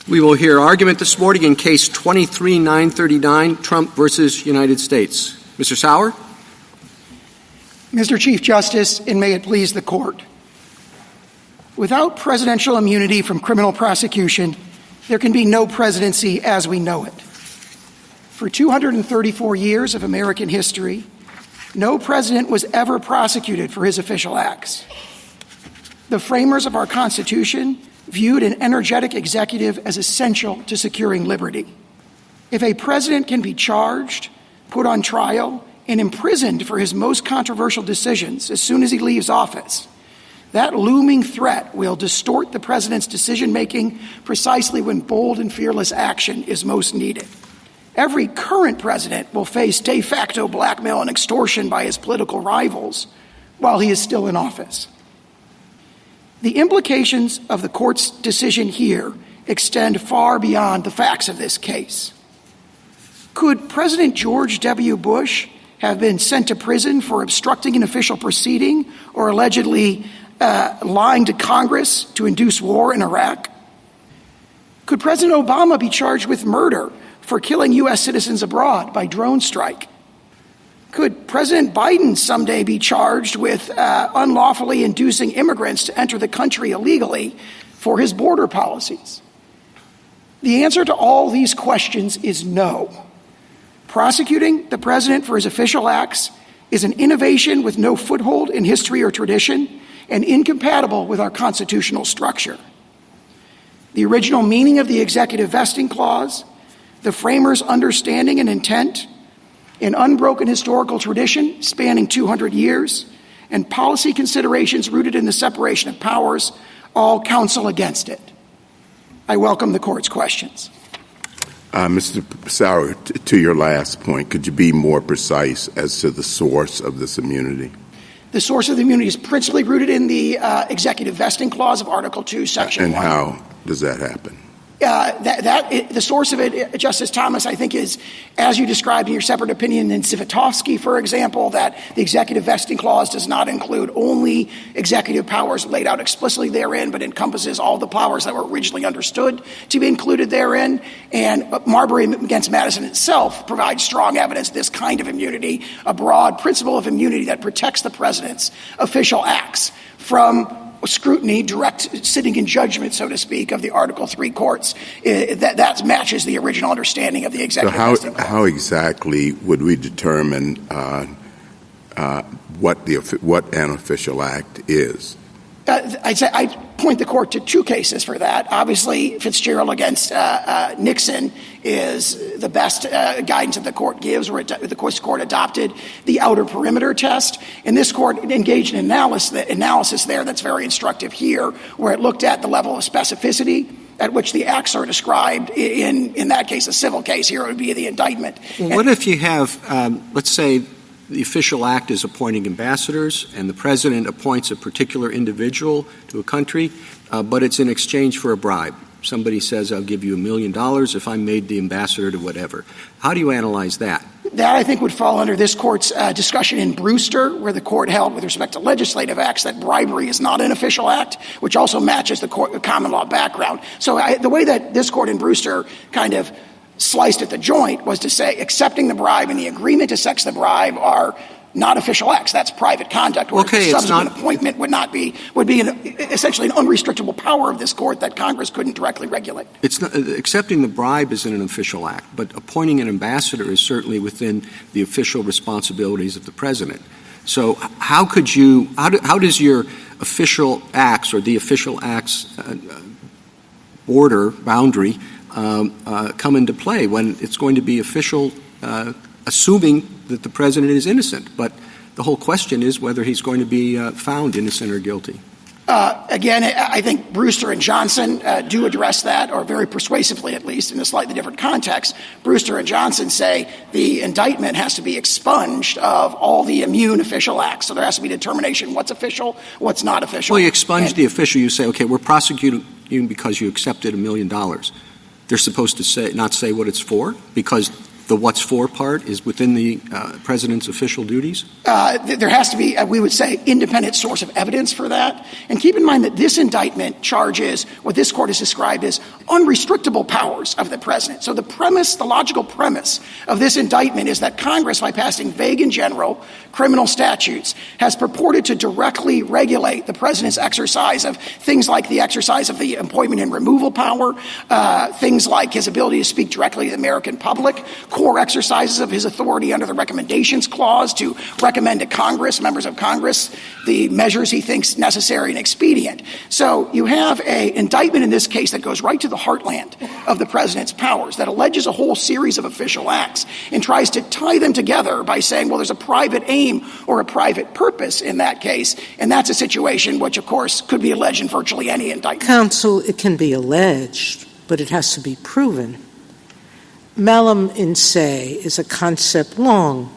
We will hear argument this morning in Case 23-939, Trump versus United States. Mr. Sauer. Mr. Chief Justice, and may it please the Court. Without presidential immunity from criminal prosecution, there can be no presidency as we know it. For 234 years of American history, no president was ever prosecuted for his official acts. The framers of our Constitution viewed an energetic executive as essential to securing liberty. If a president can be charged, put on trial, and imprisoned for his most controversial decisions as soon as he leaves office, that looming threat will distort the president's decision-making precisely when bold and fearless action is most needed. Every current president will face de facto blackmail and extortion by his political rivals while he is still in office. The implications of the court's decision here extend far beyond the facts of this case. Could President George W. Bush have been sent to prison for obstructing an official proceeding or allegedly lying to Congress to induce war in Iraq? Could President Obama be charged with murder for killing U.S. citizens abroad by drone strike? Could President Biden someday be charged with unlawfully inducing immigrants to enter the country illegally for his border policies? The answer to all these questions is no. Prosecuting the president for his official acts is an innovation with no foothold in history or tradition and incompatible with our constitutional structure. The original meaning of the executive vesting clause, the framers' understanding and intent, an unbroken historical tradition spanning 200 years, and policy considerations rooted in the separation of powers all counsel against it. I welcome the court's questions. Mr. Sauer, to your last point, could you be more precise as to the source of this immunity? The source of the immunity is principally rooted in the executive vesting clause of Article 2, Section 1. And how does that happen? The source of it, Justice Thomas, I think is, as you described in your separate opinion in Civitofsky, for example, that the executive vesting clause does not include only executive powers laid out explicitly therein, but encompasses all the powers that were originally understood to be included therein. And Marbury against Madison itself provides strong evidence this kind of immunity, a broad principle of immunity that protects the president's official acts from scrutiny, direct sitting in judgment, so to speak, of the Article 3 courts. That matches the original understanding of the executive vesting clause. How exactly would we determine what an official act is? I point the court to two cases for that. Obviously, Fitzgerald against Nixon is the best guidance that the court gives, where the court adopted the outer perimeter test. And this court engaged in analysis there that's very instructive here, where it looked at the level of specificity at which the acts are described. In that case, a civil case. Here it would be the indictment. Well, what if you have, let's say, the official act is appointing ambassadors, and the president appoints a particular individual to a country, but it's in exchange for a bribe. Somebody says, I'll give you $1 million if I'm made the ambassador to whatever. How do you analyze that? That, I think, would fall under this court's discussion in Brewster, where the court held, with respect to legislative acts, that bribery is not an official act, which also matches the common law background. So the way that this court in Brewster kind of sliced at the joint was to say accepting the bribe and the agreement to sex the bribe are not official acts. That's private conduct. Okay, subsequent appointment would be essentially an unrestrictable power of this court that Congress couldn't directly regulate. It's not, accepting the bribe isn't an official act, but appointing an ambassador is certainly within the official responsibilities of the president. So how does your official acts or the official acts boundary come into play when it's going to be official, assuming that the president is innocent? But the whole question is whether he's going to be found innocent or guilty. Again, I think Brewster and Johnson do address that, or very persuasively at least, in a slightly different context. Brewster and Johnson say the indictment has to be expunged of all the immune official acts. So there has to be determination what's official, what's not official. Well, you expunge the official. You say, okay, we're prosecuting you because you accepted $1 million. They're supposed to not say what it's for, because the what's for part is within the president's official duties? There has to be, we would say, independent source of evidence for that. And keep in mind that this indictment charges what this court has described as unrestrictable powers of the president. So the logical premise of this indictment is that Congress, by passing vague and general criminal statutes, has purported to directly regulate the president's exercise of things like the exercise of the appointment and removal power, things like his ability to speak directly to the American public, core exercises of his authority under the Recommendations Clause to recommend to Congress, members of Congress, the measures he thinks necessary and expedient. So you have an indictment in this case that goes right to the heartland of the president's powers, that alleges a whole series of official acts and tries to tie them together by saying, well, there's a private aim or a private purpose in that case, and that's a situation which, of course, could be alleged in virtually any indictment. Counsel, it can be alleged, but it has to be proven. Malum in se is a concept long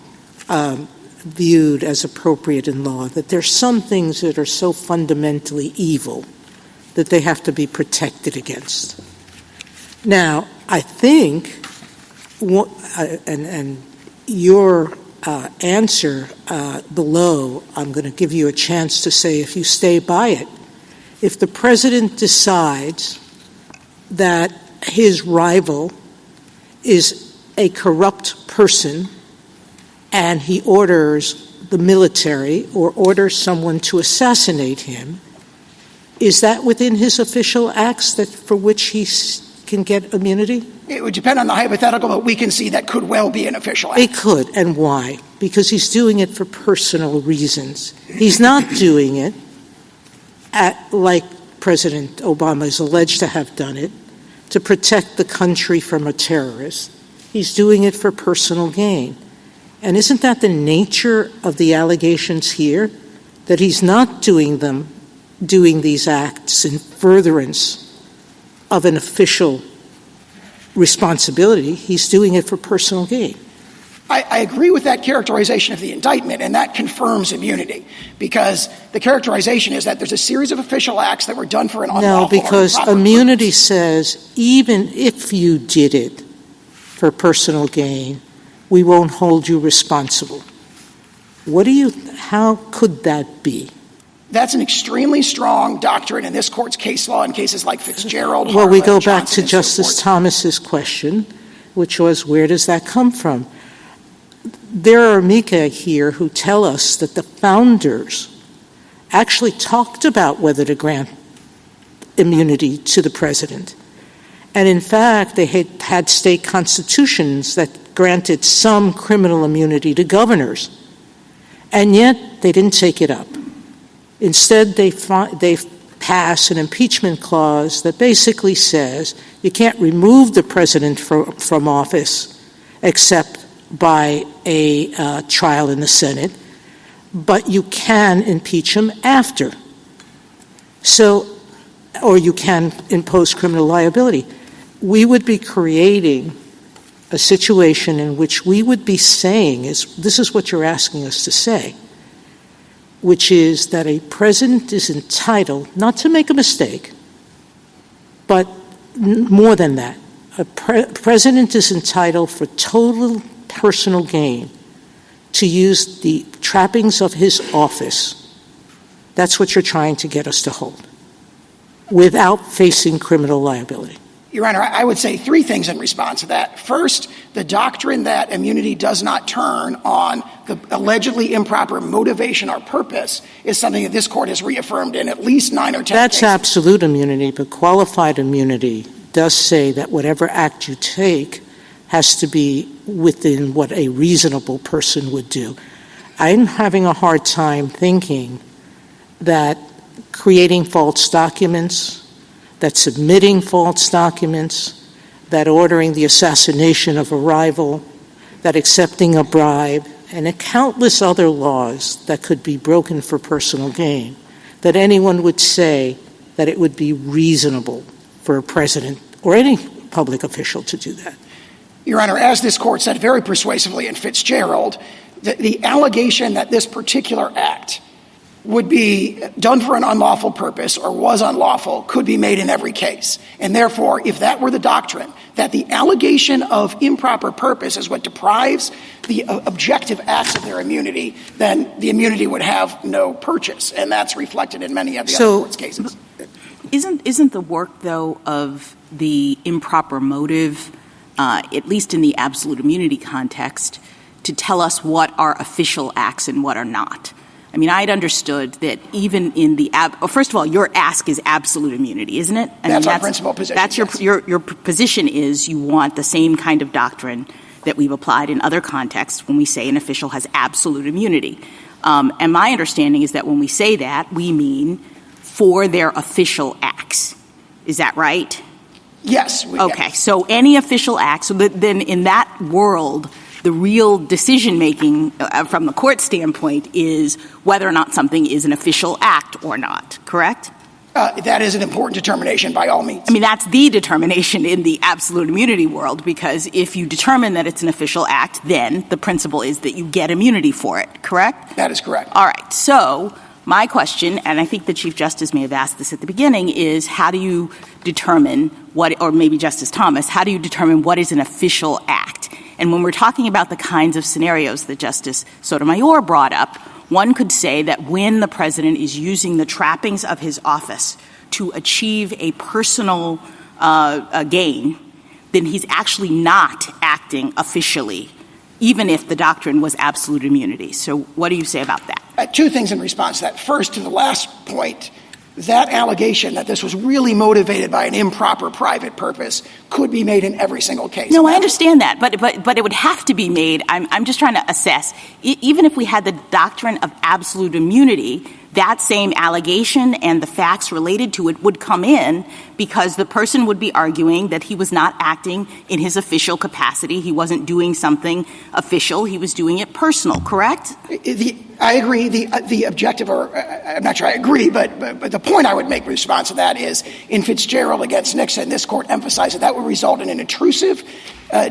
viewed as appropriate in law, that there's some things that are so fundamentally evil that they have to be protected against. Now, I think, and your answer below, I'm going to give you a chance to say if you stay by it. If the president decides that his rival is a corrupt person and he orders the military or orders someone to assassinate him, is that within his official acts that for which he can get immunity? It would depend on the hypothetical, but we can see that could well be an official act. It could, and why? Because he's doing it for personal reasons. He's not doing it like President Obama is alleged to have done it, to protect the country from a terrorist. He's doing it for personal gain. And isn't that the nature of the allegations here? That he's not doing these acts in furtherance of an official responsibility. He's doing it for personal gain. I agree with that characterization of the indictment, and that confirms immunity, because the characterization is that there's a series of official acts that were done for an unlawful. No, because immunity says even if you did it for personal gain, we won't hold you responsible. How could that be? That's an extremely strong doctrine in this court's case law in cases like Fitzgerald. Well, we go Harlan, back Johnson, to Justice Thomas's question, which was, where does that come from? There are amici here who tell us that the founders actually talked about whether to grant immunity to the president. And in fact, they had state constitutions that granted some criminal immunity to governors. And yet, they didn't take it up. Instead, they pass an impeachment clause that basically says you can't remove the president from office except by a trial in the Senate, but you can impeach him after. Or you can impose criminal liability. We would be creating a situation in which we would be saying, this is what you're asking us to say, which is that a president is entitled not to make a mistake, but more than that. A president is entitled for total personal gain to use the trappings of his office. That's what you're trying to get us to hold, without facing criminal liability. Your Honor, I would say three things in response to that. First, the doctrine that immunity does not turn on the allegedly improper motivation or purpose is something that this court has reaffirmed in at least 9 or 10 That's cases. absolute immunity, but qualified immunity does say that whatever act you take has to be within what a reasonable person would do. I'm having a hard time thinking that creating false documents, that submitting false documents, that ordering the assassination of a rival, that accepting a bribe, and countless other laws that could be broken for personal gain, that anyone would say that it would be reasonable for a president or any public official to do that. Your Honor, as this court said very persuasively in Fitzgerald, the allegation that this particular act would be done for an unlawful purpose or was unlawful could be made in every case. And therefore, if that were the doctrine, that the allegation of improper purpose is what deprives the objective acts of their immunity, then the immunity would have no purchase. And that's reflected in many of the other court's cases. Isn't the work, though, of the improper motive, at least in the absolute immunity context, to tell us what are official acts and what are not? I mean, I'd understood that even in the first of all, your ask is absolute immunity, isn't it? That's our principal position. That's your position is you want the same kind of doctrine that we've applied in other contexts when we say an official has absolute immunity. And my understanding is that when we say that, we mean for their official acts. Is that right? Yes. Okay. So any official acts, so then in that world, the real decision-making from the court standpoint is whether or not something is an official act or not, correct? That is an important determination by all means. I mean, that's the determination in the absolute immunity world, because if you determine that it's an official act, then the principle is that you get immunity for it, correct? That is correct. All right. So my question, and I think the Chief Justice may have asked this at the beginning, is how do you determine what, or maybe Justice Thomas, how do you determine what is an official act? And when we're talking about the kinds of scenarios that Justice Sotomayor brought up, one could say that when the president is using the trappings of his office to achieve a personal gain, then he's actually not acting officially, even if the doctrine was absolute immunity. So what do you say about that? Two things in response to that. First, to the last point, that allegation that this was really motivated by an improper private purpose could be made in every single case. No, I understand that, but it would have to be made. I'm just trying to assess. Even if we had the doctrine of absolute immunity, that same allegation and the facts related to it would come in because the person would be arguing that he was not acting in his official capacity. He wasn't doing something official. He was doing it personal, correct? I agree. The objective, or I'm not sure I agree, but the point I would make in response to that is in Fitzgerald against Nixon, this court emphasized that would result in an intrusive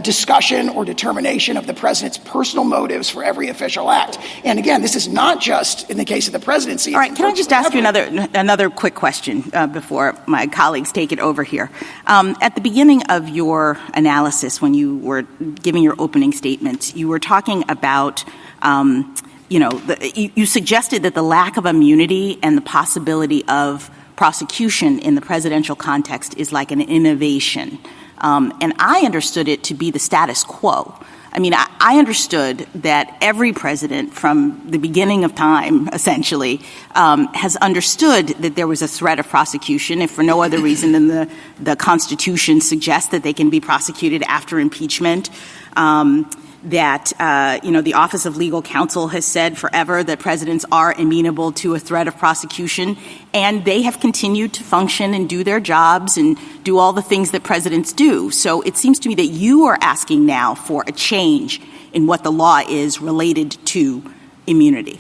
discussion or determination of the president's personal motives for every official act. And again, this is not just in the case of the presidency. All right, can I just ask you another quick question before my colleagues take it over here? At the beginning of your analysis, when you were giving your opening statement, you were talking about you suggested that the lack of immunity and the possibility of prosecution in the presidential context is like an innovation. And I understood it to be the status quo. I mean, I understood that every president from the beginning of time, essentially, has understood that there was a threat of prosecution, if for no other reason than the Constitution suggests that they can be prosecuted after impeachment. The Office of Legal Counsel has said forever that presidents are amenable to a threat of prosecution, and they have continued to function and do their jobs and do all the things that presidents do. So it seems to me that you are asking now for a change in what the law is related to immunity.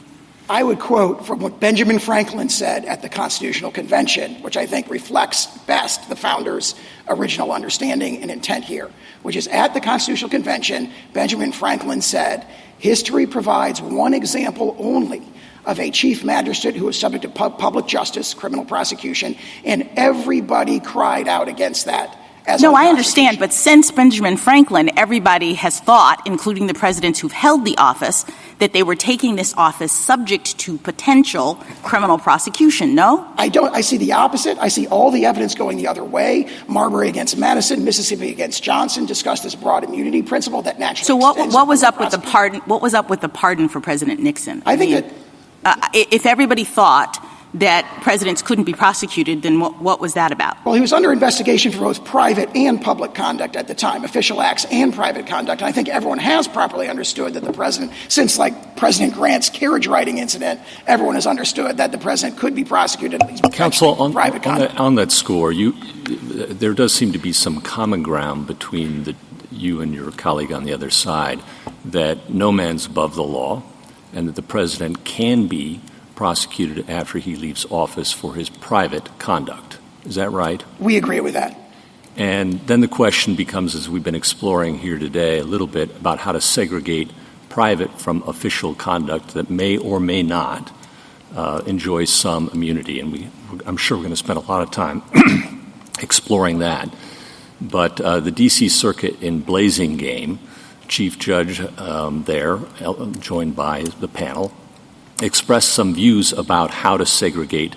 I would quote from what Benjamin Franklin said at the Constitutional Convention, which I think reflects best the founders' original understanding and intent here, which is at the Constitutional Convention, Benjamin Franklin said, "History provides one example only of a chief magistrate who was subject to public justice, criminal prosecution, and everybody cried out against that." No, I understand, but since Benjamin Franklin, everybody has thought, including the presidents who've held the office, that they were taking this office subject to potential criminal prosecution, no? I don't. I see the opposite. I see all the evidence going the other way. Marbury against Madison, Mississippi against Johnson discussed this broad immunity principle that naturally. So what was up with the pardon? What was up with the pardon for President Nixon? I think that if everybody thought that presidents couldn't be prosecuted, then what was that about? Well, he was under investigation for both private and public conduct at the time, official acts and private conduct. And I think everyone has properly understood that the president, since like President Grant's carriage riding incident, everyone has understood that the president could be prosecuted. Counsel, on that score, there does seem to be some common ground between you and your colleague on the other side, that no man's above the law and that the president can be prosecuted after he leaves office for his private conduct. Is that right? We agree with that. And then the question becomes, as we've been exploring here today, a little bit about how to segregate private from official conduct that may or may not enjoy some immunity. And I'm sure we're going to spend a lot of time exploring that. But the D.C. Circuit in Blazing Game, Chief Judge there, joined by the panel, expressed some views about how to segregate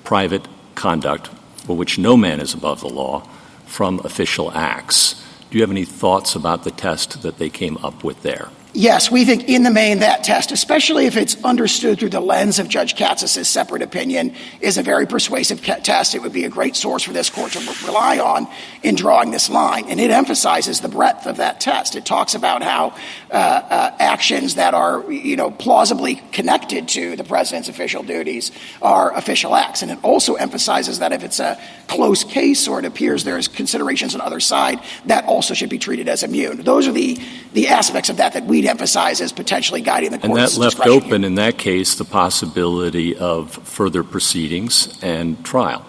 private conduct for which no man is above the law from official acts. Do you have any thoughts about the test that they came up with there? Yes, we think in the main that test, especially if it's understood through the lens of Judge Katsas' separate opinion, is a very persuasive test. It would be a great source for this court to rely on in drawing this line. And it emphasizes the breadth of that test. It talks about how actions that are, plausibly connected to the president's official duties are official acts. And it also emphasizes that if it's a close case or it appears there's considerations on the other side, that also should be treated as immune. Those are the aspects of that we'd emphasize as potentially guiding the court's discretion. And that left open, here. In that case, the possibility of further proceedings and trial.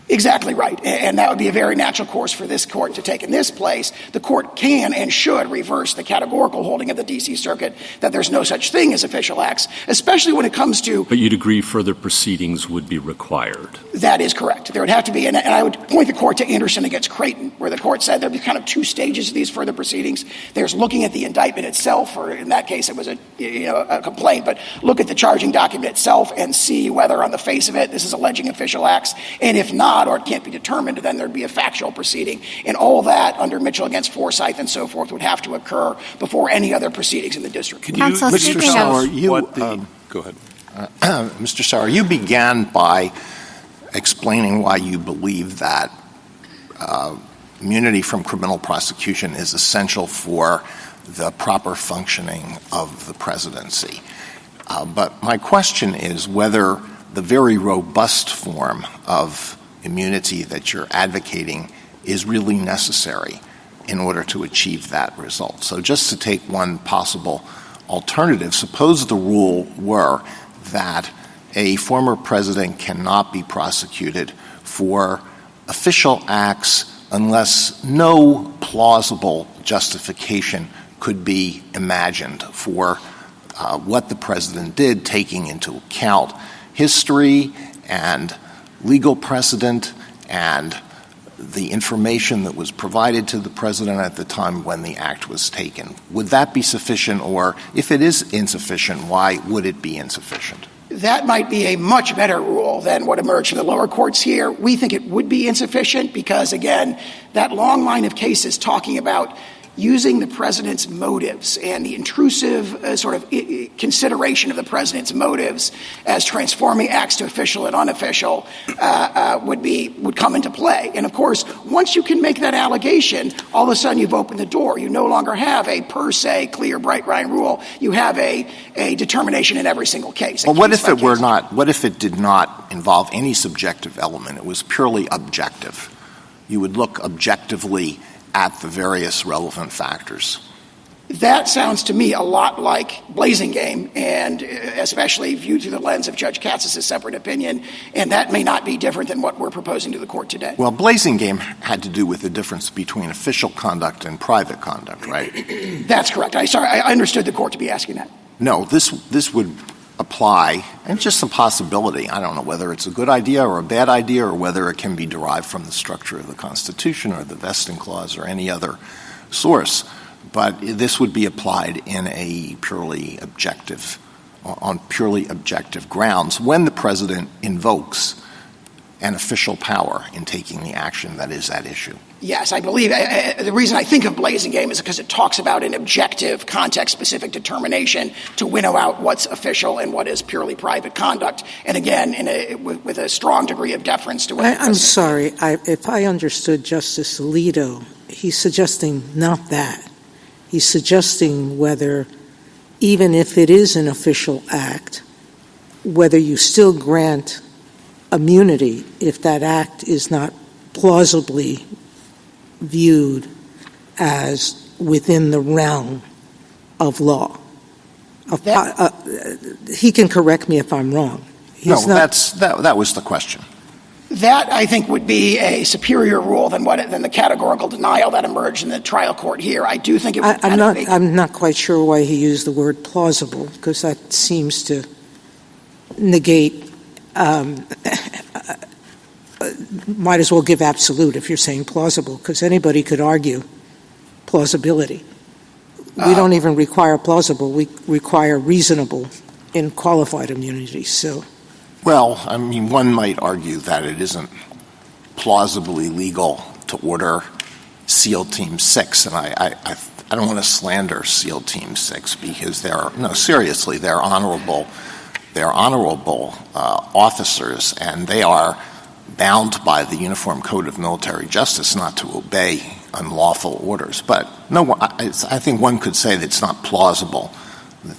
Exactly right. And that would be a very natural course for this court to take in this place. The court can and should reverse the categorical holding of the D.C. Circuit that there's no such thing as official acts, especially when it comes to... But you'd agree further proceedings would be required. That is correct. There would have to be, and I would point the court to Anderson against Creighton, where the court said there'd be kind of two stages of these further proceedings. There's looking at the indictment itself, or in that case it was a complaint, but look at the charging document itself and see whether on the face of it this is alleging official acts, and if not, or it can't be determined, then there'd be a factual proceeding. And all that under Mitchell against Forsyth and so forth would have to occur before any other proceedings in the district. Counsel, Mr. Sauer, go ahead. Mr. Sauer, you began by explaining why you believe that immunity from criminal prosecution is essential for the proper functioning of the presidency. But my question is whether the very robust form of immunity that you're advocating is really necessary in order to achieve that result. So just to take one possible alternative, suppose the rule were that a former president cannot be prosecuted for official acts unless no plausible justification could be imagined for what the president did, taking into account history and legal precedent and the information that was provided to the president at the time when the act was taken. Would that be sufficient, or if it is insufficient, why would it be insufficient? That might be a much better rule than what emerged from the lower courts here. We think it would be insufficient because, again, that long line of cases talking about using the president's motives and the intrusive consideration of the president's motives as transforming acts to official and unofficial would come into play. And of course, once you can make that allegation, all of a sudden you've opened the door. You no longer have a per se clear bright line rule. You have a determination in every single case. Well, what if it were not? What if it did not involve any subjective element? It was purely objective. You would look objectively at the various relevant factors. That sounds to me a lot like Blazing Game, and especially viewed through the lens of Judge Katsas' separate opinion, and that may not be different than what we're proposing to the court today. Well, Blazing Game had to do with the difference between official conduct and private conduct, right? That's correct. I understood the court to be asking that. No, this would apply, and just a possibility. I don't know whether it's a good idea or a bad idea or whether it can be derived from the structure of the Constitution or the vesting clause or any other source. But this would be applied in on purely objective grounds when the president invokes an official power in taking the action that is at issue. Yes, I believe the reason I think of Blazing Game is because it talks about an objective, context-specific determination to winnow out what's official and what is purely private conduct. And again, with a strong degree of deference to what I'm sorry. If I understood Justice Alito, he's suggesting not that. He's suggesting whether, even if it is an official act, whether you still grant immunity if that act is not plausibly viewed as within the realm of law. He can correct me if I'm wrong. That was the question. That, I think, would be a superior rule than the categorical denial that emerged in the trial court here. I do think it would I'm not quite sure why he used the word plausible, because that seems to negate might as well give absolute if you're saying plausible, because anybody could argue plausibility. We don't even require plausible. We require reasonable in qualified immunity. So, well, I mean, one might argue that it isn't plausibly legal to order SEAL Team 6, and I don't want to slander SEAL Team 6 because they're honorable officers, and they are bound by the Uniform Code of Military Justice not to obey unlawful orders. But no, I think one could say that it's not plausible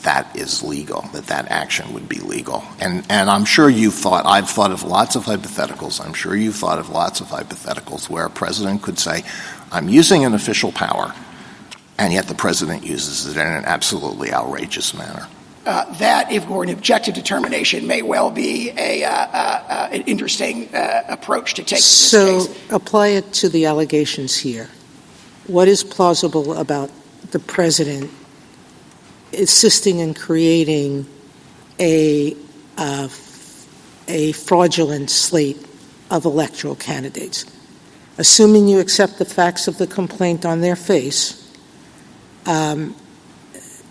that is legal, that action would be legal. And I'm sure I've thought of lots of hypotheticals. I'm sure you've thought of lots of hypotheticals where a president could say, I'm using an official power, and yet the president uses it in an absolutely outrageous manner. That, if we're an objective determination, may well be an interesting approach to take. So apply it to the allegations here. What is plausible about the president assisting in creating a fraudulent slate of electoral candidates? Assuming you accept the facts of the complaint on their face,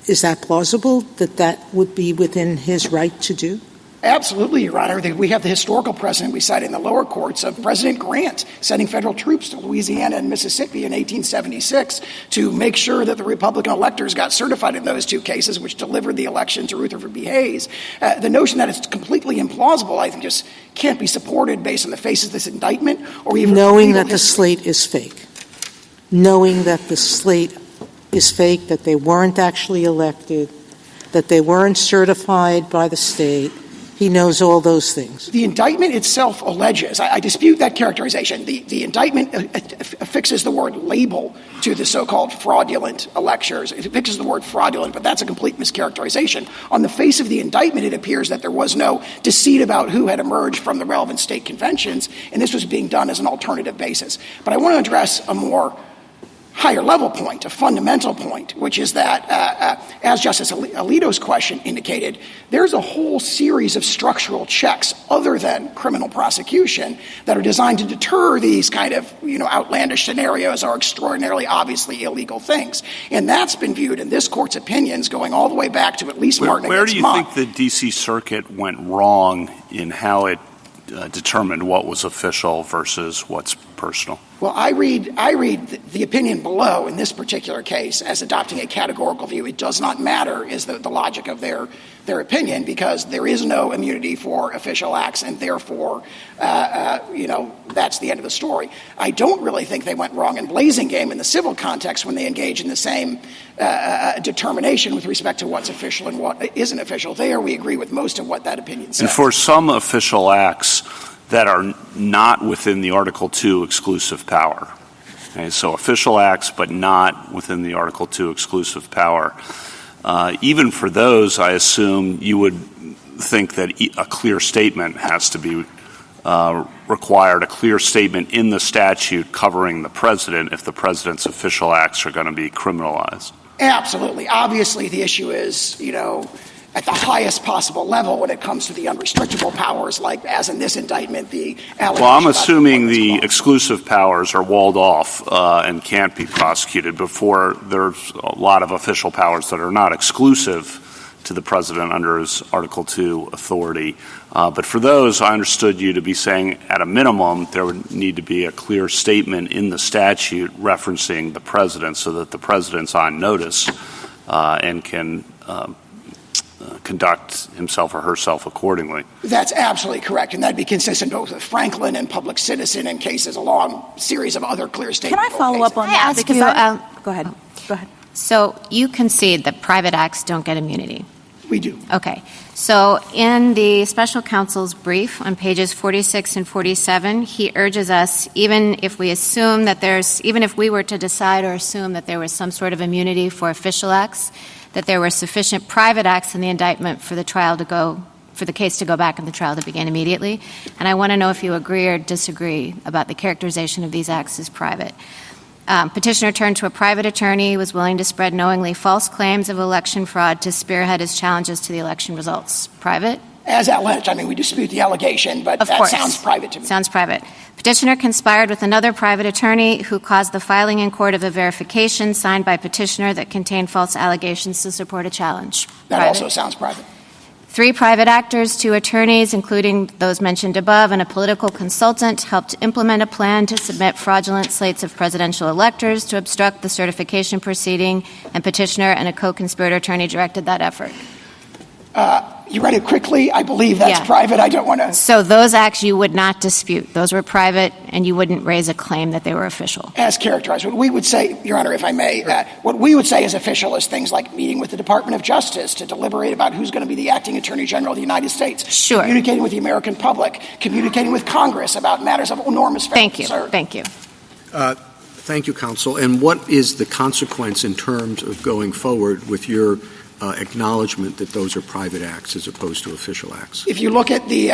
is that plausible that would be within his right to do? Absolutely, Your Honor. We have the historical precedent we cited in the lower courts of President Grant sending federal troops to Louisiana and Mississippi in 1876 to make sure that the Republican electors got certified in those two cases, which delivered the election to Rutherford B. Hayes. The notion that it's completely implausible, I think, just can't be supported based on the face of this indictment or even knowing that the slate is fake. Knowing that the slate is fake, that they weren't actually elected, that they weren't certified by the state. He knows all those things. The indictment itself alleges, I dispute that characterization. The indictment affixes the word label to the so-called fraudulent electors. It affixes the word fraudulent, but that's a complete mischaracterization. On the face of the indictment, it appears that there was no deceit about who had emerged from the relevant state conventions, and this was being done as an alternative basis. But I want to address a more higher level point, a fundamental point, which is that, as Justice Alito's question indicated, there's a whole series of structural checks other than criminal prosecution that are designed to deter these kind of, outlandish scenarios or extraordinarily obviously illegal things. And that's been viewed in this court's opinions going all the way back to at least Martin against Mott. Where do you think the D.C. Circuit went wrong in how it determined what was official versus what's personal? Well, I read the opinion below in this particular case as adopting a categorical view. It does not matter is the logic of their opinion, because there is no immunity for official acts, and therefore, that's the end of the story. I don't really think they went wrong in Blasingame in the civil context when they engage in the same determination with respect to what's official and what isn't official. There, we agree with most of what that opinion says. And for some official acts that are not within the Article II exclusive power, okay, so official acts but not within the Article II exclusive power, even for those, I assume you would think that a clear statement has to be required, a clear statement in the statute covering the president if the president's official acts are going to be criminalized. Absolutely. Obviously, the issue is, at the highest possible level when it comes to the unrestrictable powers, like as in this indictment, the allegation. Well, I'm assuming the exclusive powers are walled off and can't be prosecuted before there's a lot of official powers that are not exclusive to the president under his Article II authority. But for those, I understood you to be saying at a minimum there would need to be a clear statement in the statute referencing the president so that the president's on notice and can conduct himself or herself accordingly. That's absolutely correct, and that'd be consistent both with Franklin and Public Citizen and cases, a long series of other clear statements. Can I follow up on that? Ask you, go ahead. Go ahead. So you concede that private acts don't get immunity? We do. Okay. So in the special counsel's brief on pages 46 and 47, he urges us, even if we were to decide or assume that there was some sort of immunity for official acts, that there were sufficient private acts in the indictment for the case to go back and the trial to begin immediately. And I want to know if you agree or disagree about the characterization of these acts as private. Petitioner turned to a private attorney, was willing to spread knowingly false claims of election fraud to spearhead his challenges to the election results. Private? As alleged. I mean, we dispute the allegation, but Of that course. sounds private to me. Sounds private. Petitioner conspired with another private attorney who caused the filing in court of a verification signed by petitioner that contained false allegations to support a challenge. That Private. also sounds private. 3 private actors, 2 attorneys, including those mentioned above, and a political consultant helped implement a plan to submit fraudulent slates of presidential electors to obstruct the certification proceeding, and petitioner and a co-conspirator attorney directed that effort. You read it quickly. I believe that's Yeah. private. I don't want to. So those acts you would not dispute. Those were private, and you wouldn't raise a claim that they were official. As characterized. What we would say, Your Honor, if I may, what we would say is official is things like meeting with the Department of Justice to deliberate about who's going to be the acting Attorney General of the United States. Sure. Communicating with the American public. Communicating with Congress about matters of enormous federal concern. Thank you. Thank you, counsel. And what is the consequence in terms of going forward with your acknowledgement that those are private acts as opposed to official acts? If you look at the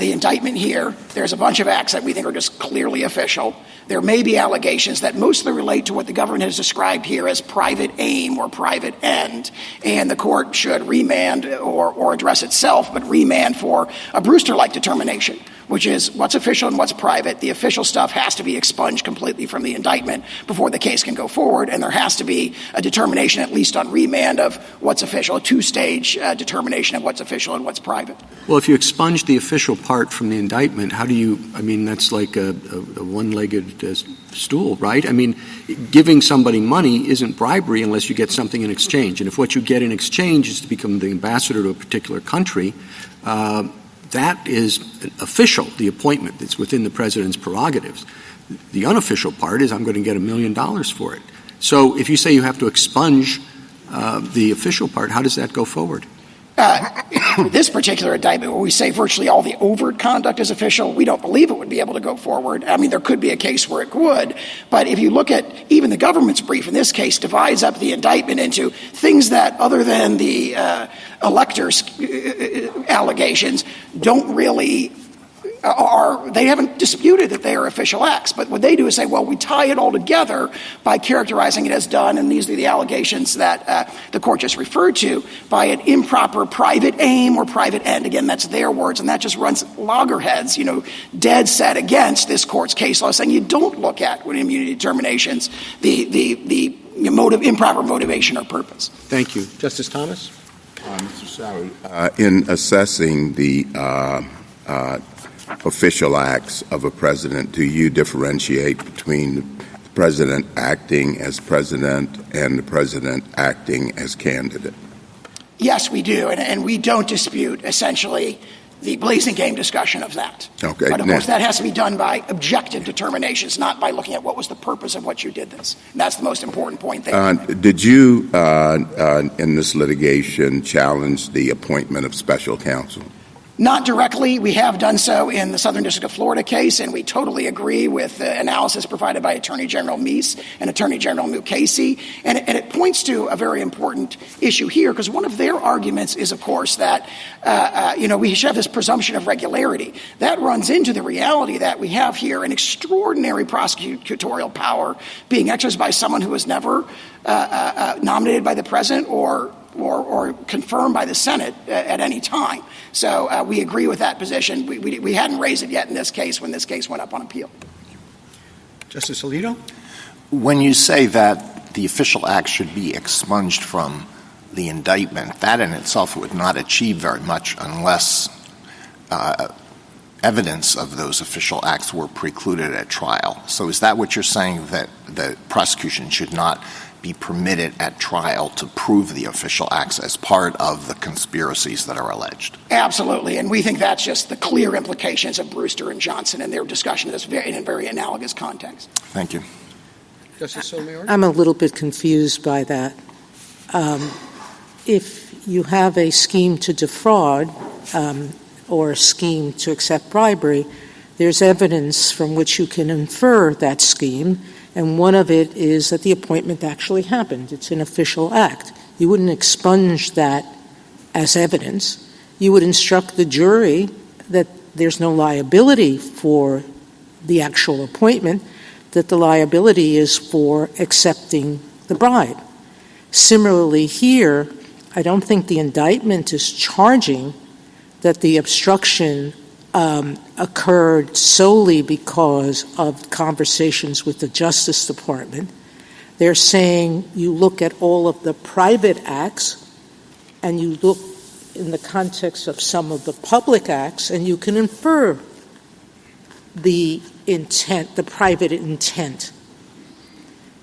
indictment here, there's a bunch of acts that we think are just clearly official. There may be allegations that mostly relate to what the government has described here as private aim or private end, and the court should remand or address itself, but remand for a Brewster-like determination, which is what's official and what's private. The official stuff has to be expunged completely from the indictment before the case can go forward, and there has to be a determination, at least on remand, of what's official, a 2-stage determination of what's official and what's private. Well, if you expunge the official part from the indictment, how do you – I mean, that's like a one-legged stool, right? I mean, giving somebody money isn't bribery unless you get something in exchange. And if what you get in exchange is to become the ambassador to a particular country, that is official, the appointment. It's within the president's prerogatives. The unofficial part is I'm going to get $1 million for it. So if you say you have to expunge the official part, how does that go forward? This particular indictment, where we say virtually all the overt conduct is official, we don't believe it would be able to go forward. I mean, there could be a case where it would, but if you look at even the government's brief in this case divides up the indictment into things that, other than the electors' allegations, don't really they haven't disputed that they are official acts. But what they do is say, well, we tie it all together by characterizing it as done, and these are the allegations that the court just referred to, by an improper private aim or private end. Again, that's their words, and that just runs loggerheads, dead set against this court's case law, saying you don't look at, with immunity determinations, the improper motivation or purpose. Thank you. Justice Thomas? Mr. Sauer, in assessing the official acts of a president, do you differentiate between the president acting as president and the president acting as candidate? Yes, we do, and we don't dispute, essentially, the blazing game discussion of that. Okay. But, of course, that has to be done by objective determinations, not by looking at what was the purpose of what you did this. And that's the most important point there. Did you, in this litigation, challenge the appointment of special counsel? Not directly. We have done so in the Southern District of Florida case, and we totally agree with the analysis provided by Attorney General Meese and Attorney General Mukasey. And it points to a very important issue here, because one of their arguments is, of course, that, we should have this presumption of regularity. That runs into the reality that we have here an extraordinary prosecutorial power being exercised by someone who was never nominated by the president or confirmed by the Senate at any time. So we agree with that position. We hadn't raised it yet in this case when this case went up on appeal. Justice Alito? When you say that the official act should be expunged from the indictment, that in itself would not achieve very much unless evidence of those official acts were precluded at trial. So is that what you're saying, that the prosecution should not be permitted at trial to prove the official acts as part of the conspiracies that are alleged? Absolutely, and we think that's just the clear implications of Brewster and Johnson and their discussion in a very analogous context. Thank you. Justice Sotomayor? I'm a little bit confused by that. If you have a scheme to defraud or a scheme to accept bribery, there's evidence from which you can infer that scheme, and one of it is that the appointment actually happened. It's an official act. You wouldn't expunge that as evidence. You would instruct the jury that there's no liability for the actual appointment, that the liability is for accepting the bribe. Similarly here, I don't think the indictment is charging that the obstruction occurred solely because of conversations with the Justice Department. They're saying you look at all of the private acts and you look in the context of some of the public acts, and you can infer the intent, the private intent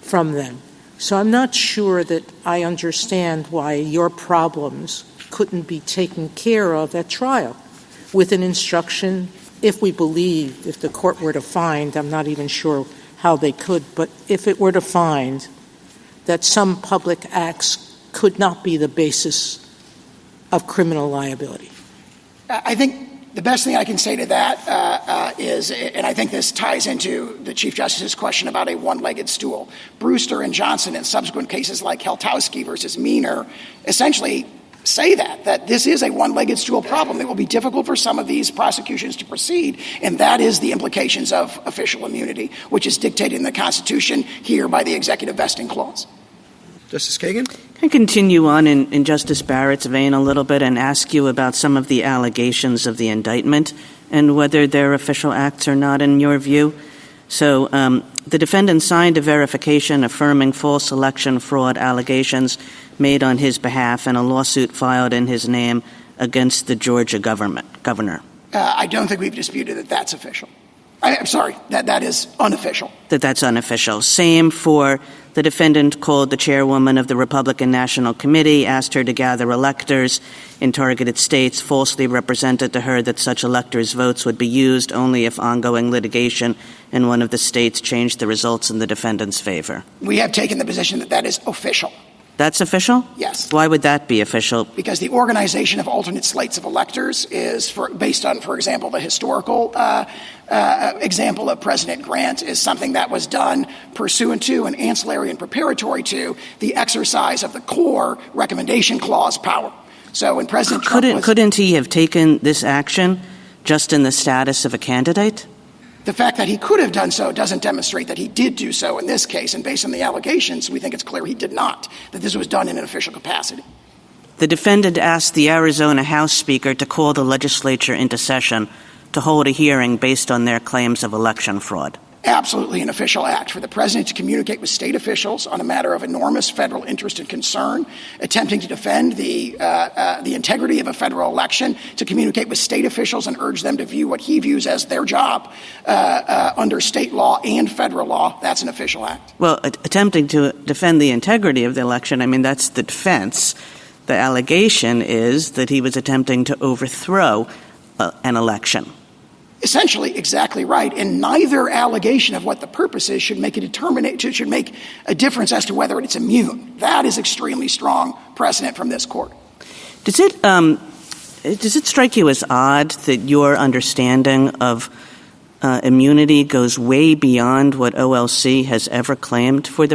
from them. So I'm not sure that I understand why your problems couldn't be taken care of at trial with an instruction, if the court were to find, I'm not even sure how they could, but if it were to find that some public acts could not be the basis of criminal liability. I think the best thing I can say to that is, and I think this ties into the Chief Justice's question about a one-legged stool, Brewster and Johnson and subsequent cases like Heltowski versus Meaner essentially say that this is a one-legged stool problem. It will be difficult for some of these prosecutions to proceed, and that is the implications of official immunity, which is dictated in the Constitution here by the Executive Vesting Clause. Justice Kagan? Can I continue on in Justice Barrett's vein a little bit and ask you about some of the allegations of the indictment and whether they're official acts or not in your view? So the defendant signed a verification affirming false election fraud allegations made on his behalf and a lawsuit filed in his name against the Georgia governor. I don't think we've disputed that that's official. I'm sorry, that is unofficial. That's unofficial. Same for the defendant called the chairwoman of the Republican National Committee, asked her to gather electors in targeted states, falsely represented to her that such electors' votes would be used only if ongoing litigation in one of the states changed the results in the defendant's favor. We have taken the position that that is official. That's official? Yes. Why would that be official? Because the organization of alternate slates of electors is based on, for example, the historical example of President Grant is something that was done pursuant to and ancillary and preparatory to the exercise of the core recommendation clause power. So when President Trump couldn't he have taken this action just in the status of a candidate? The fact that he could have done so doesn't demonstrate that he did do so in this case. And based on the allegations, we think it's clear he did not, that this was done in an official capacity. The defendant asked the Arizona House Speaker to call the legislature into session to hold a hearing based on their claims of election fraud. Absolutely an official act for the president to communicate with state officials on a matter of enormous federal interest and concern, attempting to defend the integrity of a federal election, to communicate with state officials and urge them to view what he views as their job under state law and federal law. That's an official act. Well, attempting to defend the integrity of the election, I mean, that's the defense. The allegation is that he was attempting to overthrow an election. Essentially, exactly right. And neither allegation of what the purpose is should make a difference as to whether it's immune. That is extremely strong precedent from this court. Does it strike you as odd that your understanding of immunity goes way beyond what OLC has ever claimed for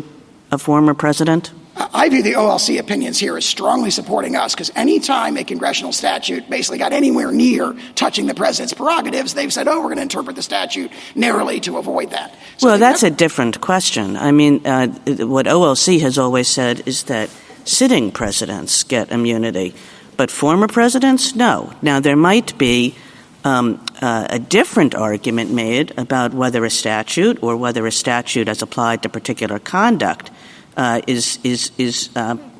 a former president? I view the OLC opinions here as strongly supporting us, because any time a congressional statute basically got anywhere near touching the president's prerogatives, they've said, we're going to interpret the statute narrowly to avoid that. So well, that's a different question. I mean, what OLC has always said is that sitting presidents get immunity, but former presidents, no. Now, there might be a different argument made about whether a statute or whether a statute as applied to particular conduct is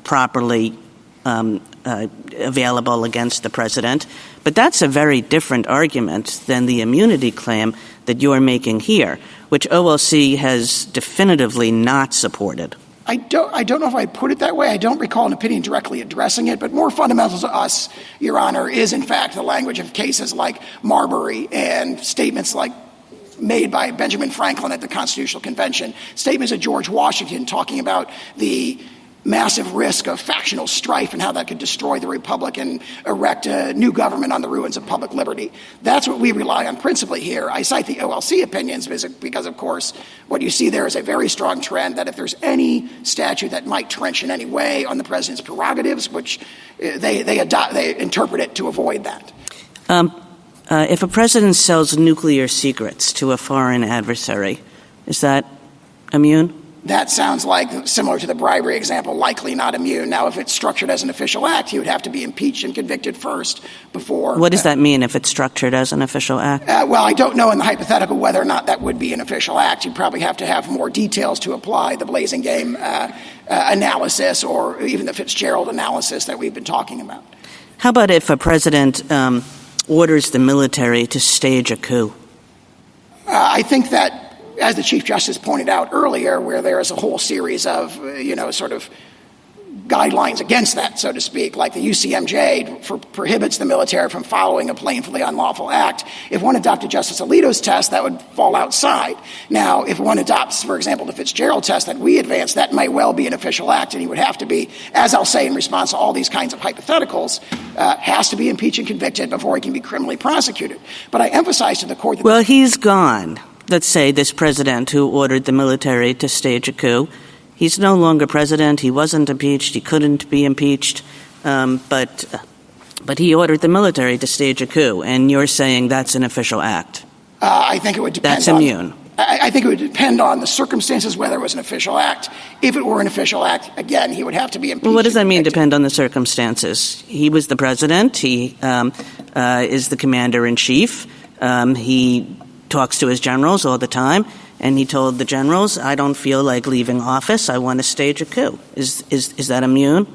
properly available against the president. But that's a very different argument than the immunity claim that you're making here, which OLC has definitively not supported. I don't know if I'd put it that way. I don't recall an opinion directly addressing it, but more fundamental to us, Your Honor, is in fact the language of cases like Marbury and statements like made by Benjamin Franklin at the Constitutional Convention, statements of George Washington talking about the massive risk of factional strife and how that could destroy the republic and erect a new government on the ruins of public liberty. That's what we rely on principally here. I cite the OLC opinions because, of course, what you see there is a very strong trend that if there's any statute that might trench in any way on the president's prerogatives, which they interpret it to avoid that. If a president sells nuclear secrets to a foreign adversary, is that immune? That sounds like, similar to the bribery example, likely not immune. Now, if it's structured as an official act, he would have to be impeached and convicted first before. What does that mean if it's structured as an official act? Well, I don't know in the hypothetical whether or not that would be an official act. You'd probably have to have more details to apply the Blazing Game analysis or even the Fitzgerald analysis that we've been talking about. How about if a president orders the military to stage a coup? I think that, as the Chief Justice pointed out earlier, where there is a whole series of, sort of guidelines against that, so to speak, like the UCMJ prohibits the military from following a plainly unlawful act. If one adopted Justice Alito's test, that would fall outside. Now, if one adopts, for example, the Fitzgerald test that we advanced, that might well be an official act, and he would have to be, as I'll say in response to all these kinds of hypotheticals, has to be impeached and convicted before he can be criminally prosecuted. But I emphasize to the court that— Well, he's gone. Let's say this president who ordered the military to stage a coup, he's no longer president. He wasn't impeached. He couldn't be impeached. But he ordered the military to stage a coup, and you're saying that's an official act. I think it would depend. That's immune. I think it would depend on the circumstances whether it was an official act. If it were an official act, again, he would have to be impeached. Well, what does that mean, depend on the circumstances? He was the president. He is the commander-in-chief. He talks to his generals all the time, and he told the generals, I don't feel like leaving office. I want to stage a coup. Is that immune?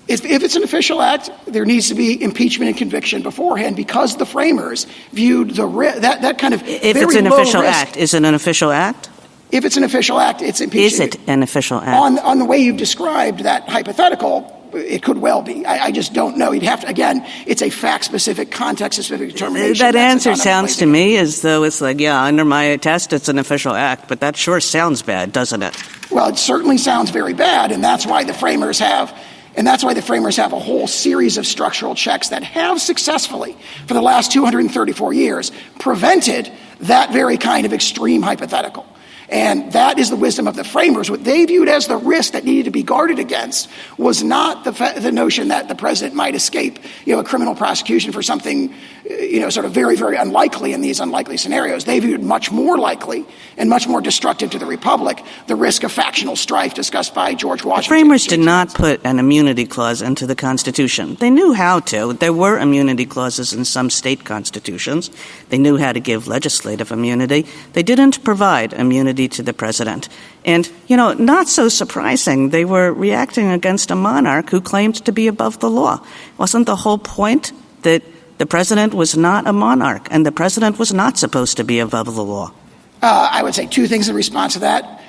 If it's an official act, there needs to be impeachment and conviction beforehand because the framers viewed that kind of If it's an official act, is it an official act? If it's an official act, it's impeachment. Is it an official act? On the way you've described that hypothetical, it could well be. I just don't know. You'd have to, again, it's a fact-specific, context-specific determination. That answer sounds to me as though it's like, yeah, under my test, it's an official act, but that sure sounds bad, doesn't it? Well, it certainly sounds very bad, and that's why the framers have a whole series of structural checks that have successfully, for the last 234 years, prevented that very kind of extreme hypothetical. And that is the wisdom of the framers. What they viewed as the risk that needed to be guarded against was not the notion that the president might escape, a criminal prosecution for something, sort of very, very unlikely in these unlikely scenarios. They viewed much more likely and much more destructive to the republic the risk of factional strife discussed by George Washington. The framers did not put an immunity clause into the Constitution. They knew how to. There were immunity clauses in some state constitutions. They knew how to give legislative immunity. They didn't provide immunity to the president. And, not so surprising, they were reacting against a monarch who claimed to be above the law. Wasn't the whole point that the president was not a monarch and the president was not supposed to be above the law? I would say two things in response to that.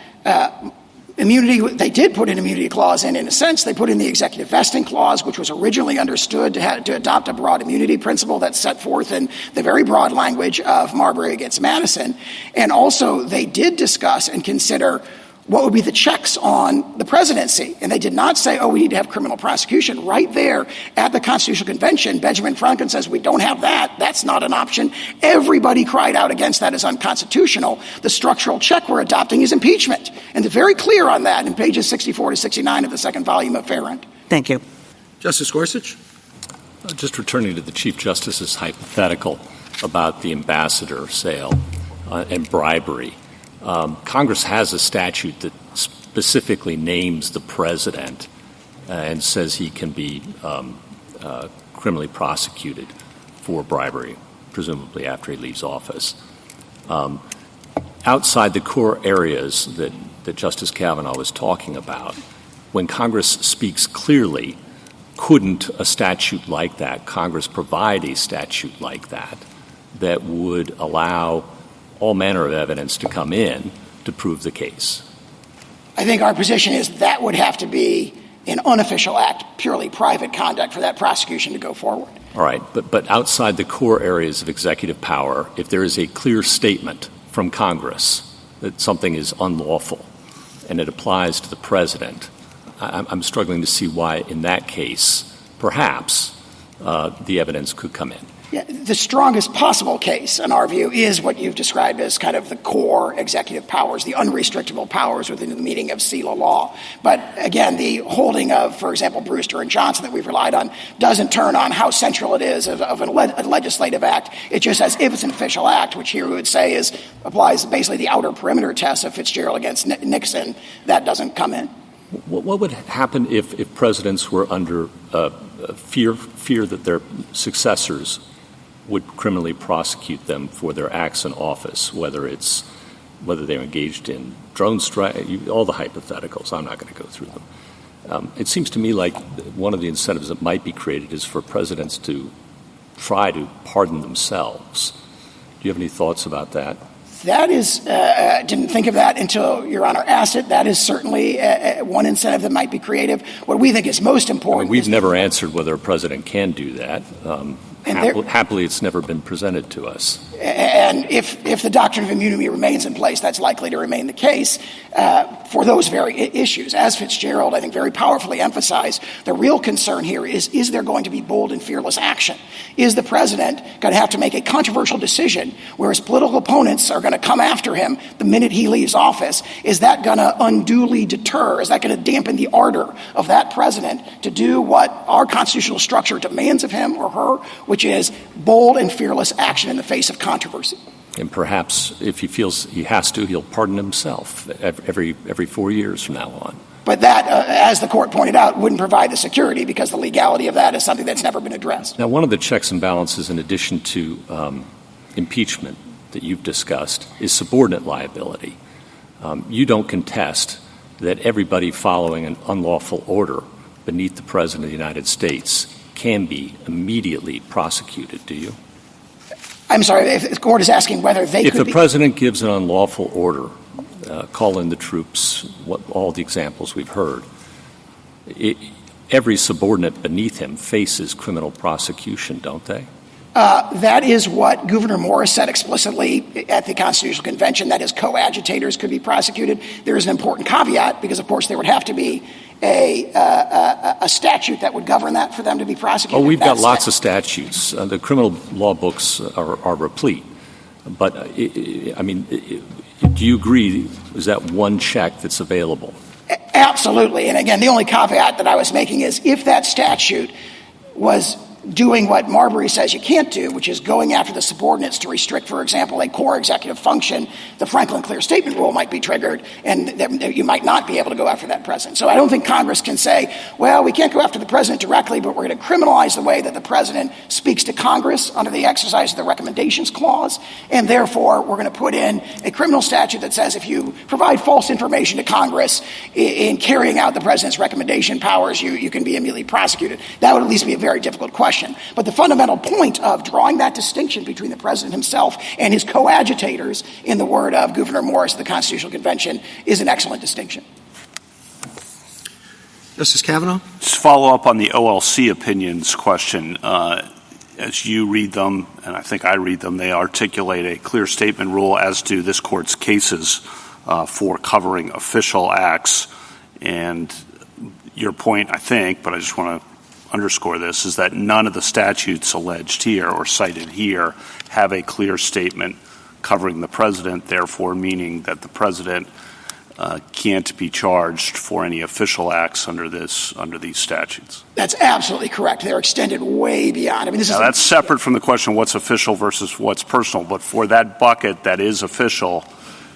Immunity, they did put an immunity clause in a sense. They put in the executive vesting clause, which was originally understood to adopt a broad immunity principle that's set forth in the very broad language of Marbury against Madison. And also, they did discuss and consider what would be the checks on the presidency. And they did not say, we need to have criminal prosecution. Right there at the Constitutional Convention, Benjamin Franklin says, we don't have that. That's not an option. Everybody cried out against that as unconstitutional. The structural check we're adopting is impeachment. And they're very clear on that in pages 64 to 69 of the second volume of Farrand. Thank you. Justice Gorsuch? Just returning to the Chief Justice's hypothetical about the ambassador sale and bribery. Congress has a statute that specifically names the president and says he can be criminally prosecuted for bribery, presumably after he leaves office. Outside the core areas that Justice Kavanaugh was talking about, when Congress speaks clearly, couldn't a statute like that, Congress provide a statute like that would allow all manner of evidence to come in to prove the case? I think our position is that would have to be an unofficial act, purely private conduct for that prosecution to go forward. All right, but outside the core areas of executive power, if there is a clear statement from Congress that something is unlawful and it applies to the president, I'm struggling to see why in that case, perhaps, the evidence could come in. The strongest possible case, in our view, is what you've described as kind of the core executive powers, the unrestrictable powers within the meaning of SELA law. But again, the holding of, for example, Brewster and Johnson that we've relied on doesn't turn on how central it is of a legislative act. It just says if it's an official act, which here we would say applies basically the outer perimeter test of Fitzgerald against Nixon, that doesn't come in. What would happen if presidents were under fear that their successors would criminally prosecute them for their acts in office, whether they're engaged in drone strike, all the hypotheticals? I'm not going to go through them. It seems to me like one of the incentives that might be created is for presidents to try to pardon themselves. Do you have any thoughts about that? That is, didn't think of that until Your Honor asked it. That is certainly one incentive that might be creative. What we think is most important. We've never answered whether a president can do that. Happily, it's never been presented to us. And if the doctrine of immunity remains in place, that's likely to remain the case for those very issues. As Fitzgerald, I think, very powerfully emphasized, the real concern here is there going to be bold and fearless action? Is the president going to have to make a controversial decision where his political opponents are going to come after him the minute he leaves office? Is that going to unduly deter? Is that going to dampen the ardor of that president to do what our constitutional structure demands of him or her, which is bold and fearless action in the face of controversy? And perhaps if he feels he has to, he'll pardon himself every 4 years from now on. But that, as the court pointed out, wouldn't provide the security because the legality of that is something that's never been addressed. Now, one of the checks and balances, in addition to impeachment that you've discussed, is subordinate liability. You don't contest that everybody following an unlawful order beneath the President of the United States can be immediately prosecuted, do you? I'm sorry, if the court is asking whether they could be... If the president gives an unlawful order, call in the troops, all the examples we've heard, every subordinate beneath him faces criminal prosecution, don't they? That is what Gouverneur Morris said explicitly at the Constitutional Convention, that his coadjutors could be prosecuted. There is an important caveat because, of course, there would have to be a statute that would govern that for them to be prosecuted. Oh, we've got lots of statutes. The criminal law books are replete. But, I mean, do you agree, is that one check that's available? Absolutely. And again, the only caveat that I was making is if that statute was doing what Marbury says you can't do, which is going after the subordinates to restrict, for example, a core executive function, the Franklin Clear Statement Rule might be triggered, and you might not be able to go after that president. So I don't think Congress can say, well, we can't go after the president directly, but we're going to criminalize the way that the president speaks to Congress under the exercise of the Recommendations Clause, and therefore we're going to put in a criminal statute that says if you provide false information to Congress in carrying out the president's recommendation powers, you can be immediately prosecuted. That would at least be a very difficult question. But the fundamental point of drawing that distinction between the president himself and his coadjutors, in the word of Gouverneur Morris of the Constitutional Convention, is an excellent distinction. Justice Kavanaugh? Just follow up on the OLC opinions question. As you read them, and I think I read them, they articulate a clear statement rule as to this court's cases for covering official acts. And your point, I think, but I just want to underscore this, is that none of the statutes alleged here or cited here have a clear statement covering the president, therefore meaning that the president can't be charged for any official acts under these statutes. That's absolutely correct. They're extended way beyond. I mean, that's separate from the question what's official versus what's personal. But for that bucket that is official,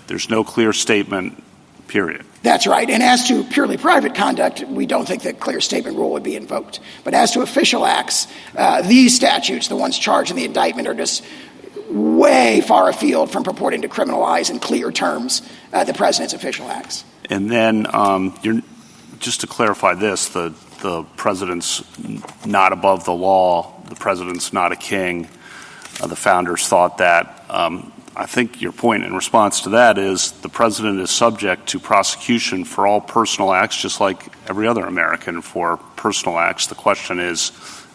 there's no clear statement, period. That's right. And as to purely private conduct, we don't think the clear statement rule would be invoked. But as to official acts, these statutes, the ones charged in the indictment, are just way far afield from purporting to criminalize in clear terms the president's official acts. And then, just to clarify this, the president's not above the law, the president's not a king. The founders thought that. I think your point in response to that is the president is subject to prosecution for all personal acts, just like every other American for personal acts. The question is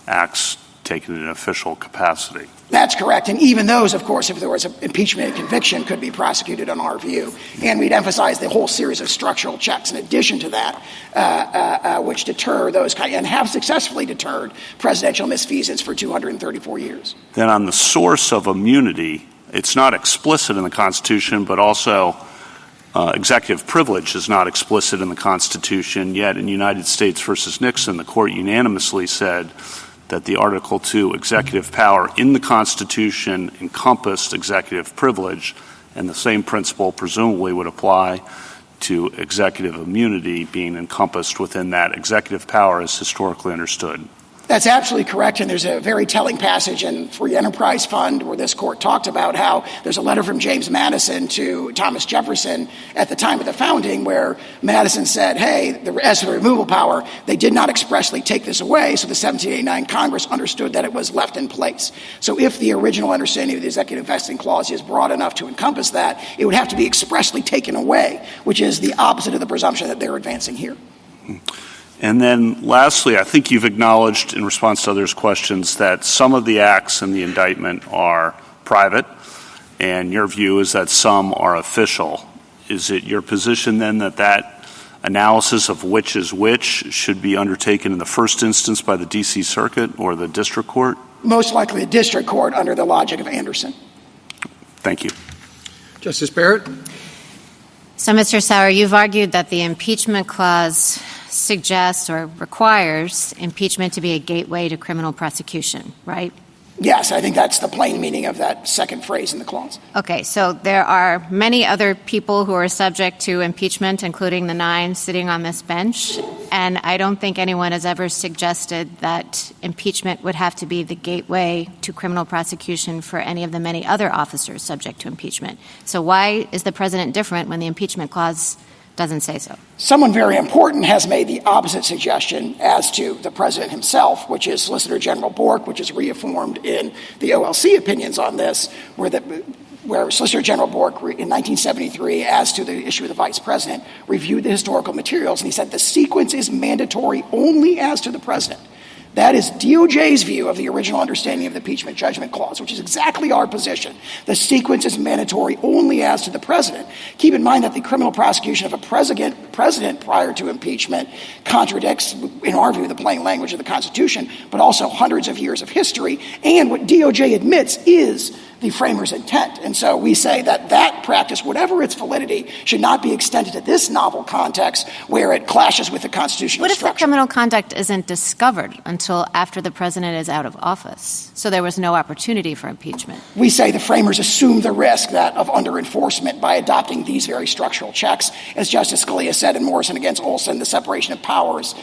acts taken in an official capacity. That's correct. And even those, of course, if there was an impeachment and conviction, could be prosecuted on our view. And we'd emphasize the whole series of structural checks in addition to that, which deter those and have successfully deterred presidential misfeasance for 234 years. Then on the source of immunity, it's not explicit in the Constitution, but also executive privilege is not explicit in the Constitution, yet in United States versus Nixon, the court unanimously said that the Article II executive power in the Constitution encompassed executive privilege, and the same principle presumably would apply to executive immunity being encompassed within that executive power as historically understood. That's absolutely correct, and there's a very telling passage in Free Enterprise Fund where this court talked about how there's a letter from James Madison to Thomas Jefferson at the time of the founding where Madison said, hey, as to the removal power, they did not expressly take this away, so the 1789 Congress understood that it was left in place. So if the original understanding of the executive vesting clause is broad enough to encompass that, it would have to be expressly taken away, which is the opposite of the presumption that they're advancing here. And then lastly, I think you've acknowledged in response to others' questions that some of the acts in the indictment are private, and your view is that some are official. Is it your position then that analysis of which is which should be undertaken in the first instance by the D.C. Circuit or the district court? Most likely the district court under the logic of Anderson. Thank you. Justice Barrett? So, Mr. Sauer, you've argued that the impeachment clause suggests or requires impeachment to be a gateway to criminal prosecution, right? Yes, I think that's the plain meaning of that second phrase in the clause. Okay, so there are many other people who are subject to impeachment, including the 9 sitting on this bench, and I don't think anyone has ever suggested that impeachment would have to be the gateway to criminal prosecution for any of the many other officers subject to impeachment. So why is the president different when the impeachment clause doesn't say so? Someone very important has made the opposite suggestion as to the president himself, which is Solicitor General Bork, which is reaffirmed in the OLC opinions on this, where Solicitor General Bork in 1973, as to the issue of the vice president, reviewed the historical materials, and he said the sequence is mandatory only as to the president. That is DOJ's view of the original understanding of the impeachment judgment clause, which is exactly our position. The sequence is mandatory only as to the president. Keep in mind that the criminal prosecution of a president prior to impeachment contradicts, in our view, the plain language of the Constitution, but also hundreds of years of history. And what DOJ admits is the framers' intent. And so we say that that practice, whatever its validity, should not be extended to this novel context where it clashes with the constitutional structure. What if the criminal conduct isn't discovered until after the president is out of office? So there was no opportunity for impeachment. We say the framers assumed the risk of under-enforcement by adopting these very structural checks. As Justice Scalia said in Morrison against Olson, the separation of powers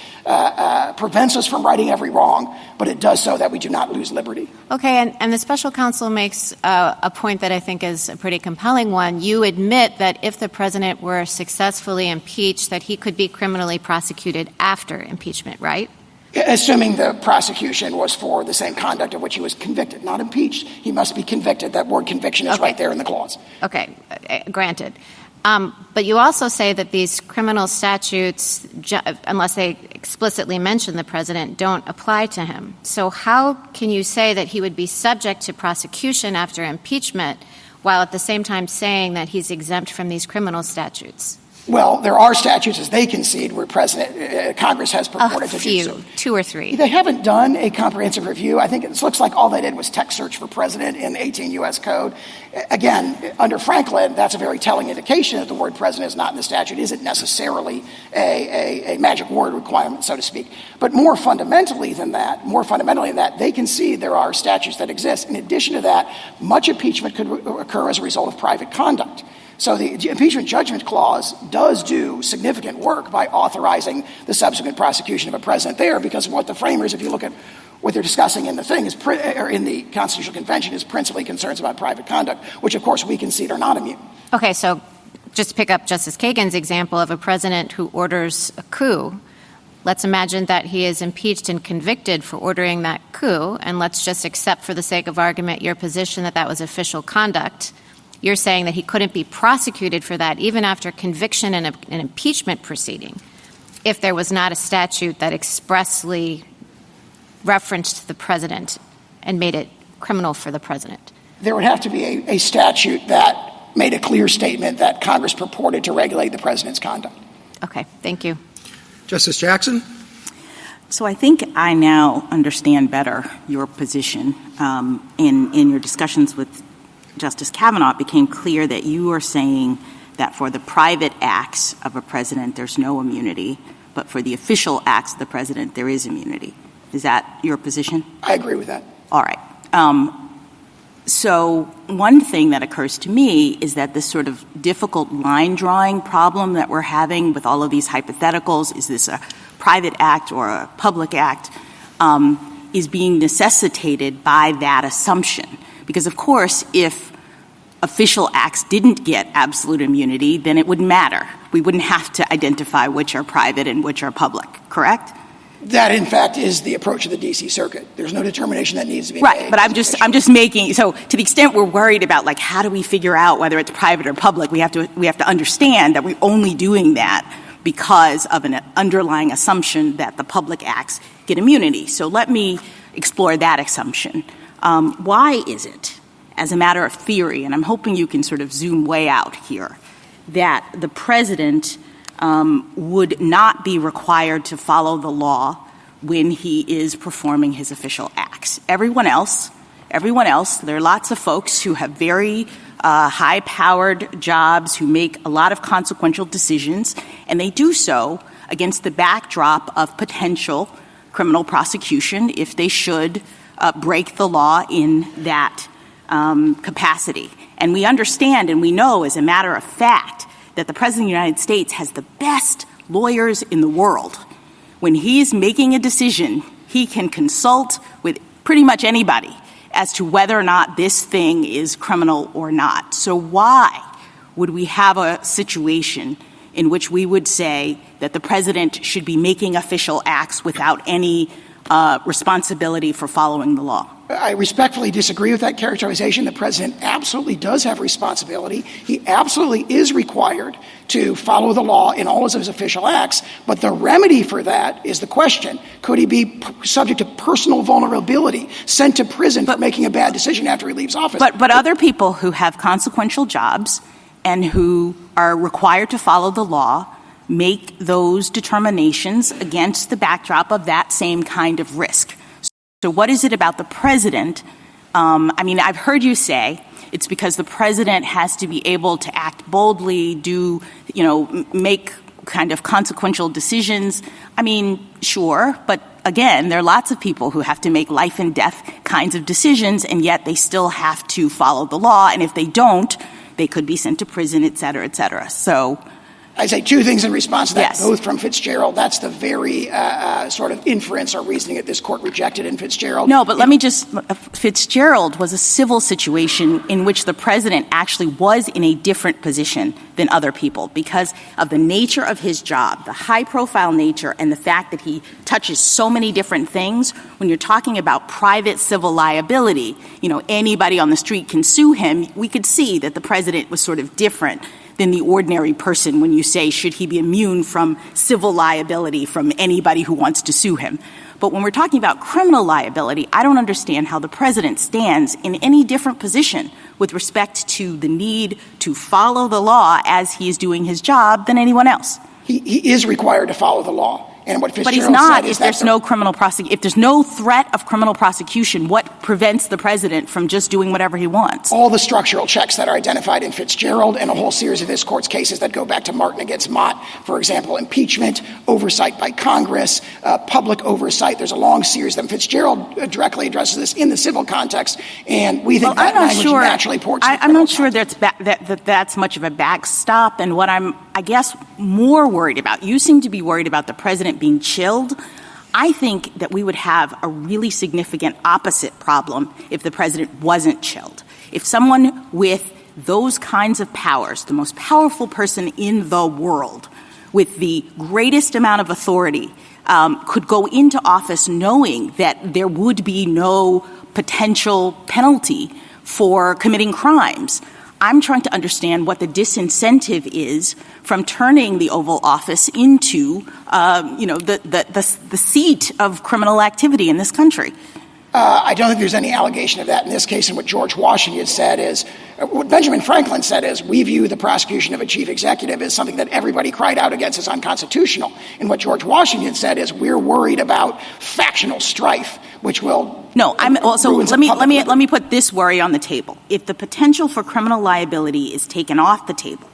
prevents us from righting every wrong, but it does so that we do not lose liberty. Okay, and the special counsel makes a point that I think is a pretty compelling one. You admit that if the president were successfully impeached, that he could be criminally prosecuted after impeachment, right? Assuming the prosecution was for the same conduct of which he was convicted, not impeached. He must be convicted. That word conviction is right there in the clause. Okay, granted. But you also say that these criminal statutes, unless they explicitly mention the president, don't apply to him. So how can you say that he would be subject to prosecution after impeachment while at the same time saying that he's exempt from these criminal statutes? Well, there are statutes, as they concede, where Congress has purported to do so. 2 or 3. They haven't done a comprehensive review. I think it looks like all they did was text search for president in 18 U.S. Code. Again, under Franklin, that's a very telling indication that the word president is not in the statute. It isn't necessarily a magic word requirement, so to speak. But more fundamentally than that, they concede there are statutes that exist. In addition to that, much impeachment could occur as a result of private conduct. So the impeachment judgment clause does do significant work by authorizing the subsequent prosecution of a president there, because what the framers, if you look at what they're discussing in the thing, or in the Constitutional Convention, is principally concerns about private conduct, which of course we concede are not immune. Okay, so just to pick up Justice Kagan's example of a president who orders a coup, let's imagine that he is impeached and convicted for ordering that coup, and let's just accept for the sake of argument your position that that was official conduct. You're saying that he couldn't be prosecuted for that even after conviction in an impeachment proceeding if there was not a statute that expressly referenced the president and made it criminal for the president? There would have to be a statute that made a clear statement that Congress purported to regulate the president's conduct. Okay, thank you. Justice Jackson? So I think I now understand better your position. In your discussions with Justice Kavanaugh, it became clear that you are saying that for the private acts of a president, there's no immunity, but for the official acts of the president, there is immunity. Is that your position? I agree with that. All right. So one thing that occurs to me is that this sort of difficult line drawing problem that we're having with all of these hypotheticals, is this a private act or a public act, is being necessitated by that assumption. Because, of course, if official acts didn't get absolute immunity, then it wouldn't matter. We wouldn't have to identify which are private and which are public, correct? That, in fact, is the approach of the D.C. Circuit. There's no determination that needs to be made. Right, but I'm just making, so to the extent we're worried about, like, how do we figure out whether it's private or public, we have to understand that we're only doing that because of an underlying assumption that the public acts get immunity. So let me explore that assumption. Why is it, as a matter of theory, and I'm hoping you can sort of zoom way out here, that the president would not be required to follow the law when he is performing his official acts? Everyone else, there are lots of folks who have very high-powered jobs, who make a lot of consequential decisions, and they do so against the backdrop of potential criminal prosecution if they should break the law in that capacity. And we understand and we know, as a matter of fact, that the President of the United States has the best lawyers in the world. When he's making a decision, he can consult with pretty much anybody as to whether or not this thing is criminal or not. So why would we have a situation in which we would say that the president should be making official acts without any responsibility for following the law? I respectfully disagree with that characterization. The president absolutely does have responsibility. He absolutely is required to follow the law in all of his official acts. But the remedy for that is the question: could he be subject to personal vulnerability, sent to prison for making a bad decision after he leaves office? But other people who have consequential jobs and who are required to follow the law make those determinations against the backdrop of that same kind of risk. So what is it about the president? I've heard you say it's because the president has to be able to act boldly, make kind of consequential decisions. Sure, but again, there are lots of people who have to make life and death kinds of decisions, and yet they still have to follow the law. And if they don't, they could be sent to prison, et cetera, et cetera. So I say two things in response to that, Yes. both from Fitzgerald. That's the very sort of inference or reasoning that this court rejected in Fitzgerald. No, but Fitzgerald was a civil situation in which the president actually was in a different position than other people because of the nature of his job, the high-profile nature, and the fact that he touches so many different things. When you're talking about private civil liability, anybody on the street can sue him. We could see that the president was sort of different than the ordinary person when you say, should he be immune from civil liability from anybody who wants to sue him? But when we're talking about criminal liability, I don't understand how the president stands in any different position with respect to the need to follow the law as he is doing his job than anyone else. He is required to follow the law. And what But he's not if there's no criminal prosecution. If there's no threat of criminal prosecution, what prevents the president from just doing whatever he wants? All the structural checks that are identified in Fitzgerald and a whole series of this court's cases that go back to Martin against Mott, for example, impeachment, oversight by Congress, public oversight. There's a long series of them. Fitzgerald directly addresses this in the civil context, and we think that language naturally ports to the I'm not sure context. that's much of a backstop. And what I'm, I guess, more worried about, you seem to be worried about the president being chilled. I think that we would have a really significant opposite problem if the president wasn't chilled. If someone with those kinds of powers, the most powerful person in the world, with the greatest amount of authority, could go into office knowing that there would be no potential penalty for committing crimes, I'm trying to understand what the disincentive is from turning the Oval Office into, the seat of criminal activity in this country. I don't think there's any allegation of that in this case. And what George Washington said is, what Benjamin Franklin said is, we view the prosecution of a chief executive as something that everybody cried out against as unconstitutional. And what George Washington said is, we're worried about factional strife, which will let me put this worry on the table. If the potential for criminal liability is taken off the table,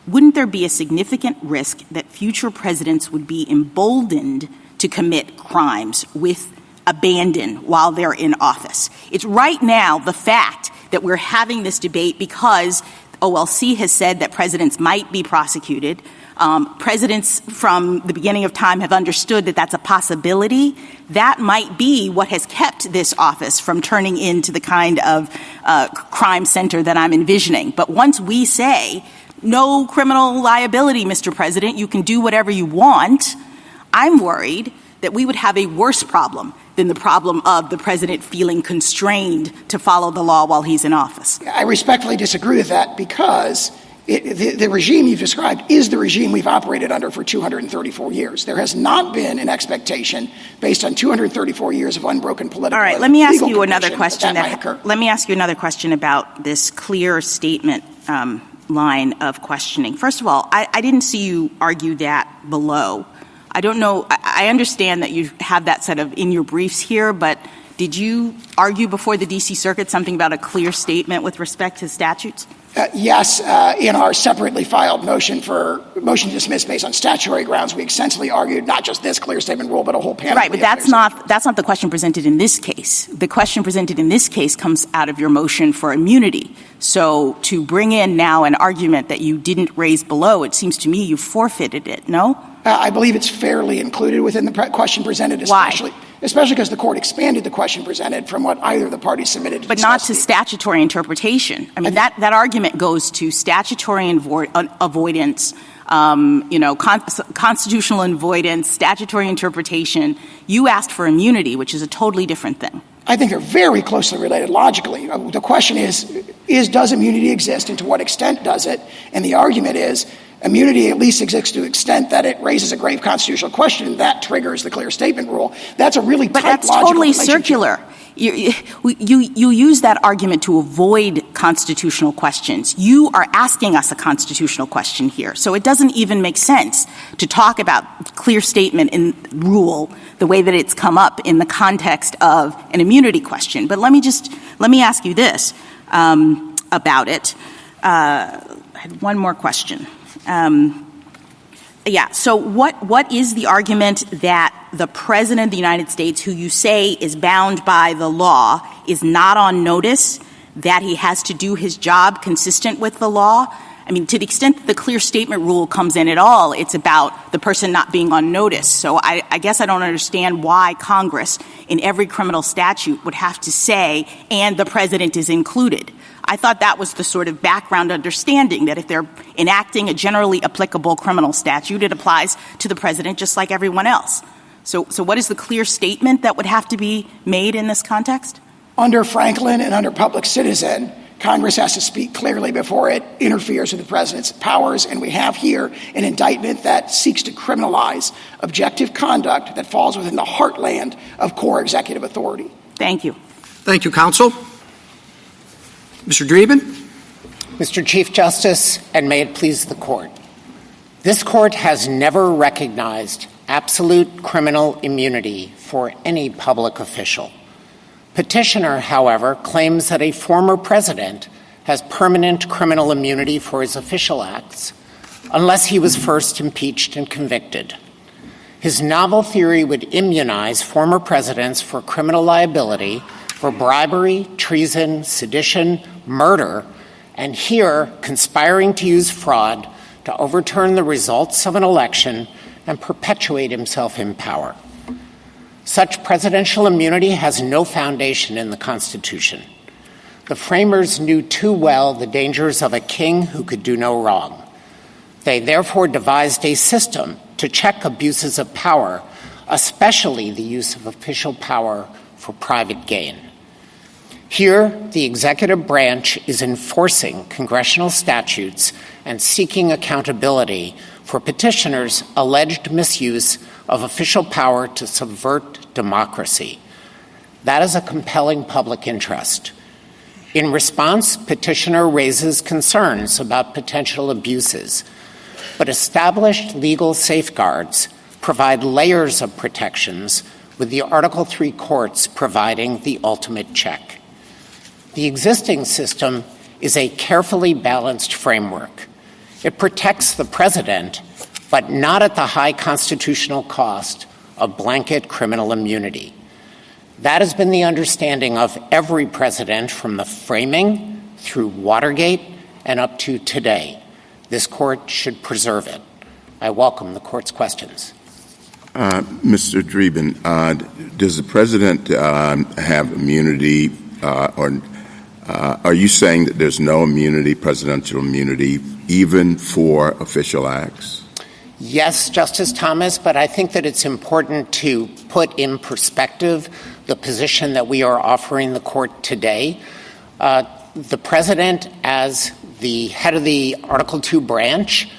wouldn't there be a significant risk that future presidents would be emboldened to commit crimes with abandon while they're in office? It's right now the fact that we're having this debate because OLC has said that presidents might be prosecuted. Presidents from the beginning of time have understood that that's a possibility. That might be what has kept this office from turning into the kind of crime center that I'm envisioning. But once we say, no criminal liability, Mr. President, you can do whatever you want, I'm worried that we would have a worse problem than the problem of the president feeling constrained to follow the law while he's in office. I respectfully disagree with that because the regime you've described is the regime we've operated under for 234 years. There has not been an expectation based on 234 years of unbroken political. All right, let me ask you another question. Let me ask you another question about this clear statement line of questioning. First of all, I didn't see you argue that below. I don't know. I understand that you have that set of in your briefs here, but did you argue before the D.C. Circuit something about a clear statement with respect to statutes? Yes. In our separately filed motion to dismiss based on statutory grounds, we extensively argued not just this clear statement rule, but a whole panel. Right, but that's not the question presented in this case. The question presented in this case comes out of your motion for immunity. So to bring in now an argument that you didn't raise below, it seems to me you forfeited it, no? I believe it's fairly included within the question presented, especially because the court expanded the question presented from what either of the parties submitted to but not to statutory interpretation. I mean, that argument goes to statutory avoidance, constitutional avoidance, statutory interpretation. You asked for immunity, which is a totally different thing. I think they're very closely related logically. The question is does immunity exist and to what extent does it? And the argument is immunity at least exists to the extent that it raises a grave constitutional question, and that triggers the clear statement rule. That's a really tight logical relationship. But that's totally circular. You use that argument to avoid constitutional questions. You are asking us a constitutional question here. So it doesn't even make sense to talk about clear statement in rule the way that it's come up in the context of an immunity question. But let me ask you this about it. I had one more question. So what is the argument that the President of the United States, who you say is bound by the law, is not on notice that he has to do his job consistent with the law? I mean, to the extent that the clear statement rule comes in at all, it's about the person not being on notice. So I guess I don't understand why Congress in every criminal statute would have to say, and the President is included. I thought that was the sort of background understanding that if they're enacting a generally applicable criminal statute, it applies to the President just like everyone else. So what is the clear statement that would have to be made in this context? Under Franklin and under Public Citizen, Congress has to speak clearly before it interferes with the president's powers, and we have here an indictment that seeks to criminalize objective conduct that falls within the heartland of core executive authority. Thank you. Thank you, counsel. Mr. Dreeben? Mr. Chief Justice, and may it please the Court. This Court has never recognized absolute criminal immunity for any public official. Petitioner, however, claims that a former president has permanent criminal immunity for his official acts unless he was first impeached and convicted. His novel theory would immunize former presidents for criminal liability for bribery, treason, sedition, murder, and here conspiring to use fraud to overturn the results of an election and perpetuate himself in power. Such presidential immunity has no foundation in the Constitution. The framers knew too well the dangers of a king who could do no wrong. They therefore devised a system to check abuses of power, especially the use of official power for private gain. Here, the executive branch is enforcing congressional statutes and seeking accountability for petitioners' alleged misuse of official power to subvert democracy. That is a compelling public interest. In response, petitioner raises concerns about potential abuses, but established legal safeguards provide layers of protections, with the Article III courts providing the ultimate check. The existing system is a carefully balanced framework. It protects the president, but not at the high constitutional cost of blanket criminal immunity. That has been the understanding of every president from the framing through Watergate and up to today. This court should preserve it. I welcome the court's questions. Mr. Dreeben, does the president have immunity, or are you saying that there's no immunity, presidential immunity, even for official acts? Yes, Justice Thomas, but I think that it's important to put in perspective the position that we are offering the court today. The president, as the head of the Article II branch,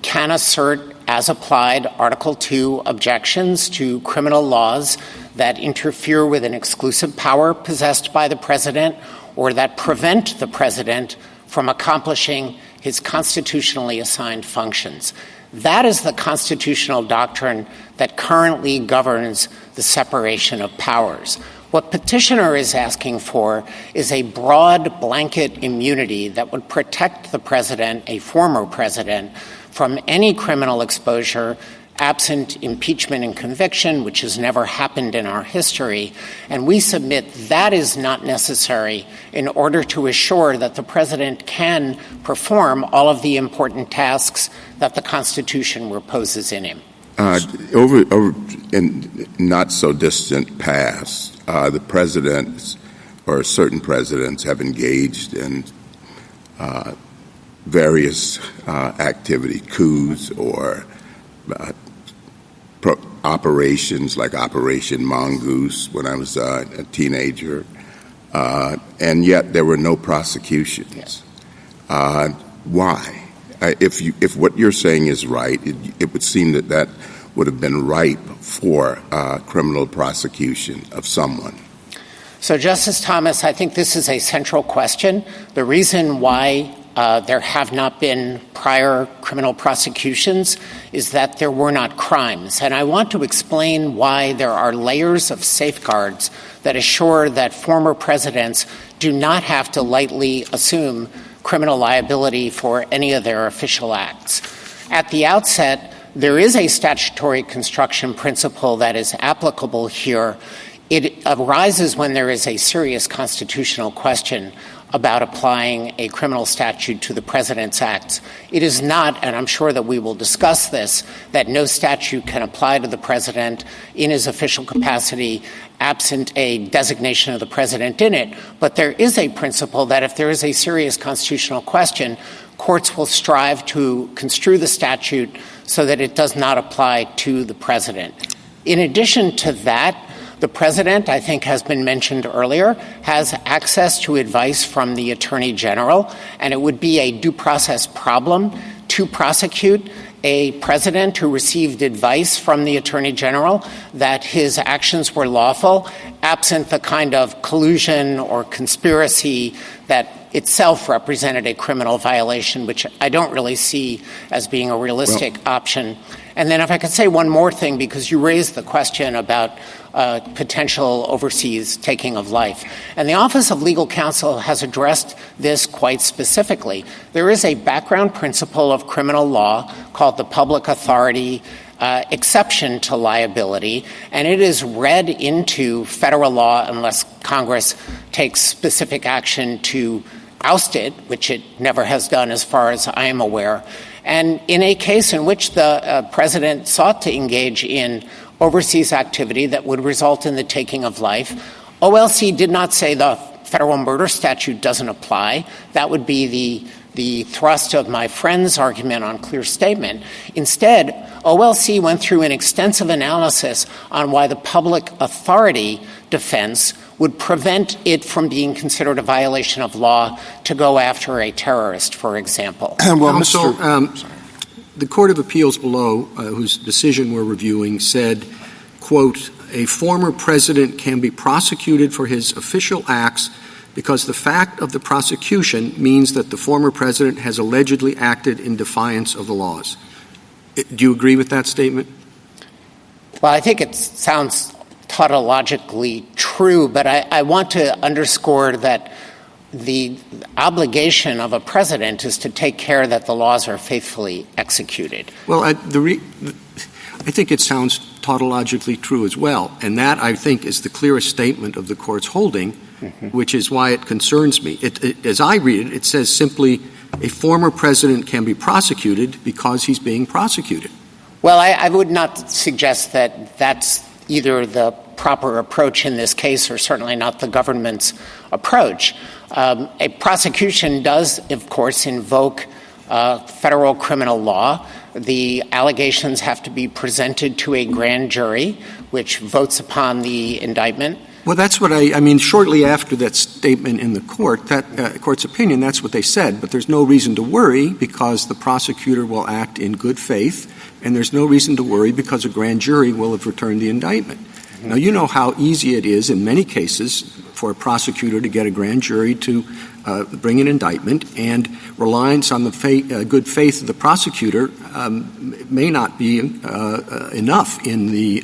can assert as applied Article II objections to criminal laws that interfere with an exclusive power possessed by the president or that prevent the president from accomplishing his constitutionally assigned functions. That is the constitutional doctrine that currently governs the separation of powers. What petitioner is asking for is a broad blanket immunity that would protect the president, a former president, from any criminal exposure absent impeachment and conviction, which has never happened in our history. And we submit that is not necessary in order to assure that the president can perform all of the important tasks that the Constitution reposes in him. Over in not so distant past, the presidents or certain presidents have engaged in various activity, coups or operations like Operation Mongoose when I was a teenager, and yet there were no prosecutions. Yes. Why? If what you're saying is right, it would seem that would have been ripe for criminal prosecution of someone. So, Justice Thomas, I think this is a central question. The reason why there have not been prior criminal prosecutions is that there were not crimes. And I want to explain why there are layers of safeguards that assure that former presidents do not have to lightly assume criminal liability for any of their official acts. At the outset, there is a statutory construction principle that is applicable here. It arises when there is a serious constitutional question about applying a criminal statute to the president's acts. It is not, and I'm sure that we will discuss this, that no statute can apply to the president in his official capacity absent a designation of the president in it. But there is a principle that if there is a serious constitutional question, courts will strive to construe the statute so that it does not apply to the president. In addition to that, the president, I think has been mentioned earlier, has access to advice from the Attorney General, and it would be a due process problem to prosecute a president who received advice from the Attorney General that his actions were lawful, absent the kind of collusion or conspiracy that itself represented a criminal violation, which I don't really see as being a realistic option. And then if I could say one more thing, because you raised the question about potential overseas taking of life. And the Office of Legal Counsel has addressed this quite specifically. There is a background principle of criminal law called the public authority exception to liability, and it is read into federal law unless Congress takes specific action to oust it, which it never has done as far as I am aware. And in a case in which the president sought to engage in overseas activity that would result in the taking of life, OLC did not say the federal murder statute doesn't apply. That would be the thrust of my friend's argument on clear statement. Instead, OLC went through an extensive analysis on why the public authority defense would prevent it from being considered a violation of law to go after a terrorist, for example. The Court of Appeals below, whose decision we're reviewing, said, quote, a former president can be prosecuted for his official acts because the fact of the prosecution means that the former president has allegedly acted in defiance of the laws. Do you agree with that statement? Well, I think it sounds tautologically true, but I want to underscore that the obligation of a president is to take care that the laws are faithfully executed. Well, I think it sounds tautologically true as well, and that, I think, is the clearest statement of the Court's holding, which is why it concerns me. As I read it, it says simply a former president can be prosecuted because he's being prosecuted. Well, I would not suggest that that's either the proper approach in this case or certainly not the government's approach. A prosecution does, of course, invoke federal criminal law. The allegations have to be presented to a grand jury, which votes upon the indictment. Well, that's what I mean, shortly after that statement in the court, that court's opinion, that's what they said. But there's no reason to worry because the prosecutor will act in good faith, and there's no reason to worry because a grand jury will have returned the indictment. Now, you know how easy it is in many cases for a prosecutor to get a grand jury to bring an indictment, and reliance on the good faith of the prosecutor may not be enough in the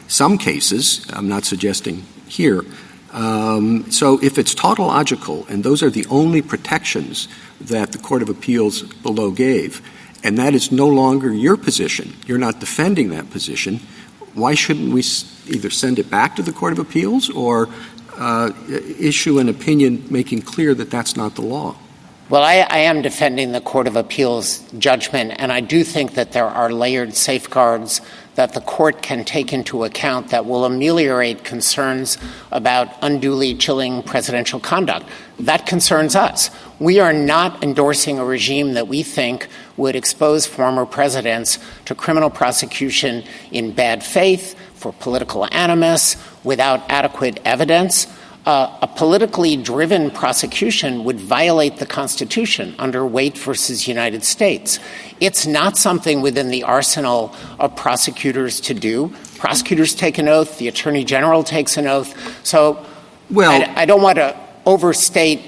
some cases. I'm not suggesting here. So if it's tautological, and those are the only protections that the Court of Appeals below gave, and that is no longer your position, you're not defending that position, why shouldn't we either send it back to the Court of Appeals or issue an opinion making clear that that's not the law? Well, I am defending the Court of Appeals judgment, and I do think that there are layered safeguards that the court can take into account that will ameliorate concerns about unduly chilling presidential conduct. That concerns us. We are not endorsing a regime that we think would expose former presidents to criminal prosecution in bad faith, for political animus, without adequate evidence. A politically driven prosecution would violate the Constitution under Waite versus United States. It's not something within the arsenal of prosecutors to do. Prosecutors take an oath. The Attorney General takes an oath. So I don't want to overstate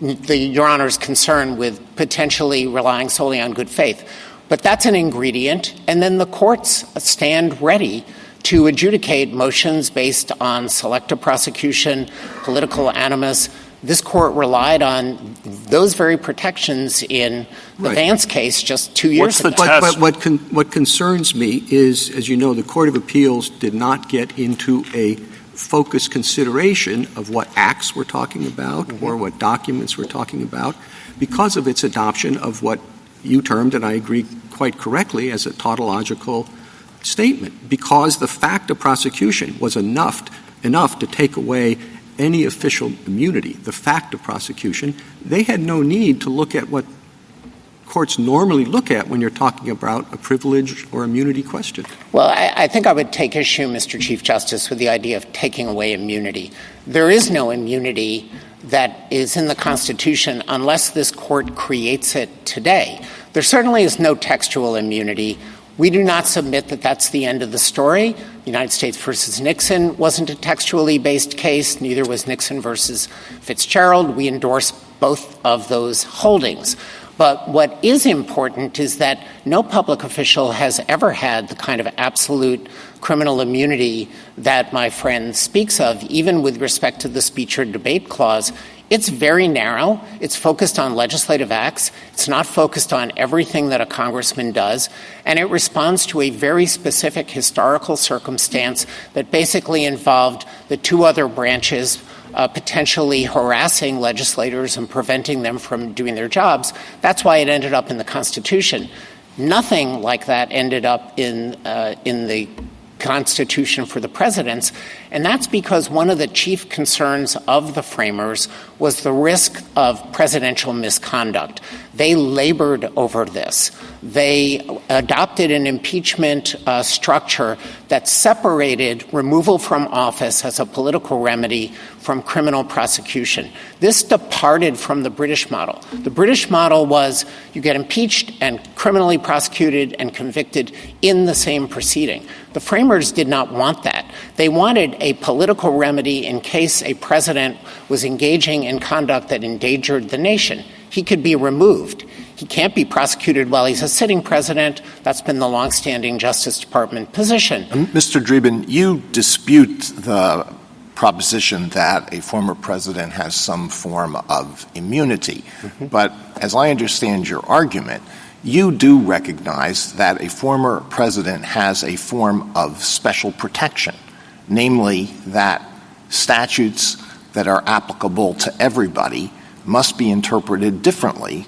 Your Honor's concern with potentially relying solely on good faith. But that's an ingredient. And then the courts stand ready to adjudicate motions based on selective prosecution, political animus. This court relied on those very protections in the Vance case just 2 years ago. But what concerns me is, as you know, the Court of Appeals did not get into a focused consideration of what acts we're talking about or what documents we're talking about because of its adoption of what you termed, and I agree quite correctly, as a tautological statement, because the fact of prosecution was enough to take away any official immunity. The fact of prosecution, they had no need to look at what courts normally look at when you're talking about a privilege or immunity question. Well, I think I would take issue, Mr. Chief Justice, with the idea of taking away immunity. There is no immunity that is in the Constitution unless this court creates it today. There certainly is no textual immunity. We do not submit that that's the end of the story. United States versus Nixon wasn't a textually based case. Neither was Nixon versus Fitzgerald. We endorse both of those holdings. But what is important is that no public official has ever had the kind of absolute criminal immunity that my friend speaks of, even with respect to the speech or debate clause. It's very narrow. It's focused on legislative acts. It's not focused on everything that a congressman does. And it responds to a very specific historical circumstance that basically involved the two other branches potentially harassing legislators and preventing them from doing their jobs. That's why it ended up in the Constitution. Nothing like that ended up in the Constitution for the presidents, and that's because one of the chief concerns of the framers was the risk of presidential misconduct. They labored over this. They adopted an impeachment structure that separated removal from office as a political remedy from criminal prosecution. This departed from the British model. The British model was you get impeached and criminally prosecuted and convicted in the same proceeding. The framers did not want that. They wanted a political remedy in case a president was engaging in conduct that endangered the nation. He could be removed. He can't be prosecuted while he's a sitting president. That's been the longstanding Justice Department position. Mr. Dreeben, you dispute the proposition that a former president has some form of immunity. But as I understand your argument, you do recognize that a former president has a form of special protection, namely that statutes that are applicable to everybody must be interpreted differently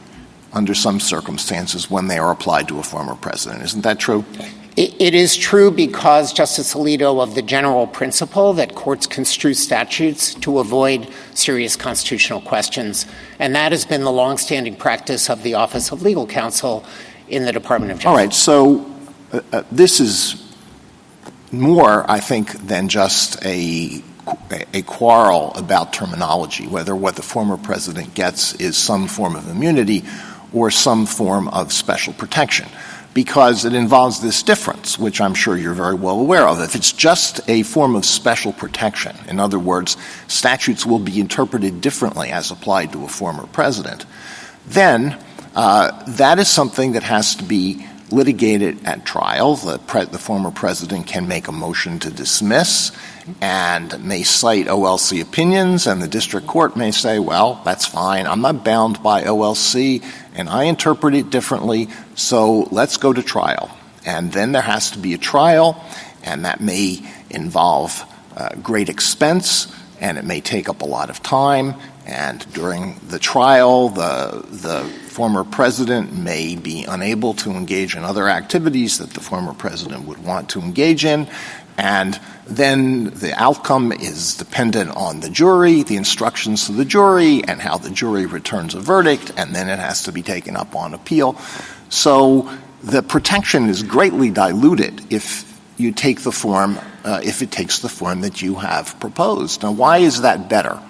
under some circumstances when they are applied to a former president. Isn't that true? It is true because, Justice Alito, of the general principle that courts construe statutes to avoid serious constitutional questions, and that has been the longstanding practice of the Office of Legal Counsel in the Department of Justice. All right, so this is more, I think, than just a quarrel about terminology, whether what the former president gets is some form of immunity or some form of special protection, because it involves this difference, which I'm sure you're very well aware of. If it's just a form of special protection, in other words, statutes will be interpreted differently as applied to a former president, then that is something that has to be litigated at trial. The former president can make a motion to dismiss and may cite OLC opinions, and the district court may say, well, that's fine. I'm not bound by OLC, and I interpret it differently, so let's go to trial. And then there has to be a trial, and that may involve great expense, and it may take up a lot of time. And during the trial, the former president may be unable to engage in other activities that the former president would want to engage in. And then the outcome is dependent on the jury, the instructions to the jury, and how the jury returns a verdict, and then it has to be taken up on appeal. So the protection is greatly diluted if you take the form, if it takes the form that you have proposed. Now, why is that better?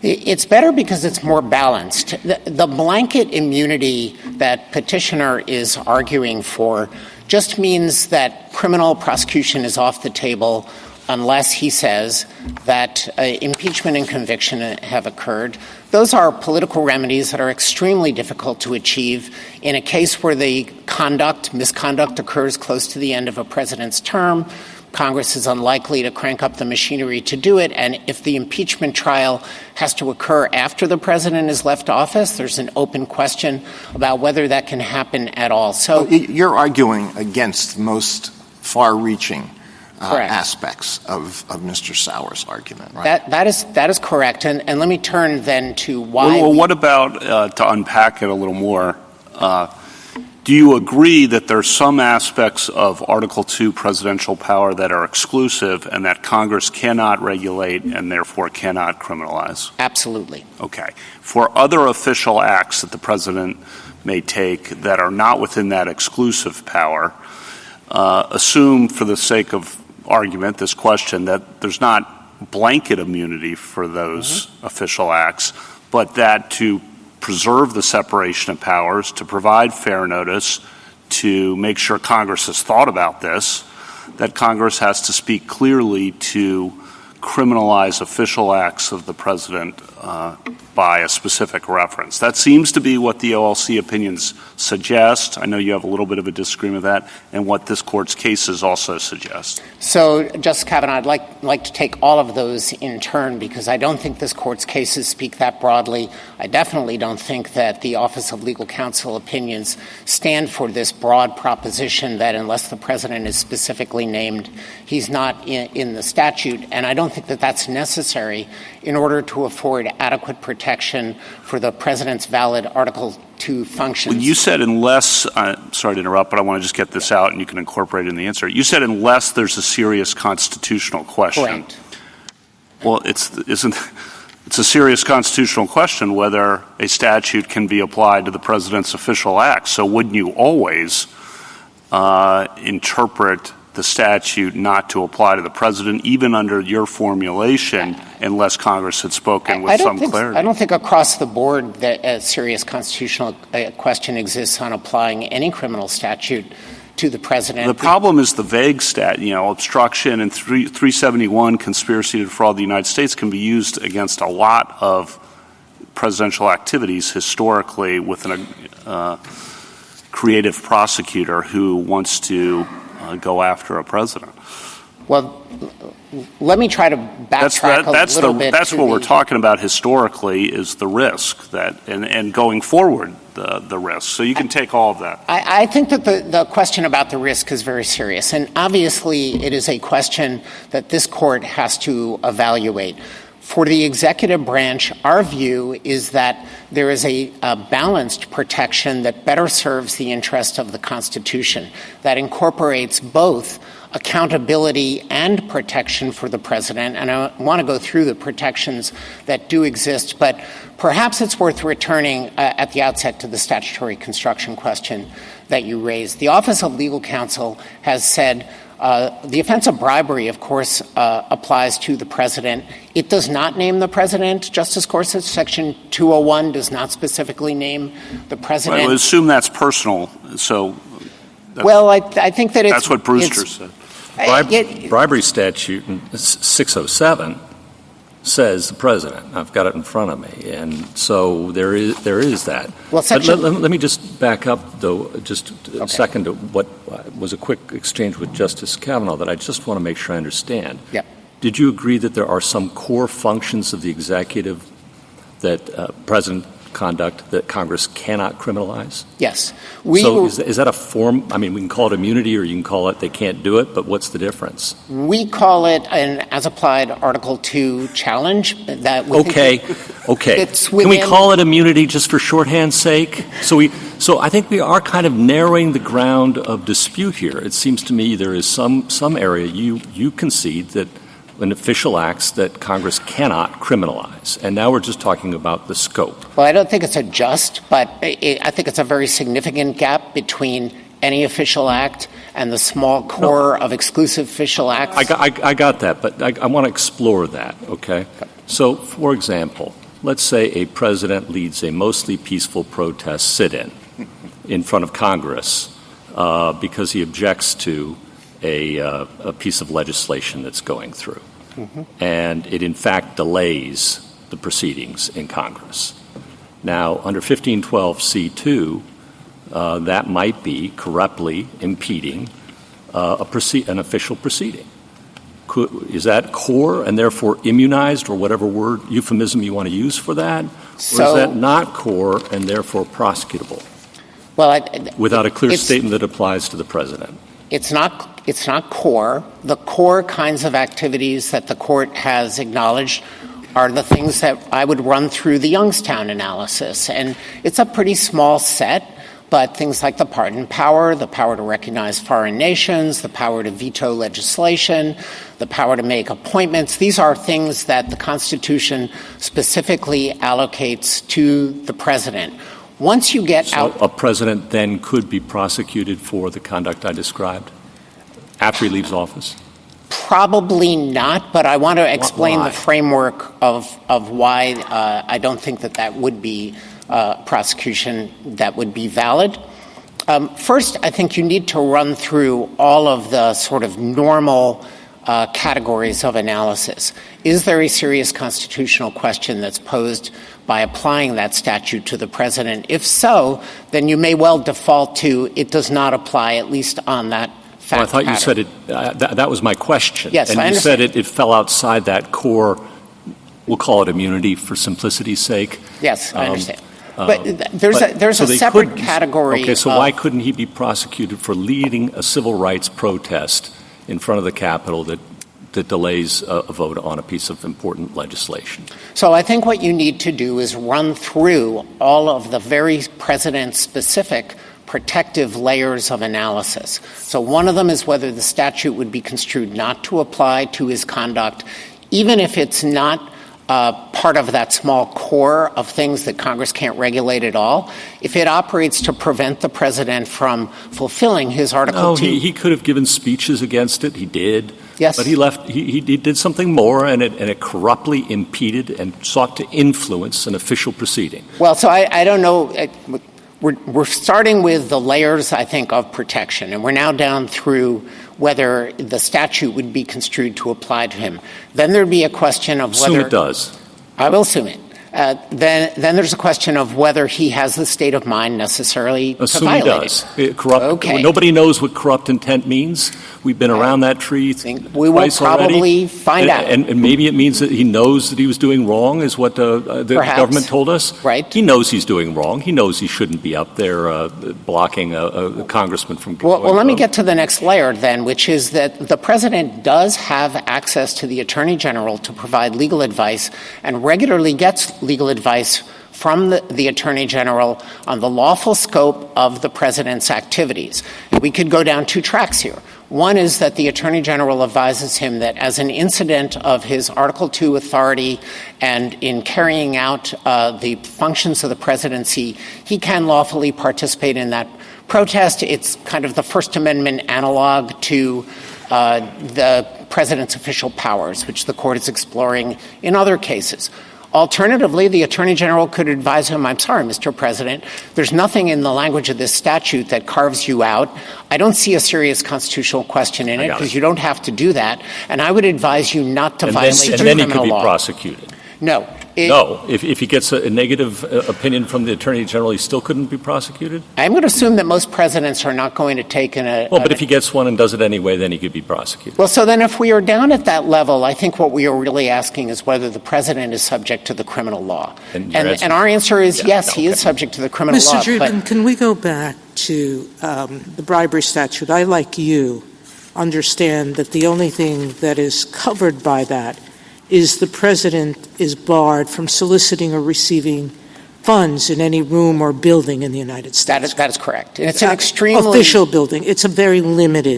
It's better because it's more balanced. The blanket immunity that petitioner is arguing for just means that criminal prosecution is off the table unless he says that impeachment and conviction have occurred. Those are political remedies that are extremely difficult to achieve in a case where the misconduct occurs close to the end of a president's term. Congress is unlikely to crank up the machinery to do it, and if the impeachment trial has to occur after the president has left office, there's an open question about whether that can happen at all. So you're arguing against most far-reaching aspects of Mr. Sauer's argument, right? That is correct, and let me turn then to why. Well, what about, to unpack it a little more, do you agree that there are some aspects of Article II presidential power that are exclusive and that Congress cannot regulate and therefore cannot criminalize? Absolutely. Okay. For other official acts that the president may take that are not within that exclusive power, assume for the sake of argument, this question, that there's not blanket immunity for those official acts, but that to preserve the separation of powers, to provide fair notice, to make sure Congress has thought about this, that Congress has to speak clearly to criminalize official acts of the president by a specific reference. That seems to be what the OLC opinions suggest. I know you have a little bit of a disagreement with that, and what this Court's cases also suggest. So, Justice Kavanaugh, I'd like to take all of those in turn because I don't think this Court's cases speak that broadly. I definitely don't think that the Office of Legal Counsel opinions stand for this broad proposition that unless the president is specifically named, he's not in the statute. And I don't think that that's necessary in order to afford adequate protection for the president's valid Article II functions. Well, you said unless, sorry to interrupt, but I want to just get this out and you can incorporate it in the answer. You said unless there's a serious constitutional question. Correct. Well, it's a serious constitutional question whether a statute can be applied to the president's official acts. So wouldn't you always interpret the statute not to apply to the president, even under your formulation, unless Congress had spoken with some clarity? I don't think across the board that a serious constitutional question exists on applying any criminal statute to the president. The problem is the vague obstruction and 371, conspiracy to defraud the United States, can be used against a lot of presidential activities historically with a creative prosecutor who wants to go after a president. Well, let me try to backtrack a little bit. That's what we're talking about historically, is the risk and going forward, the risk. So you can take all of that. I think that the question about the risk is very serious, and obviously it is a question that this court has to evaluate. For the executive branch, our view is that there is a balanced protection that better serves the interest of the Constitution, that incorporates both accountability and protection for the president. And I want to go through the protections that do exist, but perhaps it's worth returning at the outset to the statutory construction question that you raised. The Office of Legal Counsel has said the offense of bribery, of course, applies to the president. It does not name the president. Justice Gorsuch, Section 201 does not specifically name the president. I would assume that's personal. So, I think that that's what Brewster said. Bribery statute 607 says the president. I've got it in front of me, and so there is that. Well, let me just back up, though, just a second to what was a quick exchange with Justice Kavanaugh that I just want to make sure I understand. Yeah. Did you agree that there are some core functions of the executive that president conduct that Congress cannot criminalize? Yes. Is that a form? I mean, we can call it immunity or you can call it they can't do it, but what's the difference? We call it an as-applied Article 2 challenge. Okay. Can we call it immunity just for shorthand's sake? So I think we are kind of narrowing the ground of dispute here. It seems to me there is some area you concede that an official acts that Congress cannot criminalize. And now we're just talking about the scope. Well, I don't think it's a just, but I think it's a very significant gap between any official act and the small core of exclusive official acts. I got that, but I want to explore that, okay? So, for example, let's say a president leads a mostly peaceful protest sit-in in front of Congress because he objects to a piece of legislation that's going through. Mm-hmm. And it, in fact, delays the proceedings in Congress. Now, under 1512c2, that might be corruptly impeding an official proceeding. Is that core and therefore immunized, or whatever euphemism you want to use for that? Or is that not core and therefore prosecutable? Without a clear statement that applies to the president. It's not core. The core kinds of activities that the court has acknowledged are the things that I would run through the Youngstown analysis. And it's a pretty small set, but things like the pardon power, the power to recognize foreign nations, the power to veto legislation, the power to make appointments, these are things that the Constitution specifically allocates to the president. Once you get out... So a president then could be prosecuted for the conduct I described after he leaves office? Probably not, but I want to explain the framework of why I don't think that would be prosecution that would be valid. First, I think you need to run through all of the sort of normal categories of analysis. Is there a serious constitutional question that's posed by applying that statute to the president? If so, then you may well default to it does not apply, at least on that fact I thought pattern. you said it. That was my question. Yes, and I you understand. said it fell outside that core. We'll call it immunity for simplicity's sake. Yes, I understand. But there's a separate category. Okay, so why couldn't he be prosecuted for leading a civil rights protest in front of the Capitol that delays a vote on a piece of important legislation? So I think what you need to do is run through all of the very president-specific protective layers of analysis. So one of them is whether the statute would be construed not to apply to his conduct, even if it's not part of that small core of things that Congress can't regulate at all. If it operates to prevent the president from fulfilling his Article 2... he could have given speeches against it. He did. Yes. But he did something more, and it corruptly impeded and sought to influence an official proceeding. Well, so I don't know... we're starting with the layers, I think, of protection, and we're now down through whether the statute would be construed to apply to him. Then there'd be a question of whether— Assume it does. I will assume it. Then there's a question of whether he has the state of mind necessarily to violate it does. Okay. Nobody knows what corrupt intent means. We've been around that tree We will probably already. find out. And maybe it means that he knows that he was doing wrong, is what the government told us. Right. He knows he's doing wrong. He knows he shouldn't be up there blocking a congressman from going Well, let me vote. get to the next layer then, which is that the president does have access to the attorney general to provide legal advice and regularly gets legal advice from the Attorney General on the lawful scope of the president's activities. We could go down two tracks here. One is that the Attorney General advises him that as an incident of his Article II authority and in carrying out the functions of the presidency, he can lawfully participate in that protest. It's kind of the First Amendment analog to the president's official powers, which the court is exploring in other cases. Alternatively, the Attorney General could advise him, I'm sorry, Mr. President, there's nothing in the language of this statute that carves you out. I don't see a serious constitutional question in it because you don't have to do that. And I would advise you not to violate the criminal law. And then he could be prosecuted. No. No. If he gets a negative opinion from the Attorney General, he still couldn't be prosecuted? I'm going to assume that most presidents are not going to take but if he gets one and does it anyway, then he could be prosecuted. Well, so then if we are down at that level, I think what we are really asking is whether the president is subject to the criminal law. And our answer is yes, he is subject to the criminal law. Mr. Dreeben, can we go back to the bribery statute? I, like you, understand that the only thing that is covered by that is the president is barred from soliciting or receiving funds in any room or building in the United States. That is correct. And it's an extremely— official building. It's a very limited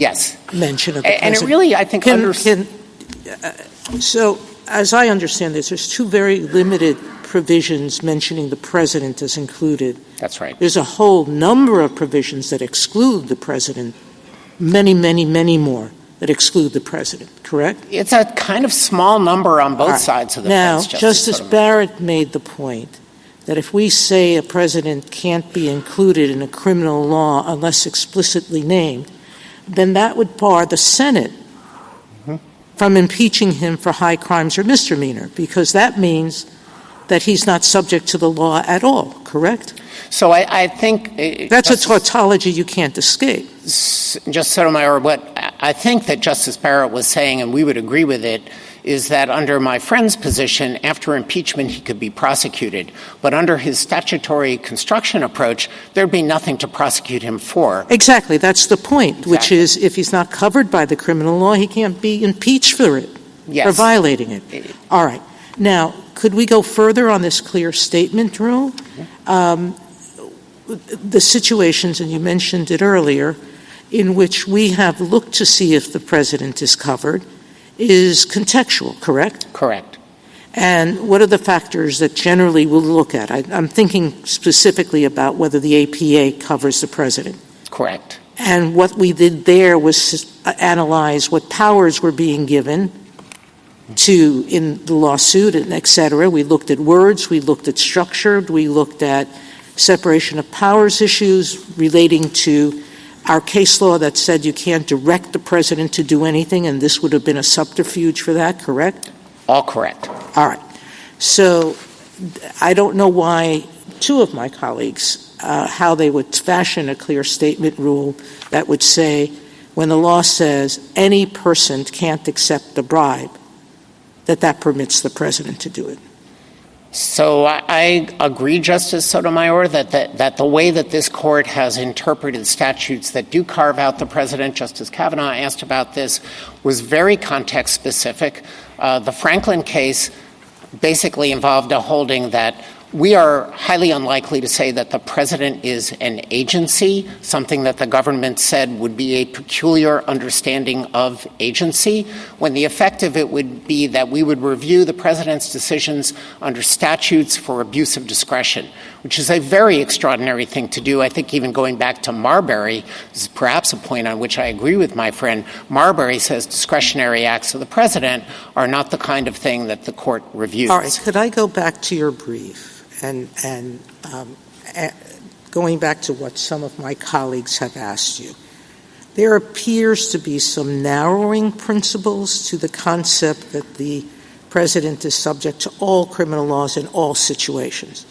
mention of the president. And it really, I think— So, as I understand this, there's two very limited provisions mentioning the president as included. That's right. There's a whole number of provisions that exclude the president, many, many, many more that exclude the president, correct? It's a kind of small number on both sides of the fence. Now, Justice Barrett made the point that if we say a president can't be included in a criminal law unless explicitly named, then that would bar the Senate from impeaching him for high crimes or misdemeanor, because that means that he's not subject to the law at all, correct? So I think— That's a tautology you can't escape. Justice Sotomayor, what I think that Justice Barrett was saying, and we would agree with it, is that under my friend's position, after impeachment, he could be prosecuted. But under his statutory construction approach, there'd be nothing to prosecute him for. Exactly. That's the point, which is if he's not covered by the criminal law, he can't be impeached for it, for violating it. All right. Now, could we go further on this clear statement rule? The situations, and you mentioned it earlier, in which we have looked to see if the president is covered is contextual, correct? Correct. And what are the factors that generally we'll look at? I'm thinking specifically about whether the APA covers the president. Correct. And what we did there was analyze what powers were being given to in the lawsuit, and et cetera. We looked at words, we looked at structure, we looked at separation of powers issues relating to our case law that said you can't direct the president to do anything, and this would have been a subterfuge for that, correct? All correct. All right. So I don't know why two of my colleagues, how they would fashion a clear statement rule that would say when the law says any person can't accept a bribe, that permits the president to do it. So I agree, Justice Sotomayor, that the way that this court has interpreted statutes that do carve out the president, Justice Kavanaugh asked about this, was very context-specific. The Franklin case basically involved a holding that we are highly unlikely to say that the president is an agency, something that the government said would be a peculiar understanding of agency, when the effect of it would be that we would review the president's decisions under statutes for abuse of discretion, which is a very extraordinary thing to do. I think even going back to Marbury, this is perhaps a point on which I agree with my friend. Marbury says discretionary acts of the president are not the kind of thing that the court reviews. All right. Could I go back to your brief and going back to what some of my colleagues have asked you, there appears to be some narrowing principles to the concept that the president is subject to all criminal laws in all situations.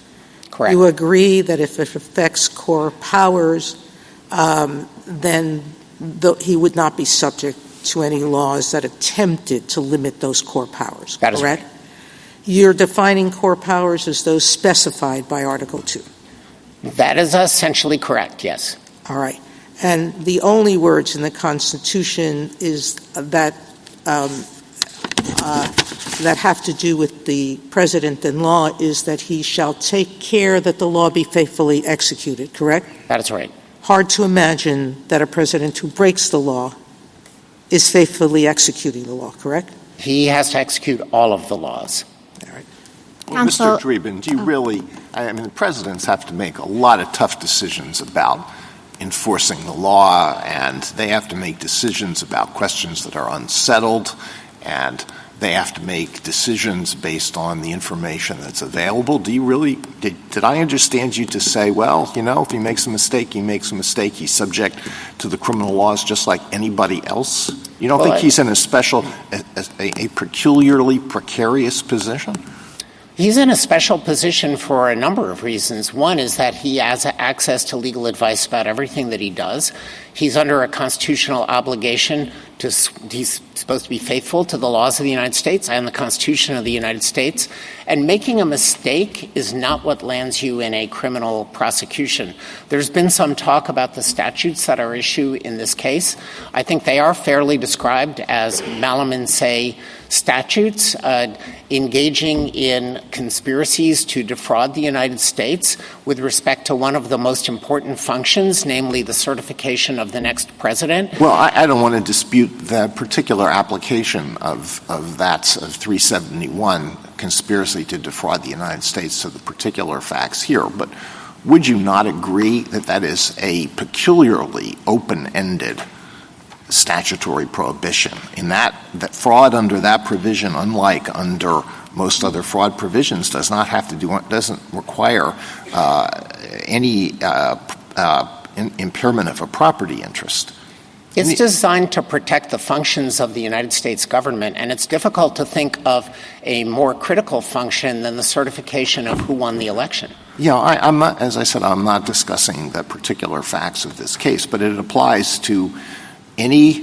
Correct. You agree that if it affects core powers, then he would not be subject to any laws that attempted to limit those core powers, that correct? Is right. You're defining core powers as those specified by Article 2. That is essentially correct, yes. All right. And the only words in the Constitution is that that have to do with the president in law is that he shall take care that the law be faithfully executed, correct? That is right. Hard to imagine that a president who breaks the law is faithfully executing the law, correct? He has to execute all of the laws. All right. Well, Mr. Dreeben, do you really – I mean, the presidents have to make a lot of tough decisions about enforcing the law, and they have to make decisions about questions that are unsettled, and they have to make decisions based on the information that's available. Do you really – did I understand you to say, well, you know, if he makes a mistake, he makes a mistake. He's subject to the criminal laws just like anybody else? You don't think he's in a special – a peculiarly precarious position? He's in a special position for a number of reasons. One is that he has access to legal advice about everything that he does. He's under a constitutional obligation he's supposed to be faithful to the laws of the United States and the Constitution of the United States. And making a mistake is not what lands you in a criminal prosecution. There's been some talk about the statutes that are issued in this case. I think they are fairly described as malum in se statutes, engaging in conspiracies to defraud the United States with respect to one of the most important functions, namely the certification of the next president. Well, I don't want to dispute the particular application of 371, conspiracy to defraud the United States, to the particular facts here. But would you not agree that that is a peculiarly open-ended statutory prohibition, in that fraud under that provision, unlike under most other fraud provisions, doesn't require any impairment of a property interest? It's designed to protect the functions of the United States government, and it's difficult to think of a more critical function than the certification of who won the election. Yeah, I'm not, as I said, I'm not discussing the particular facts of this case, but it applies to any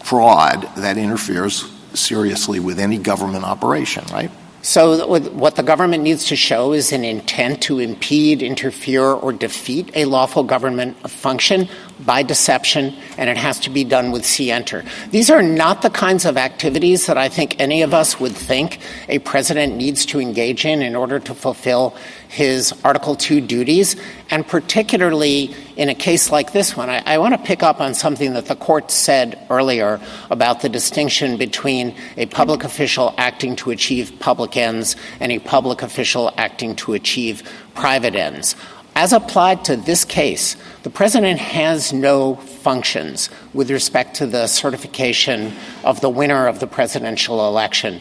fraud that interferes seriously with any government operation, right? So what the government needs to show is an intent to impede, interfere, or defeat a lawful government function by deception, and it has to be done with scienter. These are not the kinds of activities that I think any of us would think a president needs to engage in order to fulfill his Article 2 duties, and particularly in a case like this one. I want to pick up on something that the court said earlier about the distinction between a public official acting to achieve public ends and a public official acting to achieve private ends. As applied to this case, the president has no functions with respect to the certification of the winner of the presidential election.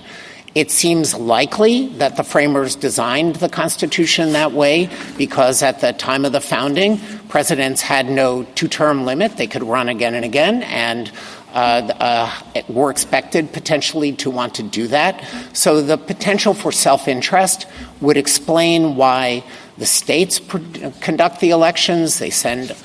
It seems likely that the framers designed the Constitution that way because at the time of the founding, presidents had no two-term limit. They could run again and again, and were expected potentially to want to do that. So the potential for self-interest would explain why the states conduct the elections. They send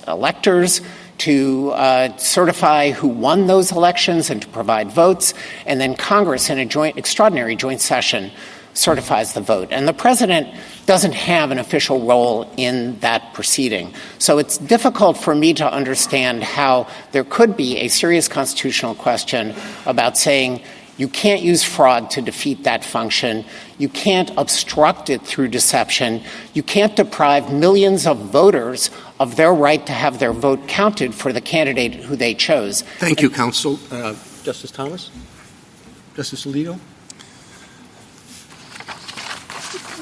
electors to certify who won those elections and to provide votes, and then Congress in a extraordinary joint session certifies the vote. And the president doesn't have an official role in that proceeding. So it's difficult for me to understand how there could be a serious constitutional question about saying you can't use fraud to defeat that function. You can't obstruct it through deception. You can't deprive millions of voters of their right to have their vote counted for the candidate who they chose. Thank you, counsel. Justice Thomas? Justice Alito?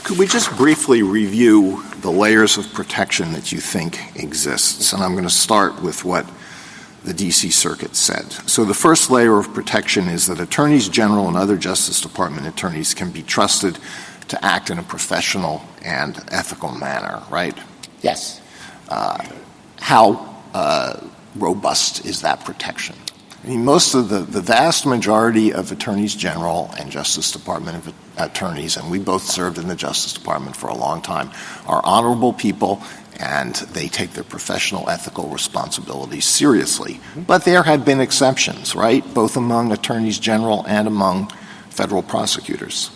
Could we just briefly review the layers of protection that you think exists? And I'm going to start with what the D.C. Circuit said. So the first layer of protection is that attorneys general and other Justice Department attorneys can be trusted to act in a professional and ethical manner, right? Yes. How robust is that protection? I mean, most of the vast majority of attorneys general and Justice Department attorneys, and we both served in the Justice Department for a long time, are honorable people, and they take their professional ethical responsibilities seriously. But there have been exceptions, right, both among attorneys general and among federal prosecutors.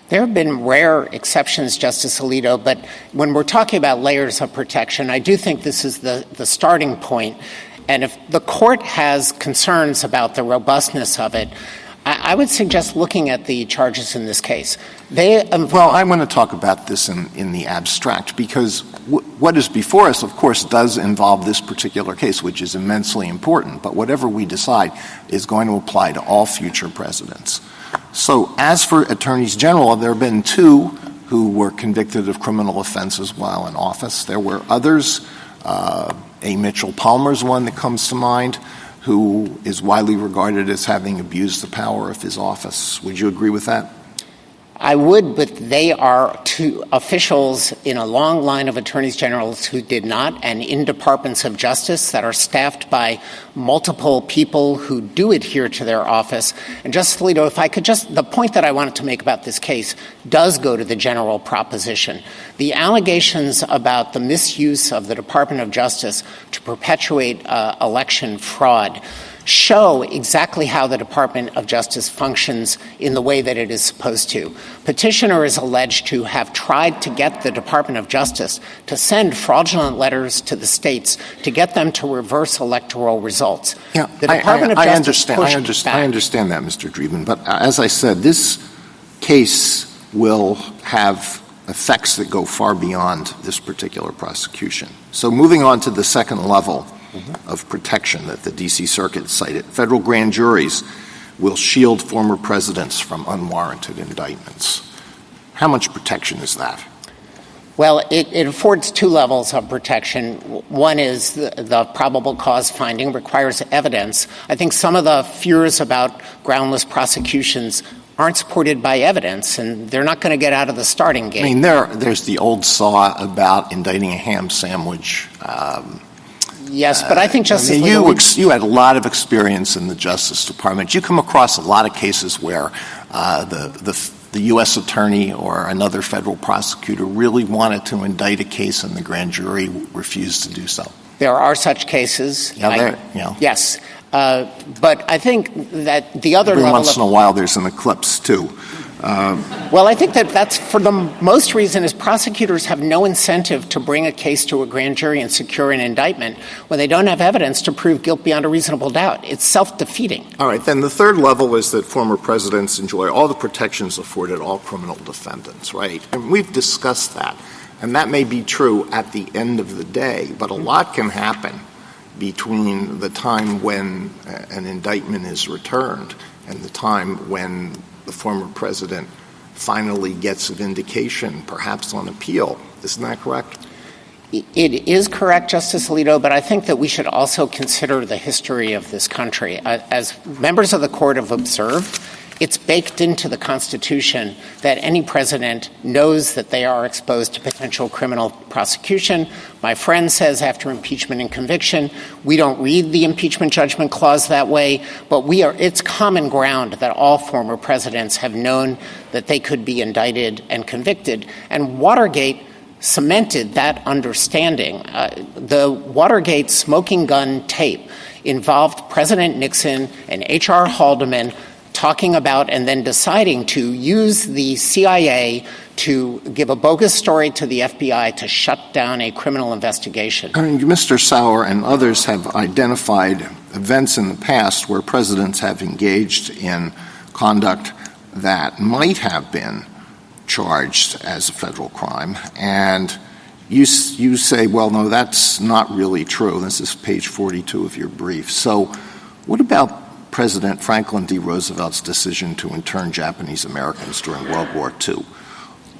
There have been rare exceptions, Justice Alito, but when we're talking about layers of protection, I do think this is the starting point. And if the court has concerns about the robustness of it, I would suggest looking at the charges in this case. Well, I want to talk about this in the abstract, because what is before us, of course, does involve this particular case, which is immensely important. But whatever we decide is going to apply to all future presidents. So as for attorneys general, there have been 2 who were convicted of criminal offenses while in office. There were others. A. Mitchell Palmer's one that comes to mind, who is widely regarded as having abused the power of his office. Would you agree with that? I would, but they are 2 officials in a long line of attorneys generals who did not, and in departments of justice that are staffed by multiple people who do adhere to their office. And Justice Alito, if I could the point that I wanted to make about this case does go to the general proposition. The allegations about the misuse of the Department of Justice to perpetuate election fraud show exactly how the Department of Justice functions in the way that it is supposed to. Petitioner is alleged to have tried to get the Department of Justice to send fraudulent letters to the states to get them to reverse electoral results. Yeah, the Department of Justice I understand that, Mr. Dreeben. But as I said, this case will have effects that go far beyond this particular prosecution. So moving on to the second level of protection that the D.C. Circuit cited, federal grand juries will shield former presidents from unwarranted indictments. How much protection is that? Well, it affords 2 levels of protection. One is the probable cause finding requires evidence. I think some of the fears about groundless prosecutions aren't supported by evidence, and they're not going to get out of the starting gate. I mean, there's the old saw about indicting a ham sandwich. Yes, but I think Justice you had a lot of experience in the Justice Department. You come across a lot of cases where the U.S. attorney or another federal prosecutor really wanted to indict a case and the grand jury refused to do so. There are such cases. Yes. But I think that the other Every level once in a while there's an eclipse, too. Well, I think that's for the most reason is prosecutors have no incentive to bring a case to a grand jury and secure an indictment when they don't have evidence to prove guilt beyond a reasonable doubt. It's self-defeating. All right. Then the third level is that former presidents enjoy all the protections afforded all criminal defendants, right? And we've discussed that. And that may be true at the end of the day, but a lot can happen between the time when an indictment is returned and the time when the former president finally gets a vindication, perhaps on appeal. Isn't that correct? It is correct, Justice Alito, but I think that we should also consider the history of this country. As members of the court have observed, it's baked into the Constitution that any president knows that they are exposed to potential criminal prosecution. My friend says after impeachment and conviction, we don't read the impeachment judgment clause that way, but it's common ground that all former presidents have known that they could be indicted and convicted. And Watergate cemented that understanding. The Watergate smoking gun tape involved President Nixon and H.R. Haldeman talking about and then deciding to use the CIA to give a bogus story to the FBI to shut down a criminal investigation. I mean, Mr. Sauer and others have identified events in the past where presidents have engaged in conduct that might have been charged as a federal crime. And you say, well, no, that's not really true. This is page 42 of your brief. So what about President Franklin D. Roosevelt's decision to intern Japanese Americans during World War II?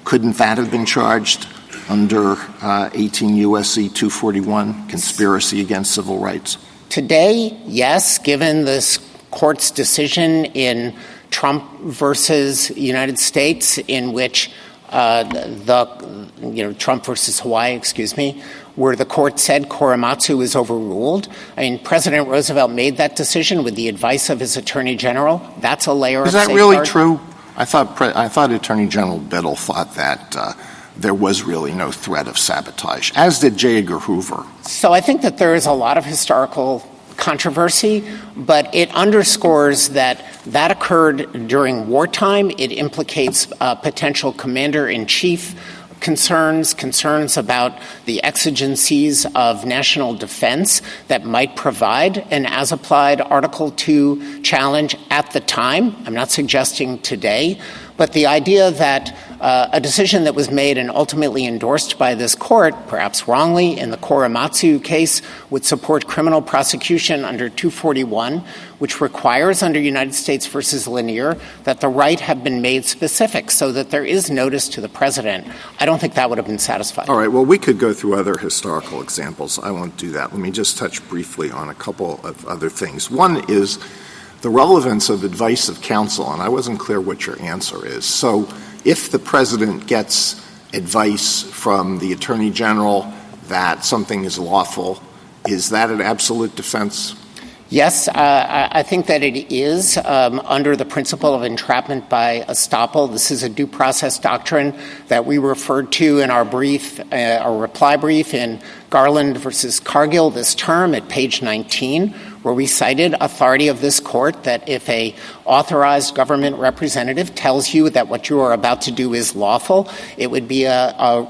Couldn't that have been charged under 18 U.S.C. 241, conspiracy against civil rights? Today, yes, given this court's decision in Trump versus United States, in which Trump versus Hawaii, where the court said Korematsu is overruled. I mean, President Roosevelt made that decision with the advice of his Attorney General. That's a layer of safeguard. Is that really true? I thought Attorney General Biddle thought that there was really no threat of sabotage, as did J. Edgar Hoover. So I think that there is a lot of historical controversy, but it underscores that occurred during wartime. It implicates potential commander-in-chief concerns about the exigencies of national defense that might provide an as-applied Article 2 challenge at the time. I'm not suggesting today, but the idea that a decision that was made and ultimately endorsed by this court, perhaps wrongly, in the Korematsu case, would support criminal prosecution under 241, which requires under United States versus Lanier that the right have been made specific so that there is notice to the president. I don't think that would have been satisfied. All right. Well, we could go through other historical examples. I won't do that. Let me just touch briefly on a couple of other things. One is the relevance of advice of counsel, and I wasn't clear what your answer is. So if the president gets advice from the attorney general that something is lawful, is that an absolute defense? Yes, I think that it is under the principle of entrapment by estoppel. This is a due process doctrine that we referred to in our reply brief in Garland versus Cargill this term at page 19, where we cited authority of this court that if a authorized government representative tells you that what you are about to do is lawful, it would be a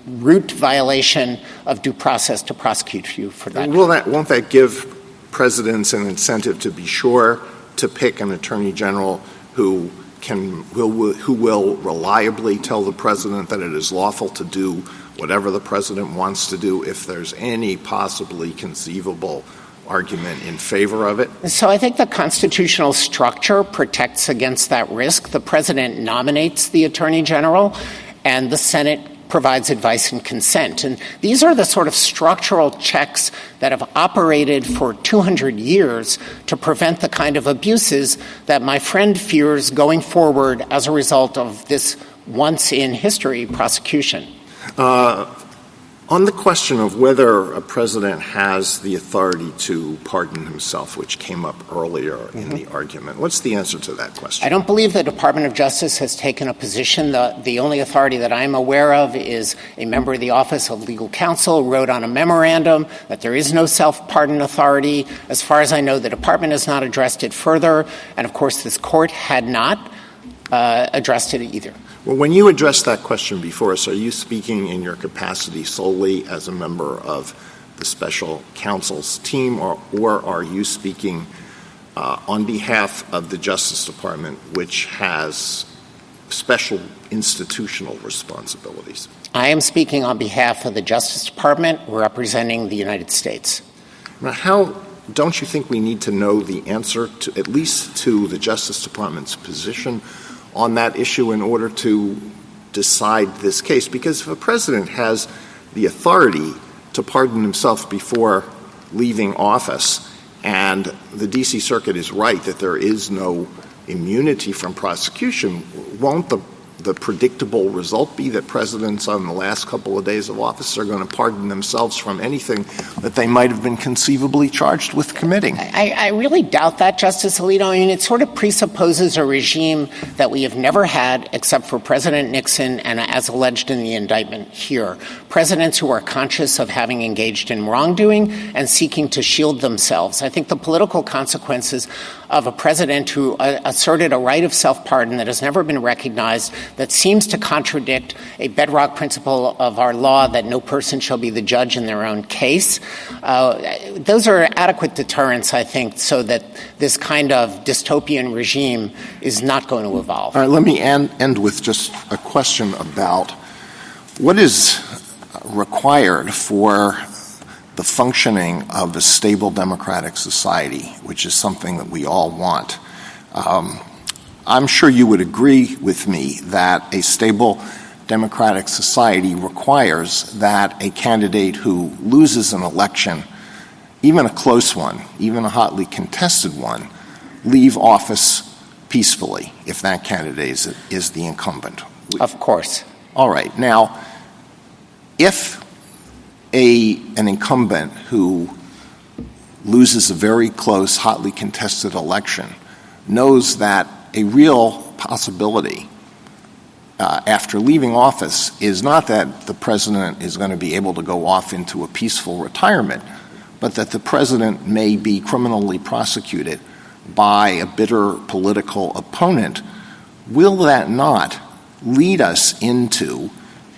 root violation of due process to prosecute you for that. Won't that give presidents an incentive to be sure to pick an attorney general who will reliably tell the president that it is lawful to do whatever the president wants to do if there's any possibly conceivable argument in favor of it? So I think the constitutional structure protects against that risk. The president nominates the attorney general, and the Senate provides advice and consent. And these are the sort of structural checks that have operated for 200 years to prevent the kind of abuses that my friend fears going forward as a result of this once-in-history prosecution. On the question of whether a president has the authority to pardon himself, which came up earlier in the argument, what's the answer to that question? I don't believe the Department of Justice has taken a position. The only authority that I'm aware of is a member of the Office of Legal Counsel wrote on a memorandum that there is no self-pardon authority. As far as I know, the Department has not addressed it further, and of course this court had not addressed it either. Well, when you addressed that question before us, are you speaking in your capacity solely as a member of the special counsel's team, or are you speaking on behalf of the Justice Department, which has special institutional responsibilities? I am speaking on behalf of the Justice Department representing the United States. Now, don't you think we need to know the answer to at least to the Justice Department's position on that issue in order to decide this case? Because if a president has the authority to pardon himself before leaving office, and the D.C. Circuit is right that there is no immunity from prosecution, won't the predictable result be that presidents on the last couple of days of office are going to pardon themselves from anything that they might have been conceivably charged with committing? I really doubt that, Justice Alito. I mean, it sort of presupposes a regime that we have never had except for President Nixon and, as alleged in the indictment here, presidents who are conscious of having engaged in wrongdoing and seeking to shield themselves. I think the political consequences of a president who asserted a right of self-pardon that has never been recognized, that seems to contradict a bedrock principle of our law that no person shall be the judge in their own case. Those are adequate deterrents, I think, so that this kind of dystopian regime is not going to evolve. All right, let me end with just a question about what is required for the functioning of a stable democratic society, which is something that we all want. I'm sure you would agree with me that a stable democratic society requires that a candidate who loses an election, even a close one, even a hotly contested one, leave office peacefully if that candidate is the incumbent. Of course. All right. Now, if an incumbent who loses a very close, hotly contested election knows that a real possibility after leaving office is not that the president is going to be able to go off into a peaceful retirement, but that the president may be criminally prosecuted by a bitter political opponent, will that not lead us into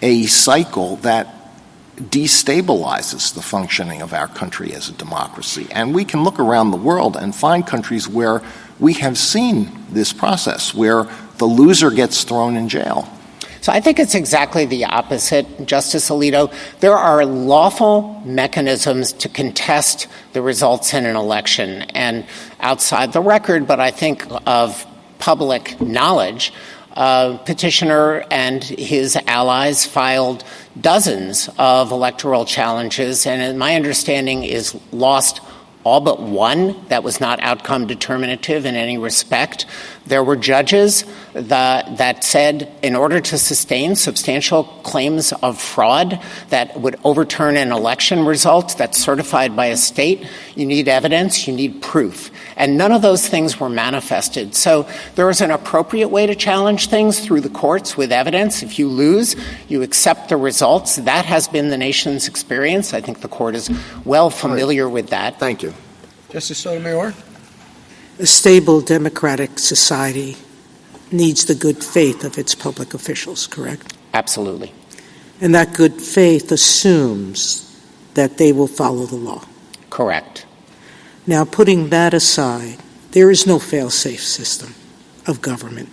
a cycle that destabilizes the functioning of our country as a democracy? And we can look around the world and find countries where we have seen this process, where the loser gets thrown in jail. So I think it's exactly the opposite, Justice Alito. There are lawful mechanisms to contest the results in an election. And outside the record, but I think of public knowledge, petitioner and his allies filed dozens of electoral challenges, and my understanding is lost all but one that was not outcome determinative in any respect. There were judges that said in order to sustain substantial claims of fraud that would overturn an election result that's certified by a state, you need evidence, you need proof. And none of those things were manifested. So there is an appropriate way to challenge things through the courts with evidence. If you lose, you accept the results. That has been the nation's experience. I think the court is well familiar with that. Thank you. Justice Sotomayor? A stable democratic society needs the good faith of its public officials, correct? Absolutely. And that good faith assumes that they will follow the law. Correct. Now, putting that aside, there is no fail-safe system of government,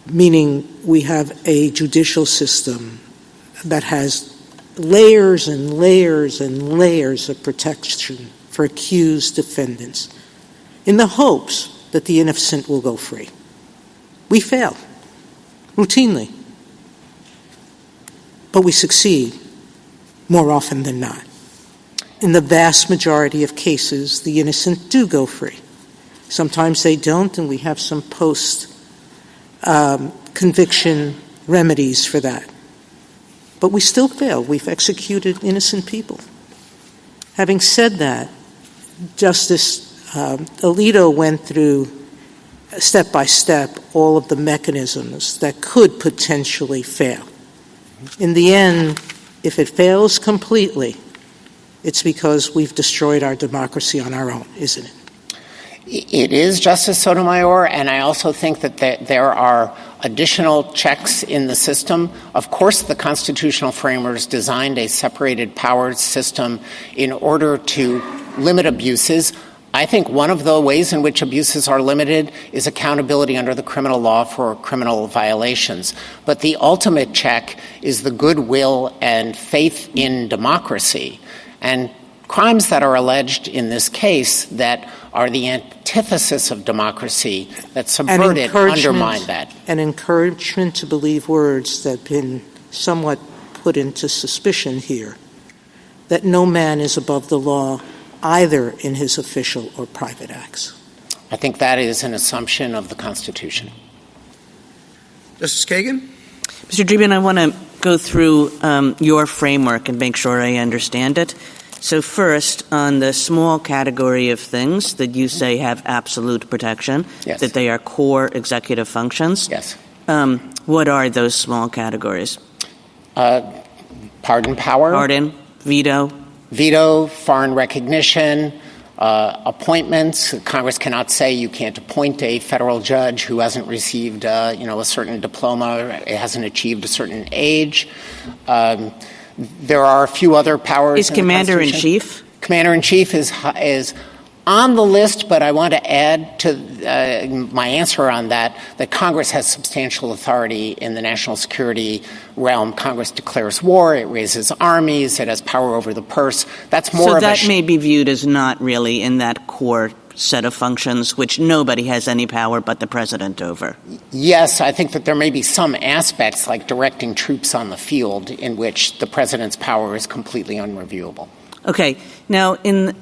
meaning we have a judicial system that has layers and layers and layers of protection for accused defendants in the hopes that the innocent will go free. We fail routinely, but we succeed more often than not. In the vast majority of cases, the innocent do go free. Sometimes they don't, and we have some post-conviction remedies for that. But we still fail. We've executed innocent people. Having said that, Justice Alito went through step by step all of the mechanisms that could potentially fail. In the end, if it fails completely, it's because we've destroyed our democracy on our own, isn't it? It is, Justice Sotomayor, and I also think that there are additional checks in the system. Of course, the constitutional framers designed a separated powers system in order to limit abuses. I think one of the ways in which abuses are limited is accountability under the criminal law for criminal violations. But the ultimate check is the goodwill and faith in democracy. And crimes that are alleged in this case that are the antithesis of democracy, that subvert it, undermine that. An encouragement to believe words that have been somewhat put into suspicion here, that no man is above the law either in his official or private acts. I think that is an assumption of the Constitution. Justice Kagan? Mr. Dreeben, I want to go through your framework and make sure I understand it. So first, on the small category of things that you say have absolute protection, yes, that they are core executive functions. Yes. What are those small categories? Pardon power. Pardon, veto. Veto, foreign recognition, appointments. Congress cannot say you can't appoint a federal judge who hasn't received, a certain diploma, hasn't achieved a certain age. There are a few other powers. Is Commander-in-Chief? Commander-in-Chief is on the list, but I want to add to my answer on that Congress has substantial authority in the national security realm. Congress declares war, it raises armies, it has power over the purse. That's more so of that may be viewed as not really in that core set of functions, which nobody has any power but the president over. Yes, I think that there may be some aspects like directing troops on the field in which the president's power is completely unreviewable. Okay. Now, in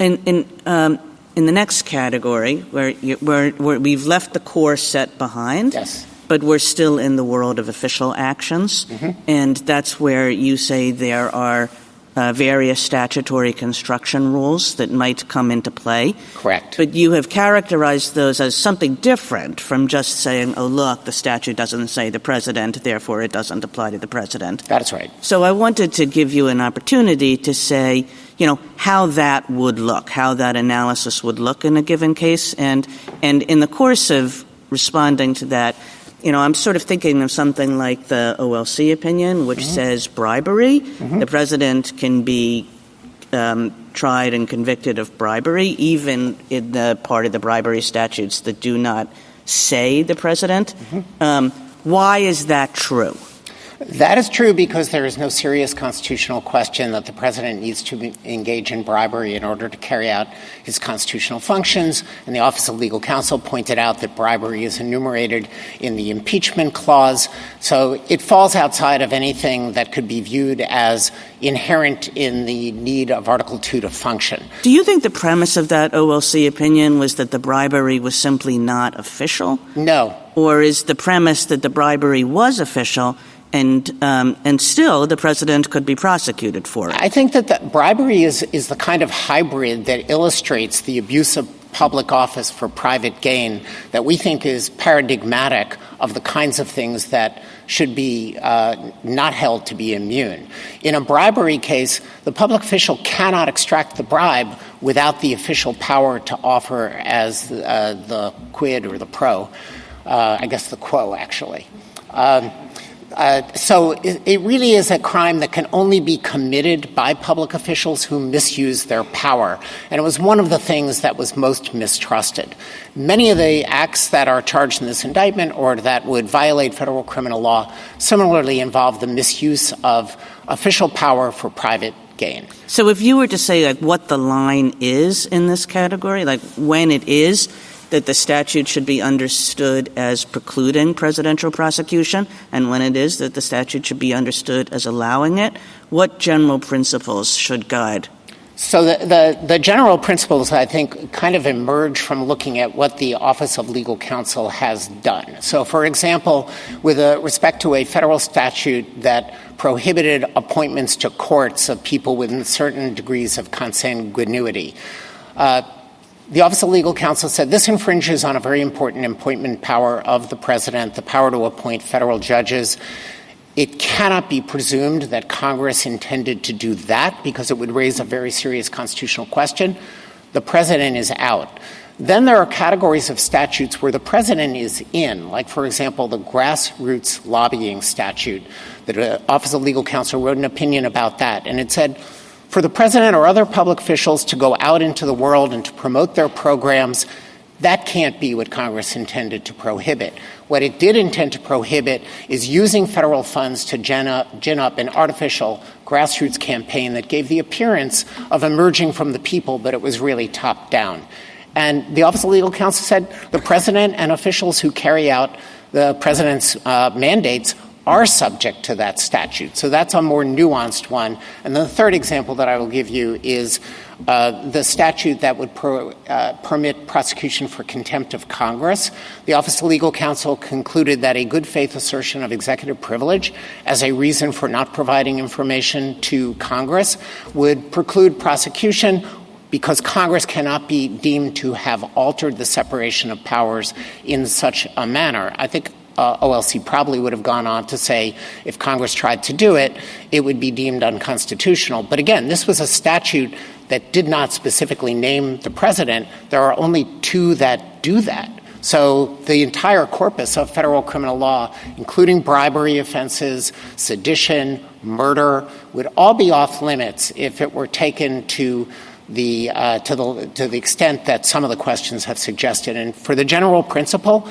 the next category, where we've left the core set behind, yes, but we're still in the world of official actions, and that's where you say there are various statutory construction rules that might come into play. Correct. But you have characterized those as something different from just saying, oh, look, the statute doesn't say the president, therefore it doesn't apply to the president. That's right. So I wanted to give you an opportunity to say, how that would look, how that analysis would look in a given case. And in the course of responding to that, I'm sort of thinking of something like the OLC opinion, which says bribery. The president can be tried and convicted of bribery, even in the part of the bribery statutes that do not say the president. Why is that true? That is true because there is no serious constitutional question that the president needs to engage in bribery in order to carry out his constitutional functions. And the Office of Legal Counsel pointed out that bribery is enumerated in the impeachment clause. So it falls outside of anything that could be viewed as inherent in the need of Article II to function. Do you think the premise of that OLC opinion was that the bribery was simply not official? No. Or is the premise that the bribery was official and still the president could be prosecuted for it? I think that the bribery is the kind of hybrid that illustrates the abuse of public office for private gain that we think is paradigmatic of the kinds of things that should be not held to be immune. In a bribery case, the public official cannot extract the bribe without the official power to offer as the quid or the pro. I guess the quo, actually. So it really is a crime that can only be committed by public officials who misuse their power. And it was one of the things that was most mistrusted. Many of the acts that are charged in this indictment or that would violate federal criminal law similarly involve the misuse of official power for private gain. So if you were to say what the line is in this category, when it is that the statute should be understood as precluding presidential prosecution, and when it is that the statute should be understood as allowing it, what general principles should guide? So the general principles, I think, kind of emerge from looking at what the Office of Legal Counsel has done. So, for example, with respect to a federal statute that prohibited appointments to courts of people with certain degrees of consanguinity, the Office of Legal Counsel said this infringes on a very important appointment power of the president, the power to appoint federal judges. It cannot be presumed that Congress intended to do that because it would raise a very serious constitutional question. The president is out. Then there are categories of statutes where the president is in, like, for example, the grassroots lobbying statute. The Office of Legal Counsel wrote an opinion about that, and it said, for the president or other public officials to go out into the world and to promote their programs, that can't be what Congress intended to prohibit. What it did intend to prohibit is using federal funds to gin up an artificial grassroots campaign that gave the appearance of emerging from the people, but it was really top-down. And the Office of Legal Counsel said the president and officials who carry out the president's mandates are subject to that statute. So that's a more nuanced one. And the third example that I will give you is the statute that would permit prosecution for contempt of Congress. The Office of Legal Counsel concluded that a good faith assertion of executive privilege as a reason for not providing information to Congress would preclude prosecution because Congress cannot be deemed to have altered the separation of powers in such a manner. I think OLC probably would have gone on to say if Congress tried to do it, it would be deemed unconstitutional. But again, this was a statute that did not specifically name the president. There are only two that do that. So the entire corpus of federal criminal law, including bribery offenses, sedition, murder, would all be off limits if it were taken to the extent that some of the questions have suggested. And for the general principle,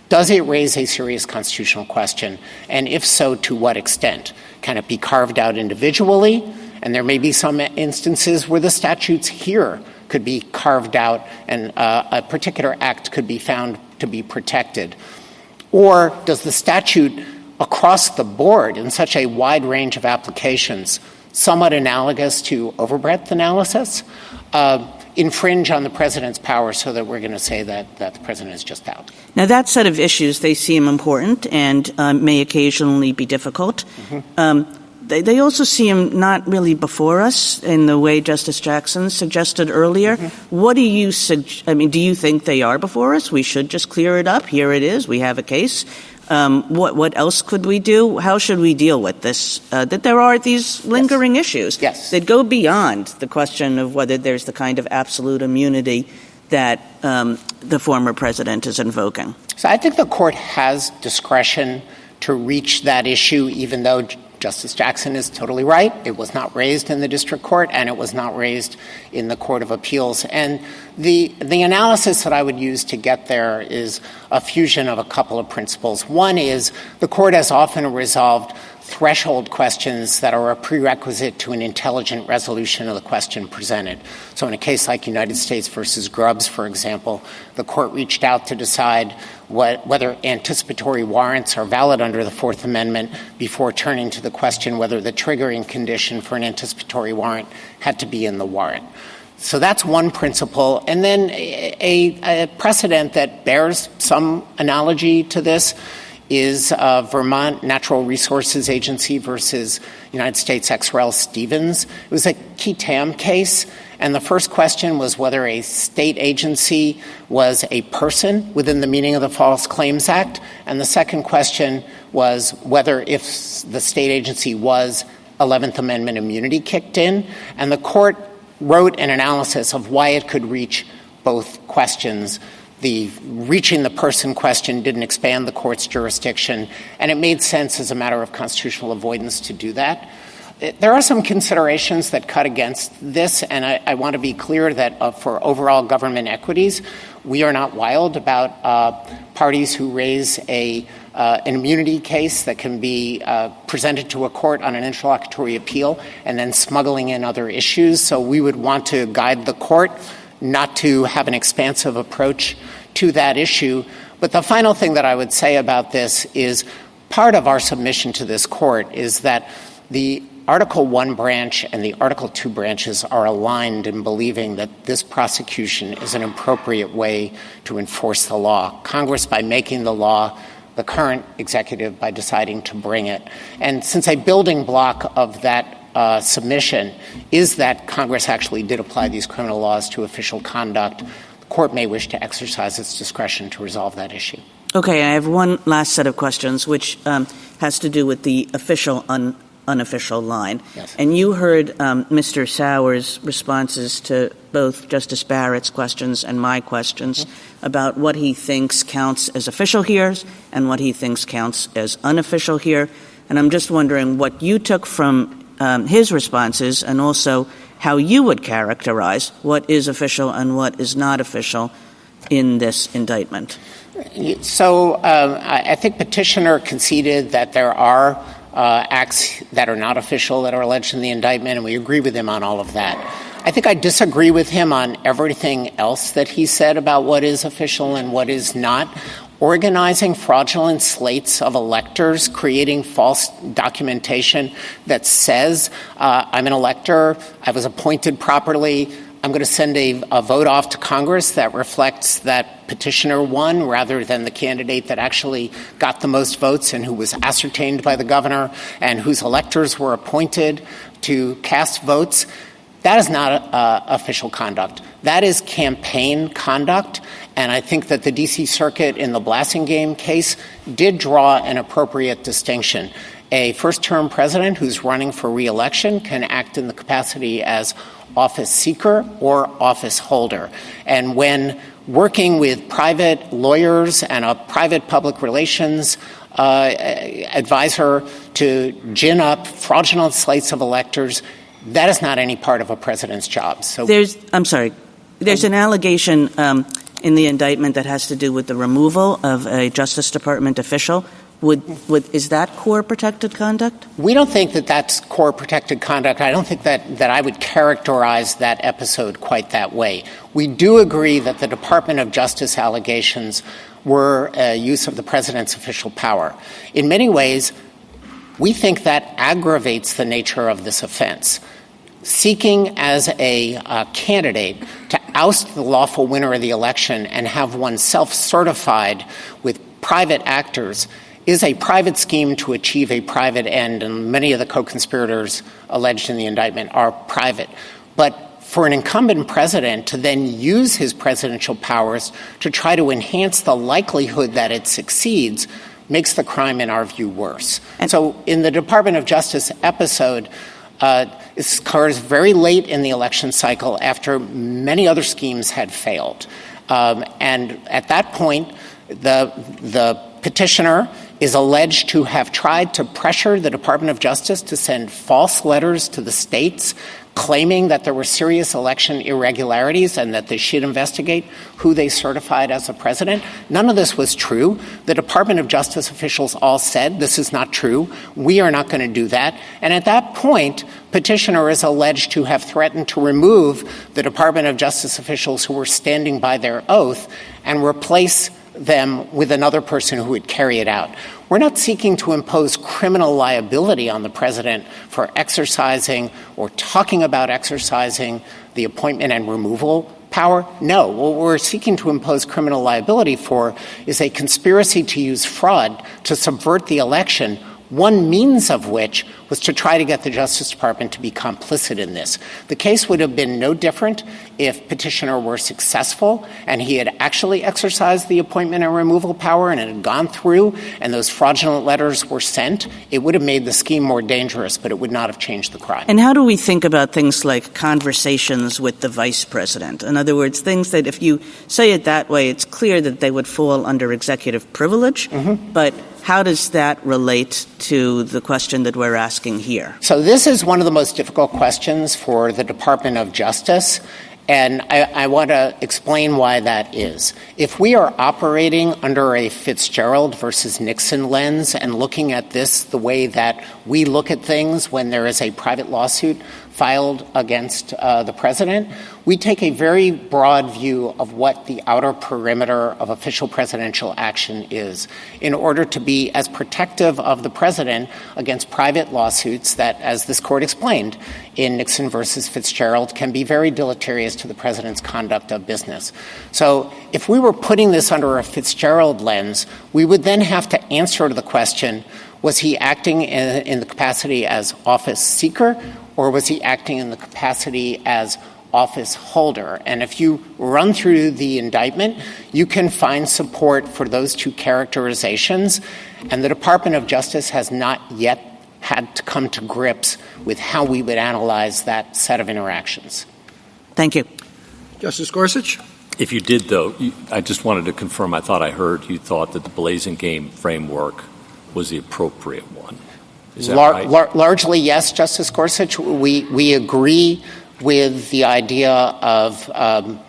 does it raise a serious constitutional question? And if so, to what extent? Can it be carved out individually? And there may be some instances where the statutes here could be carved out and a particular act could be found to be protected. Or does the statute across the board in such a wide range of applications, somewhat analogous to overbreadth analysis, infringe on the president's power so that we're going to say that the president is just out. Now, that set of issues, they seem important and may occasionally be difficult. They also seem not really before us in the way Justice Jackson suggested earlier. What do you do you think they are before us? We should just clear it up. Here it is. We have a case. What else could we do? How should we deal with this? That there are these lingering issues that go beyond the question of whether there's the kind of absolute immunity that the former president is invoking. So I think the court has discretion to reach that issue, even though Justice Jackson is totally right. It was not raised in the district court, and it was not raised in the Court of Appeals. And the analysis that I would use to get there is a fusion of a couple of principles. One is the court has often resolved threshold questions that are a prerequisite to an intelligent resolution of the question presented. So in a case like United States versus Grubbs, for example, the court reached out to decide whether anticipatory warrants are valid under the Fourth Amendment before turning to the question whether the triggering condition for an anticipatory warrant had to be in the warrant. So that's one principle. And then a precedent that bears some analogy to this is Vermont Natural Resources Agency versus United States ex rel Stevens. It was a qui tam case, and the first question was whether a state agency was a person within the meaning of the False Claims Act, and the second question was whether if the state agency was 11th Amendment immunity kicked in, and the court wrote an analysis of why it could reach both questions. The reaching the person question didn't expand the court's jurisdiction, and it made sense as a matter of constitutional avoidance to do that. There are some considerations that cut against this, and I want to be clear that for overall government equities, we are not wild about parties who raise an immunity case that can be presented to a court on an interlocutory appeal and then smuggling in other issues. So we would want to guide the court not to have an expansive approach to that issue. But the final thing that I would say about this is part of our submission to this court is that the Article I branch and the Article II branches are aligned in believing that this prosecution is an appropriate way to enforce the law. Congress by making the law, the current executive by deciding to bring it. And since a building block of that submission is that Congress actually did apply these criminal laws to official conduct, the court may wish to exercise its discretion to resolve that issue. Okay, I have one last set of questions, which has to do with the official unofficial line. Yes. And you heard Mr. Sauer's responses to both Justice Barrett's questions and my questions about what he thinks counts as official here and what he thinks counts as unofficial here. And I'm just wondering what you took from his responses and also how you would characterize what is official and what is not official in this indictment. So I think petitioner conceded that there are acts that are not official that are alleged in the indictment, and we agree with him on all of that. I think I disagree with him on everything else that he said about what is official and what is not. Organizing fraudulent slates of electors, creating false documentation that says, I'm an elector, I was appointed properly, I'm going to send a vote off to Congress that reflects that petitioner won rather than the candidate that actually got the most votes and who was ascertained by the governor and whose electors were appointed to cast votes. That is not official conduct. That is campaign conduct. And I think that the D.C. Circuit in the Blassingame case did draw an appropriate distinction. A first-term president who's running for re-election can act in the capacity as office seeker or office holder. And when working with private lawyers and a private public relations advisor to gin up fraudulent slates of electors, that is not any part of a president's job. So there's an allegation in the indictment that has to do with the removal of a Justice Department official. Is that core protected conduct? We don't think that that's core protected conduct. I don't think that I would characterize that episode quite that way. We do agree that the Department of Justice allegations were a use of the president's official power. In many ways, we think that aggravates the nature of this offense. seeking as a candidate to oust the lawful winner of the election and have oneself certified with private actors is a private scheme to achieve a private end, and many of the co-conspirators alleged in the indictment are private. But for an incumbent president to then use his presidential powers to try to enhance the likelihood that it succeeds makes the crime, in our view, worse. And so in the Department of Justice episode, it occurs very late in the election cycle after many other schemes had failed. And at that point, the petitioner is alleged to have tried to pressure the Department of Justice to send false letters to the states claiming that there were serious election irregularities and that they should investigate who they certified as a president. None of this was true. The Department of Justice officials all said, this is not true. We are not going to do that. And at that point, petitioner is alleged to have threatened to remove the Department of Justice officials who were standing by their oath and replace them with another person who would carry it out. We're not seeking to impose criminal liability on the president for exercising or talking about exercising the appointment and removal power. No, what we're seeking to impose criminal liability for is a conspiracy to use fraud to subvert the election, one means of which was to try to get the Justice Department to be complicit in this. The case would have been no different if petitioner were successful and he had actually exercised the appointment and removal power and it had gone through and those fraudulent letters were sent. It would have made the scheme more dangerous, but it would not have changed the crime. And how do we think about things like conversations with the vice president? In other words, things that if you say it that way, it's clear that they would fall under executive privilege, but how does that relate to the question that we're asking here? So this is one of the most difficult questions for the Department of Justice, and I want to explain why that is. If we are operating under a Fitzgerald versus Nixon lens and looking at this the way that we look at things when there is a private lawsuit filed against the president, we take a very broad view of what the outer perimeter of official presidential action is in order to be as protective of the president against private lawsuits that, as this court explained in Nixon versus Fitzgerald, can be very deleterious to the president's conduct of business. So if we were putting this under a Fitzgerald lens, we would then have to answer to the question, was he acting in the capacity as office seeker, or was he acting in the capacity as office holder? And if you run through the indictment, you can find support for those two characterizations. And the Department of Justice has not yet had to come to grips with how we would analyze that set of interactions. Thank you. Justice Gorsuch? If you did, though, I just wanted to confirm, I thought I heard you thought that the blazing game framework was the appropriate one. Is that right? Largely, yes, Justice Gorsuch. We agree with the idea of the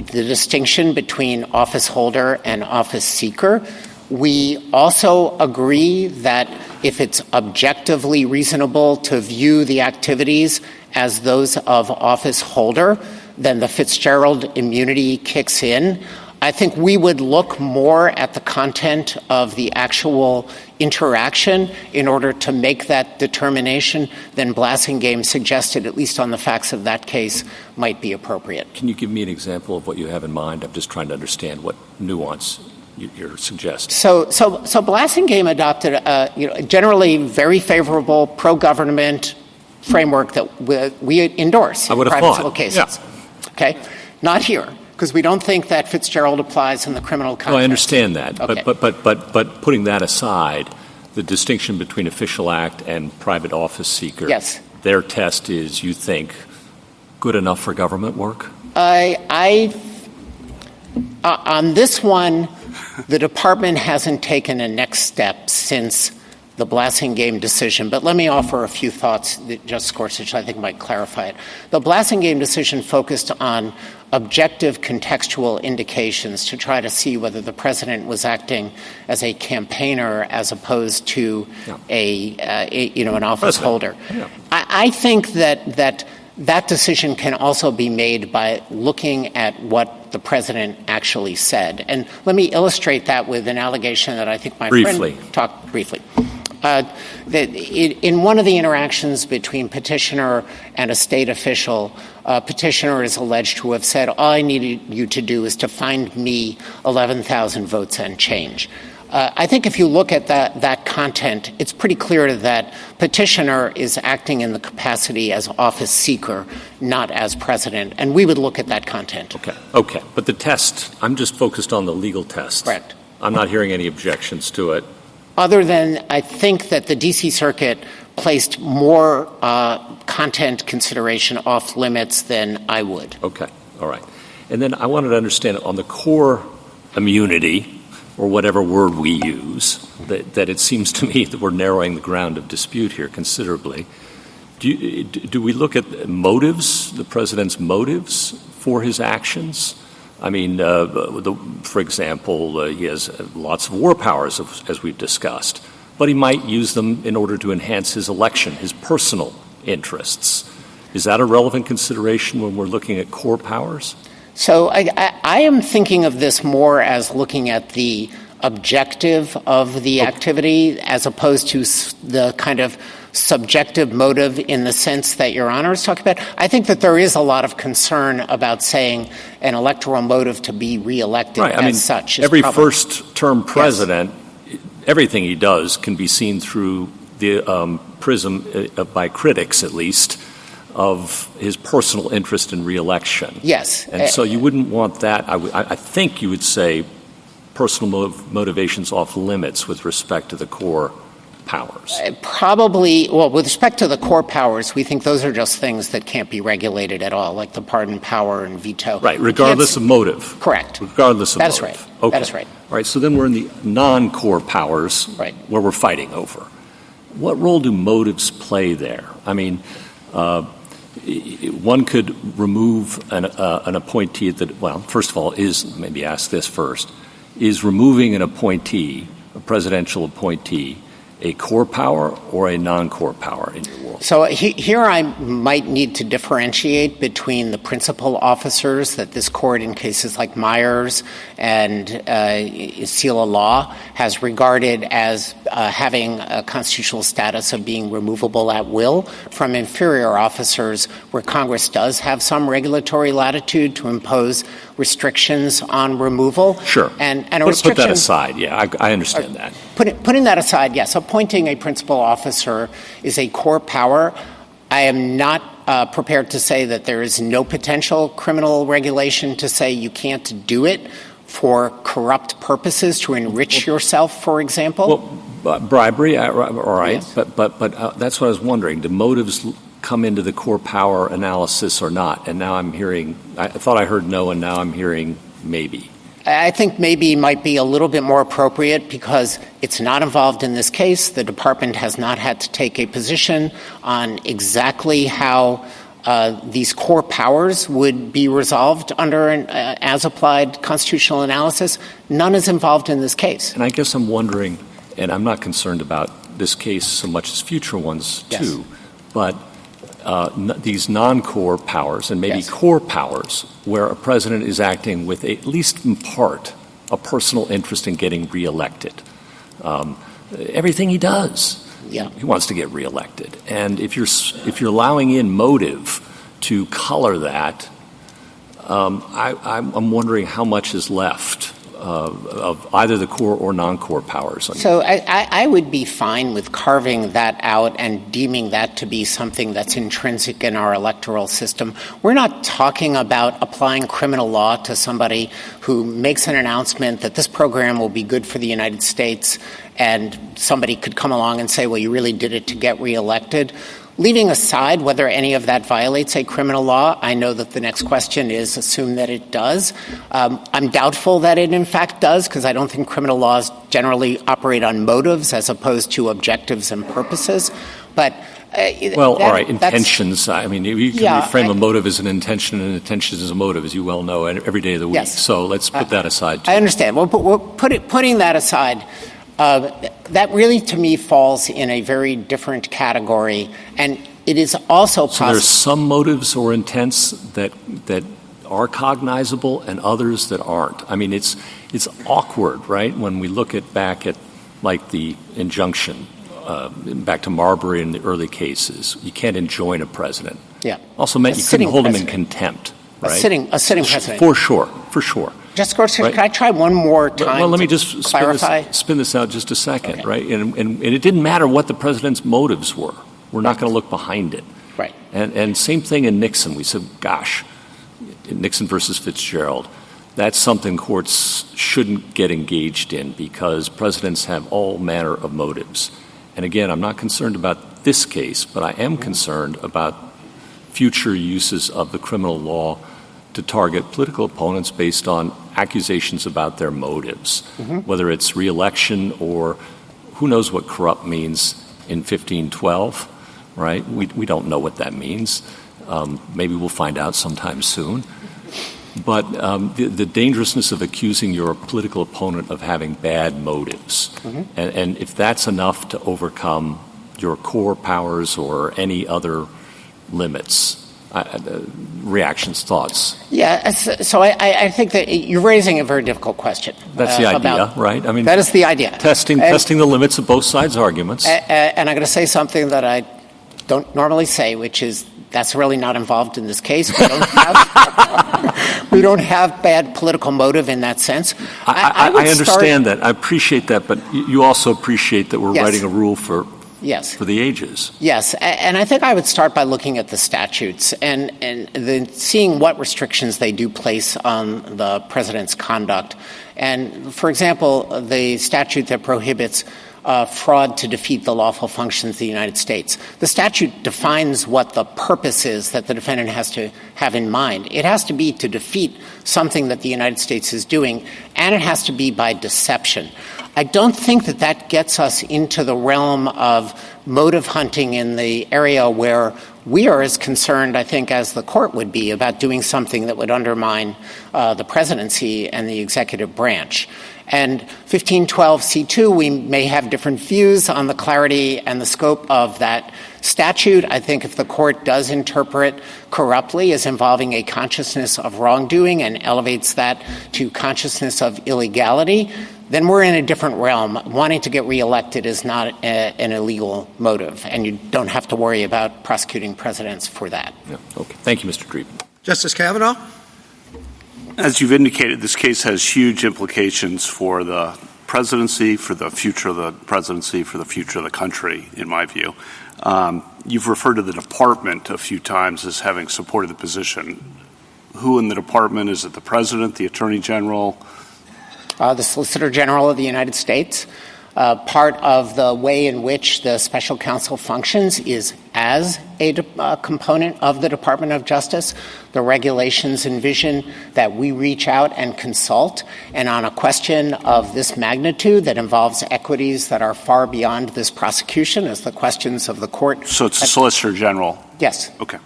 distinction between office holder and office seeker. We also agree that if it's objectively reasonable to view the activities as those of office holder, then the Fitzgerald immunity kicks in. I think we would look more at the content of the actual interaction in order to make that determination than Blassingame suggested, at least on the facts of that case, might be appropriate. Can you give me an example of what you have in mind? I'm just trying to understand what nuance you're suggesting. So Blassingame adopted a generally very favorable pro-government framework that we endorse in private civil cases. Yeah. Okay? Not here, because we don't think that Fitzgerald applies in the criminal context. No, I understand that. Okay. But putting that aside, the distinction between official act and private office seeker, yes, their test is, you think, good enough for government work? On this one, the department hasn't taken a next step since the Blassingame decision, but let me offer a few thoughts that Justice Gorsuch I think might clarify it. The Blassingame decision focused on objective contextual indications to try to see whether the president was acting as a campaigner as opposed to an office holder. Yeah. I think that decision can also be made by looking at what the president actually said. And let me illustrate that with an allegation that I think my friend talked briefly. In one of the interactions between petitioner and a state official, petitioner is alleged to have said, all I needed you to do is to find me 11,000 votes and change. I think if you look at that content, it's pretty clear that petitioner is acting in the capacity as office seeker, not as president, and we would look at that content. Okay. But the test, I'm just focused on the legal test. Correct. I'm not hearing any objections to it. Other than I think that the D.C. Circuit placed more content consideration off limits than I would. Okay. All right. And then I wanted to understand on the core immunity, or whatever word we use, that it seems to me that we're narrowing the ground of dispute here considerably. Do we look at motives, the president's motives for his actions? I mean, for example, he has lots of war powers, as we've discussed, but he might use them in order to enhance his election, his personal interests. Is that a relevant consideration when we're looking at core powers? So I am thinking of this more as looking at the objective of the activity as opposed to the kind of subjective motive in the sense that Your Honor is talking about. I think that there is a lot of concern about saying an electoral motive to be reelected such. Every first-term president, everything he does can be seen through the prism, by critics at least, of his personal interest in reelection. Yes. And so you wouldn't want that. I think you would say personal motivations off limits with respect to the core powers. Probably, well, with respect to the core powers, we think those are just things that can't be regulated at all, like the pardon power and veto. Right, regardless of motive. Correct. Regardless of That's motive. right. Okay. That is right. All right, so then we're in the non-core powers where we're fighting over. What role do motives play there? I mean, one could remove an appointee first of all, maybe ask this first, is removing an appointee, a presidential appointee, a core power or a non-core power in your world? So here I might need to differentiate between the principal officers that this court in cases like Myers and Seal of Law has regarded as having a constitutional status of being removable at will from inferior officers where Congress does have some regulatory latitude to impose restrictions on removal. Sure. And a put that aside. Yeah, I understand that. Putting that aside, yes, appointing a principal officer is a core power. I am not prepared to say that there is no potential criminal regulation to say you can't do it for corrupt purposes, to enrich yourself, for example. Well, bribery, all right, Yes. but that's what I was wondering. Do motives come into the core power analysis or not? And now I'm hearing, I thought I heard no, and now I'm hearing maybe. I think maybe might be a little bit more appropriate because it's not involved in this case. The department has not had to take a position on exactly how these core powers would be resolved under an as-applied constitutional analysis. None is involved in this case. And I guess I'm wondering, and I'm not concerned about this case so much as future ones too, but these non-core powers and maybe core powers where a president is acting with, at least in part, a personal interest in getting reelected. Everything he does, he wants to get reelected. And if you're allowing in motive to color that, I'm wondering how much is left of either the core or non-core powers. So I would be fine with carving that out and deeming that to be something that's intrinsic in our electoral system. We're not talking about applying criminal law to somebody who makes an announcement that this program will be good for the United States, and somebody could come along and say, well, you really did it to get reelected. Leaving aside whether any of that violates a criminal law, I know that the next question is assume that it does. I'm doubtful that it in fact does because I don't think criminal laws generally operate on motives as opposed to objectives and purposes. But all right, intentions. I mean, you can frame a motive as an intention and intention as a motive, as you well know, every day of the week. Yes. So let's put that aside, too. I understand. Well, putting that aside, that really, to me, falls in a very different category, and it is also possible. So there's some motives or intents that are cognizable and others that aren't. I mean, it's awkward, right, when we look back at, like, the injunction back to Marbury in the early cases, you can't enjoin a president. Yeah. Also meant you couldn't hold him in contempt. A right? sitting president. For sure. Justice Gorsuch, right? can I try one more time Well, let me just clarify? spin this out just a second, Okay. right? And it didn't matter what the president's motives were. We're not going to look behind it. Right. And same thing in Nixon. We said, gosh, Nixon versus Fitzgerald, that's something courts shouldn't get engaged in because presidents have all manner of motives. And again, I'm not concerned about this case, but I am concerned about future uses of the criminal law to target political opponents based on accusations about their motives, whether it's re-election or who knows what corrupt means in 1512, right? We don't know what that means. Maybe we'll find out sometime soon. But the dangerousness of accusing your political opponent of having bad motives, and if that's enough to overcome your core powers or any other limits, reactions, thoughts. Yeah, so I think that you're raising a very difficult question. That's the idea, right? I mean, that is the idea. Testing the limits of both sides' arguments. And I'm going to say something that I don't normally say, which is that's really not involved in this case. We don't have bad political motive in that sense. I understand that. I appreciate that, but you also appreciate that we're writing a rule for the ages. Yes, and I think I would start by looking at the statutes and then seeing what restrictions they do place on the president's conduct. And, for example, the statute that prohibits fraud to defeat the lawful functions of the United States. The statute defines what the purpose is that the defendant has to have in mind. It has to be to defeat something that the United States is doing, and it has to be by deception. I don't think that that gets us into the realm of motive hunting in the area where we are as concerned, I think, as the court would be about doing something that would undermine the presidency and the executive branch. And 1512c2, we may have different views on the clarity and the scope of that statute. I think if the court does interpret corruptly as involving a consciousness of wrongdoing and elevates that to consciousness of illegality, then we're in a different realm. Wanting to get reelected is not an illegal motive, and you don't have to worry about prosecuting presidents for that. Yeah. Okay. Thank you, Mr. Dreeben. Justice Kavanaugh? As you've indicated, this case has huge implications for the presidency, for the future of the presidency, for the future of the country, in my view. You've referred to the department a few times as having supported the position. Who in the department? Is it the president, the attorney general? The Solicitor General of the United States. Part of the way in which the special counsel functions is as a component of the Department of Justice. The regulations envision that we reach out and consult, and on a question of this magnitude that involves equities that are far beyond this prosecution as the questions of the court. So it's the Solicitor General? Yes. Okay.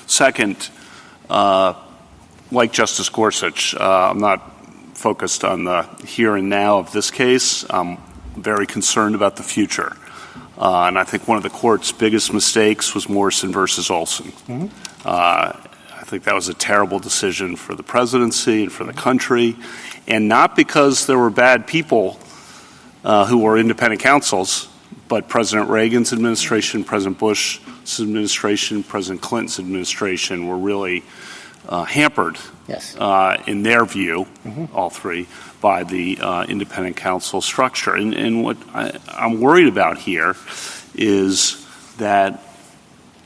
Second, like Justice Gorsuch, I'm not focused on the here and now of this case. I'm very concerned about the future. And I think one of the court's biggest mistakes was Morrison versus Olson. I think that was a terrible decision for the presidency and for the country, and not because there were bad people who were independent counsels, but President Reagan's administration, President Bush's administration, President Clinton's administration were really hampered, in their view, all three, by the independent counsel structure. And what I'm worried about here is that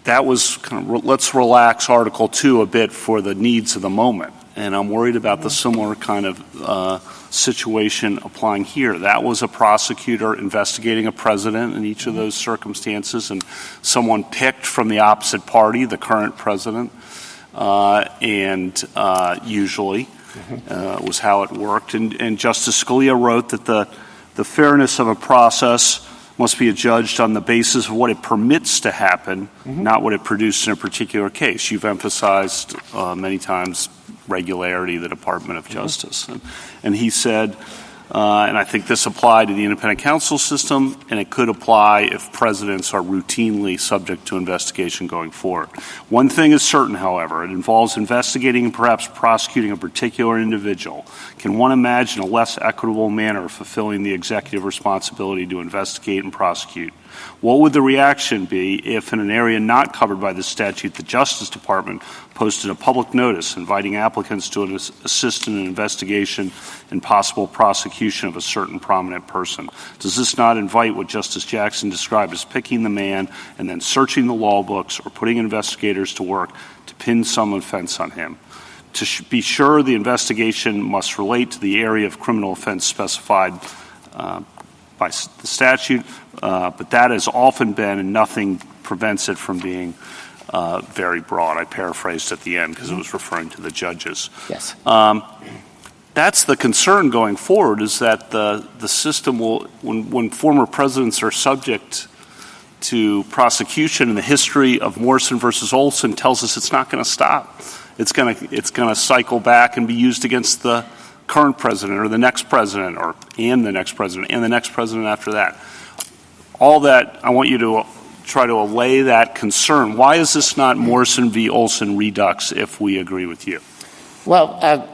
was kind of, let's relax Article 2 a bit for the needs of the moment. And I'm worried about the similar kind of situation applying here. That was a prosecutor investigating a president in each of those circumstances, and someone picked from the opposite party, the current president, and usually was how it worked. And Justice Scalia wrote that the fairness of a process must be adjudged on the basis of what it permits to happen, not what it produced in a particular case. You've emphasized many times regularity of the Department of Justice. And he said And I think this applied to the independent counsel system, and it could apply if presidents are routinely subject to investigation going forward. One thing is certain, however, it involves investigating and perhaps prosecuting a particular individual. Can one imagine a less equitable manner of fulfilling the executive responsibility to investigate and prosecute? What would the reaction be if, in an area not covered by the statute, the Justice Department posted a public notice inviting applicants to assist in an investigation and possible prosecution of a certain prominent person? Does this not invite what Justice Jackson described as picking the man and then searching the law books or putting investigators to work to pin some offense on him? To be sure, the investigation must relate to the area of criminal offense specified by the statute, but that has often been, and nothing prevents it from being very broad. I paraphrased at the end because it was referring to the judges. Yes. That's the concern going forward, is that the system will, when former presidents are subject to prosecution, and the history of Morrison versus Olson tells us it's not going to stop. It's going to cycle back and be used against the current president or the next president and the next president and the next president after that. All that, I want you to try to allay that concern. Why is this not Morrison v. Olson redux if we agree with you? Well,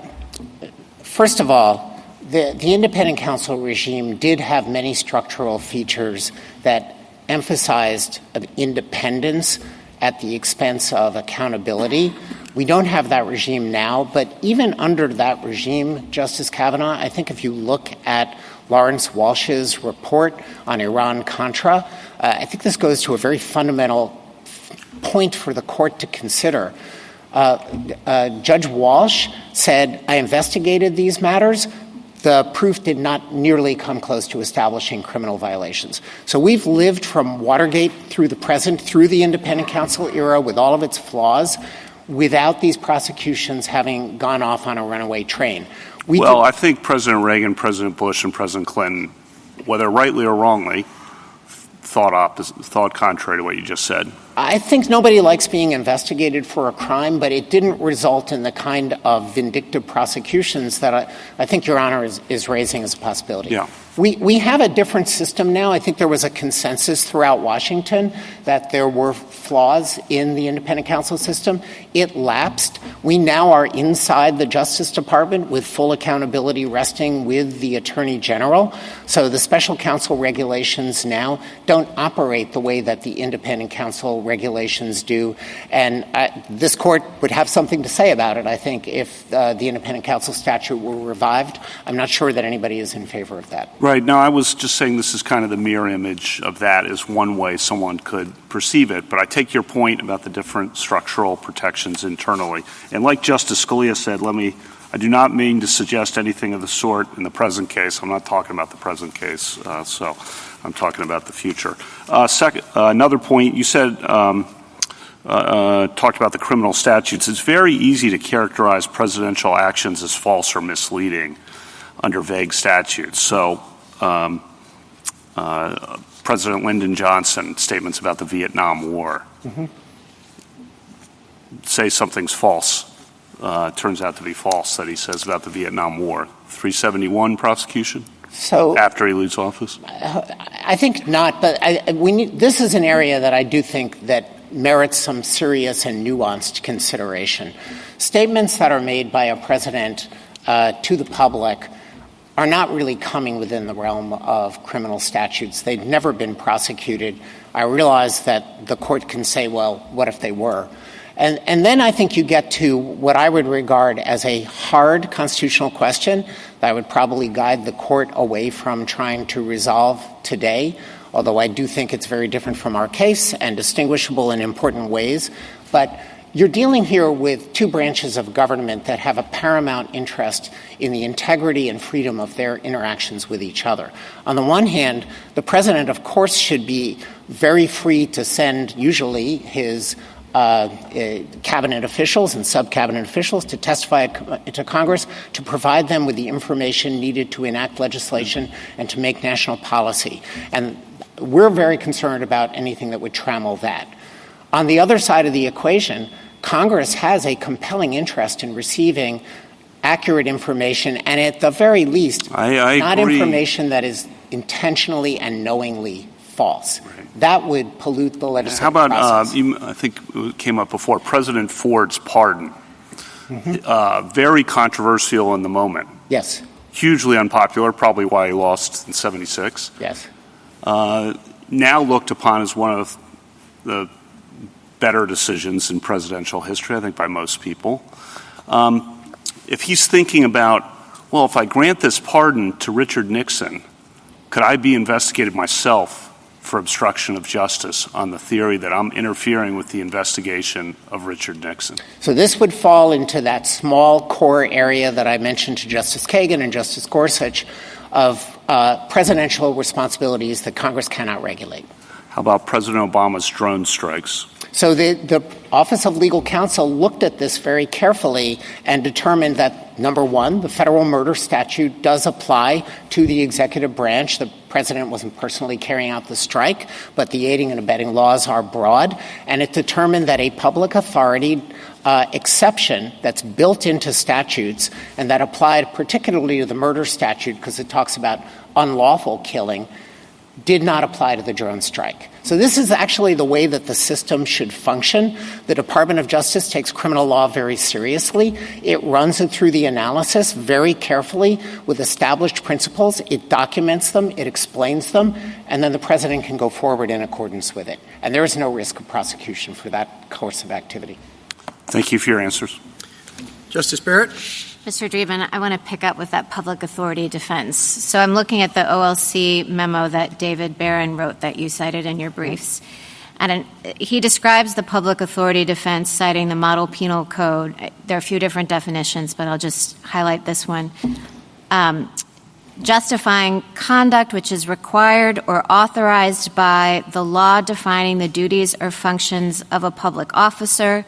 first of all, the independent counsel regime did have many structural features that emphasized independence at the expense of accountability. We don't have that regime now, but even under that regime, Justice Kavanaugh, I think if you look at Lawrence Walsh's report on Iran-Contra, I think this goes to a very fundamental point for the court to consider. Judge Walsh said, I investigated these matters. The proof did not nearly come close to establishing criminal violations. So we've lived from Watergate through the present, through the independent counsel era with all of its flaws, without these prosecutions having gone off on a runaway train. I think President Reagan, President Bush, and President Clinton, whether rightly or wrongly, thought contrary to what you just said. I think nobody likes being investigated for a crime, but it didn't result in the kind of vindictive prosecutions that I think Your Honor is raising as a possibility. Yeah. We have a different system now. I think there was a consensus throughout Washington that there were flaws in the independent counsel system. It lapsed. We now are inside the Justice Department with full accountability resting with the Attorney General. So the special counsel regulations now don't operate the way that the independent counsel regulations do. And this court would have something to say about it, I think, if the independent counsel statute were revived. I'm not sure that anybody is in favor of that. Right. Now, I was just saying this is kind of the mirror image of that is one way someone could perceive it. But I take your point about the different structural protections internally. And like Justice Scalia said, I do not mean to suggest anything of the sort in the present case. I'm not talking about the present case, so I'm talking about the future. Second, another point, you said, talked about the criminal statutes. It's very easy to characterize presidential actions as false or misleading under vague statutes. So President Lyndon Johnson, statements about the Vietnam War. Mm-hmm. Say something's false. Turns out to be false that he says about the Vietnam War. 371 prosecution? So after he leaves office? I think not, but this is an area that I do think that merits some serious and nuanced consideration. Statements that are made by a president to the public are not really coming within the realm of criminal statutes. They've never been prosecuted. I realize that the court can say, well, what if they were? And then I think you get to what I would regard as a hard constitutional question that would probably guide the court away from trying to resolve today, although I do think it's very different from our case and distinguishable in important ways. But you're dealing here with two branches of government that have a paramount interest in the integrity and freedom of their interactions with each other. On the one hand, the president, of course, should be very free to send usually his cabinet officials and sub-cabinet officials to testify to Congress, to provide them with the information needed to enact legislation and to make national policy. And we're very concerned about anything that would trammel that. On the other side of the equation, Congress has a compelling interest in receiving accurate information, and at the very least, I not agree. information that is intentionally and knowingly false. Right. That would pollute the legislative How about, process. I think it came up before, President Ford's pardon. Very controversial in the moment. Yes. Hugely unpopular, probably why he lost in 76. Yes. Now looked upon as one of the better decisions in presidential history, I think, by most people. If he's thinking about, well, if I grant this pardon to Richard Nixon, could I be investigated myself for obstruction of justice on the theory that I'm interfering with the investigation of Richard Nixon? So this would fall into that small core area that I mentioned to Justice Kagan and Justice Gorsuch of presidential responsibilities that Congress cannot regulate. How about President Obama's drone strikes? So the Office of Legal Counsel looked at this very carefully and determined that, number one, the federal murder statute does apply to the executive branch. The president wasn't personally carrying out the strike, but the aiding and abetting laws are broad. And it determined that a public authority exception that's built into statutes and that applied particularly to the murder statute because it talks about unlawful killing did not apply to the drone strike. So this is actually the way that the system should function. The Department of Justice takes criminal law very seriously. It runs it through the analysis very carefully with established principles. It documents them, it explains them, and then the president can go forward in accordance with it. And there is no risk of prosecution for that course of activity. Thank you for your answers. Justice Barrett? Mr. Dreeben, I want to pick up with that public authority defense. So I'm looking at the OLC memo that David Barron wrote that you cited in your briefs. And he describes the public authority defense citing the model penal code. There are a few different definitions, but I'll just highlight this one. Justifying conduct which is required or authorized by the law defining the duties or functions of a public officer,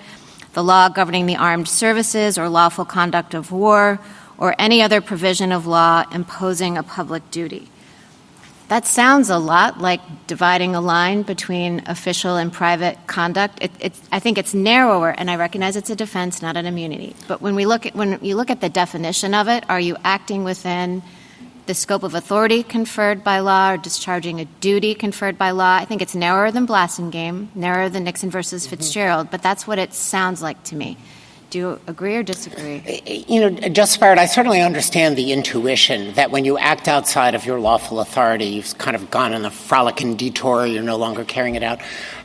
the law governing the armed services or lawful conduct of war, or any other provision of law imposing a public duty. That sounds a lot like dividing a line between official and private conduct. I think it's narrower, and I recognize it's a defense, not an immunity. But when you look at the definition of it, are you acting within the scope of authority conferred by law or discharging a duty conferred by law? I think it's narrower than Blasingame, narrower than Nixon versus Fitzgerald, but that's what it sounds like to me. Do you agree or disagree? Justice Barrett, I certainly understand the intuition that when you act outside of your lawful authority, you've kind of gone on a frolicking detour, you're no longer carrying it out.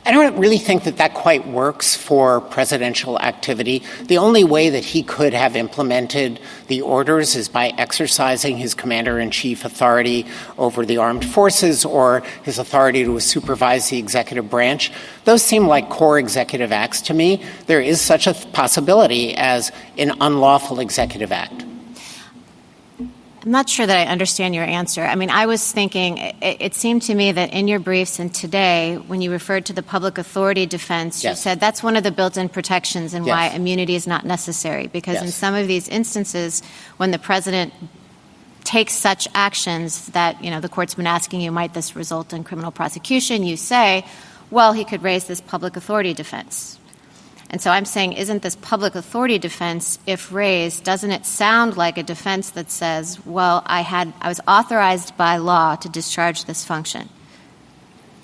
I don't really think that quite works for presidential activity. The only way that he could have implemented the orders is by exercising his commander-in-chief authority over the armed forces or his authority to supervise the executive branch. Those seem like core executive acts to me. There is such a possibility as an unlawful executive act. I'm not sure that I understand your answer. I mean, I was thinking, it seemed to me that in your briefs and today, when you referred to the public authority defense, you said that's one of the built-in protections and why immunity is not necessary. Because in some of these instances, when the president takes such actions that, the court's been asking you, might this result in criminal prosecution, you say, well, he could raise this public authority defense. And so I'm saying, isn't this public authority defense, if raised, doesn't it sound like a defense that says, well, I was authorized by law to discharge this function?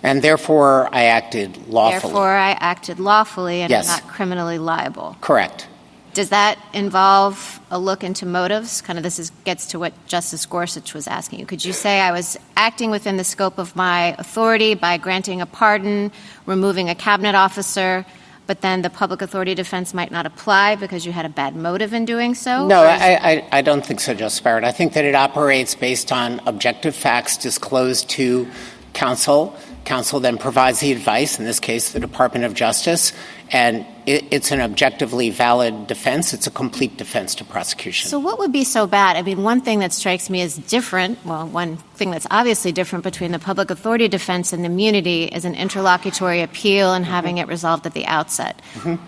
And therefore, I acted lawfully. Therefore, I acted lawfully and I'm not criminally liable. Correct. Does that involve a look into motives? Kind of gets to what Justice Gorsuch was asking you. Could you say I was acting within the scope of my authority by granting a pardon, removing a cabinet officer, but then the public authority defense might not apply because you had a bad motive in doing so? No, I don't think so, Justice Barrett. I think that it operates based on objective facts disclosed to counsel. Counsel then provides the advice, in this case, the Department of Justice, and it's an objectively valid defense. It's a complete defense to prosecution. So what would be so bad? I mean, one thing that strikes me as different, well, one thing that's obviously different between the public authority defense and immunity is an interlocutory appeal and having it resolved at the outset.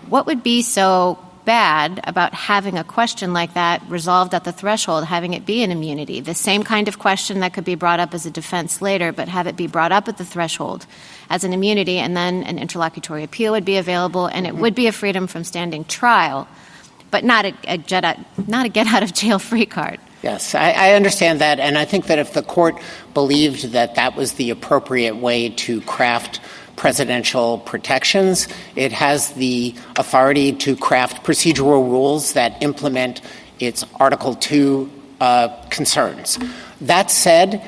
What would be so bad about having a question like that resolved at the threshold, having it be an immunity? The same kind of question that could be brought up as a defense later, but have it be brought up at the threshold as an immunity, and then an interlocutory appeal would be available, and it would be a freedom from standing trial. but not a get-out-of-jail-free card. Yes, I understand that, and I think that if the court believed that that was the appropriate way to craft presidential protections, it has the authority to craft procedural rules that implement its Article 2 concerns. That said,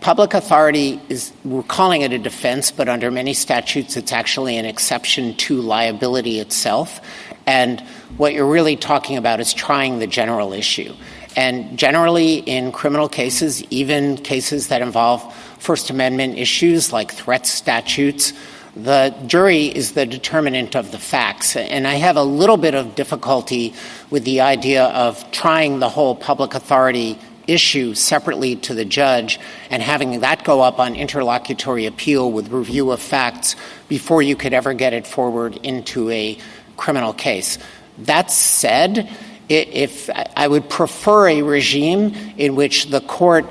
public authority we're calling it a defense, but under many statutes it's actually an exception to liability itself. And what you're really talking about is trying the general issue. And generally in criminal cases, even cases that involve First Amendment issues like threat statutes, the jury is the determinant of the facts. And I have a little bit of difficulty with the idea of trying the whole public authority issue separately to the judge and having that go up on interlocutory appeal with review of facts before you could ever get it forward into a criminal case. That said, if I would prefer a regime in which the court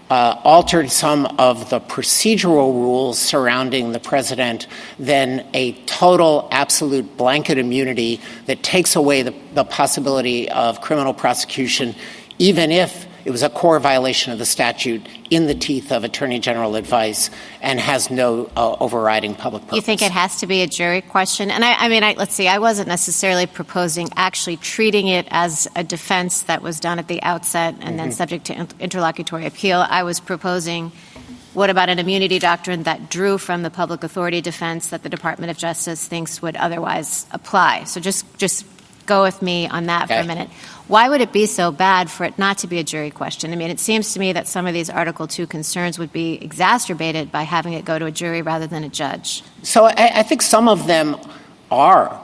altered some of the procedural rules surrounding the president than a total, absolute blanket immunity that takes away the possibility of criminal prosecution, even if it was a core violation of the statute in the teeth of Attorney General advice and has no overriding public purpose. You think it has to be a jury question? And let's see, I wasn't necessarily proposing actually treating it as a defense that was done at the outset and then subject to interlocutory appeal. I was proposing, what about an immunity doctrine that drew from the public authority defense that the Department of Justice thinks would otherwise apply? So just go with me on that for a minute. Why would it be so bad for it not to be a jury question? I mean, it seems to me that some of these Article 2 concerns would be exacerbated by having it go to a jury rather than a judge. So I think some of them are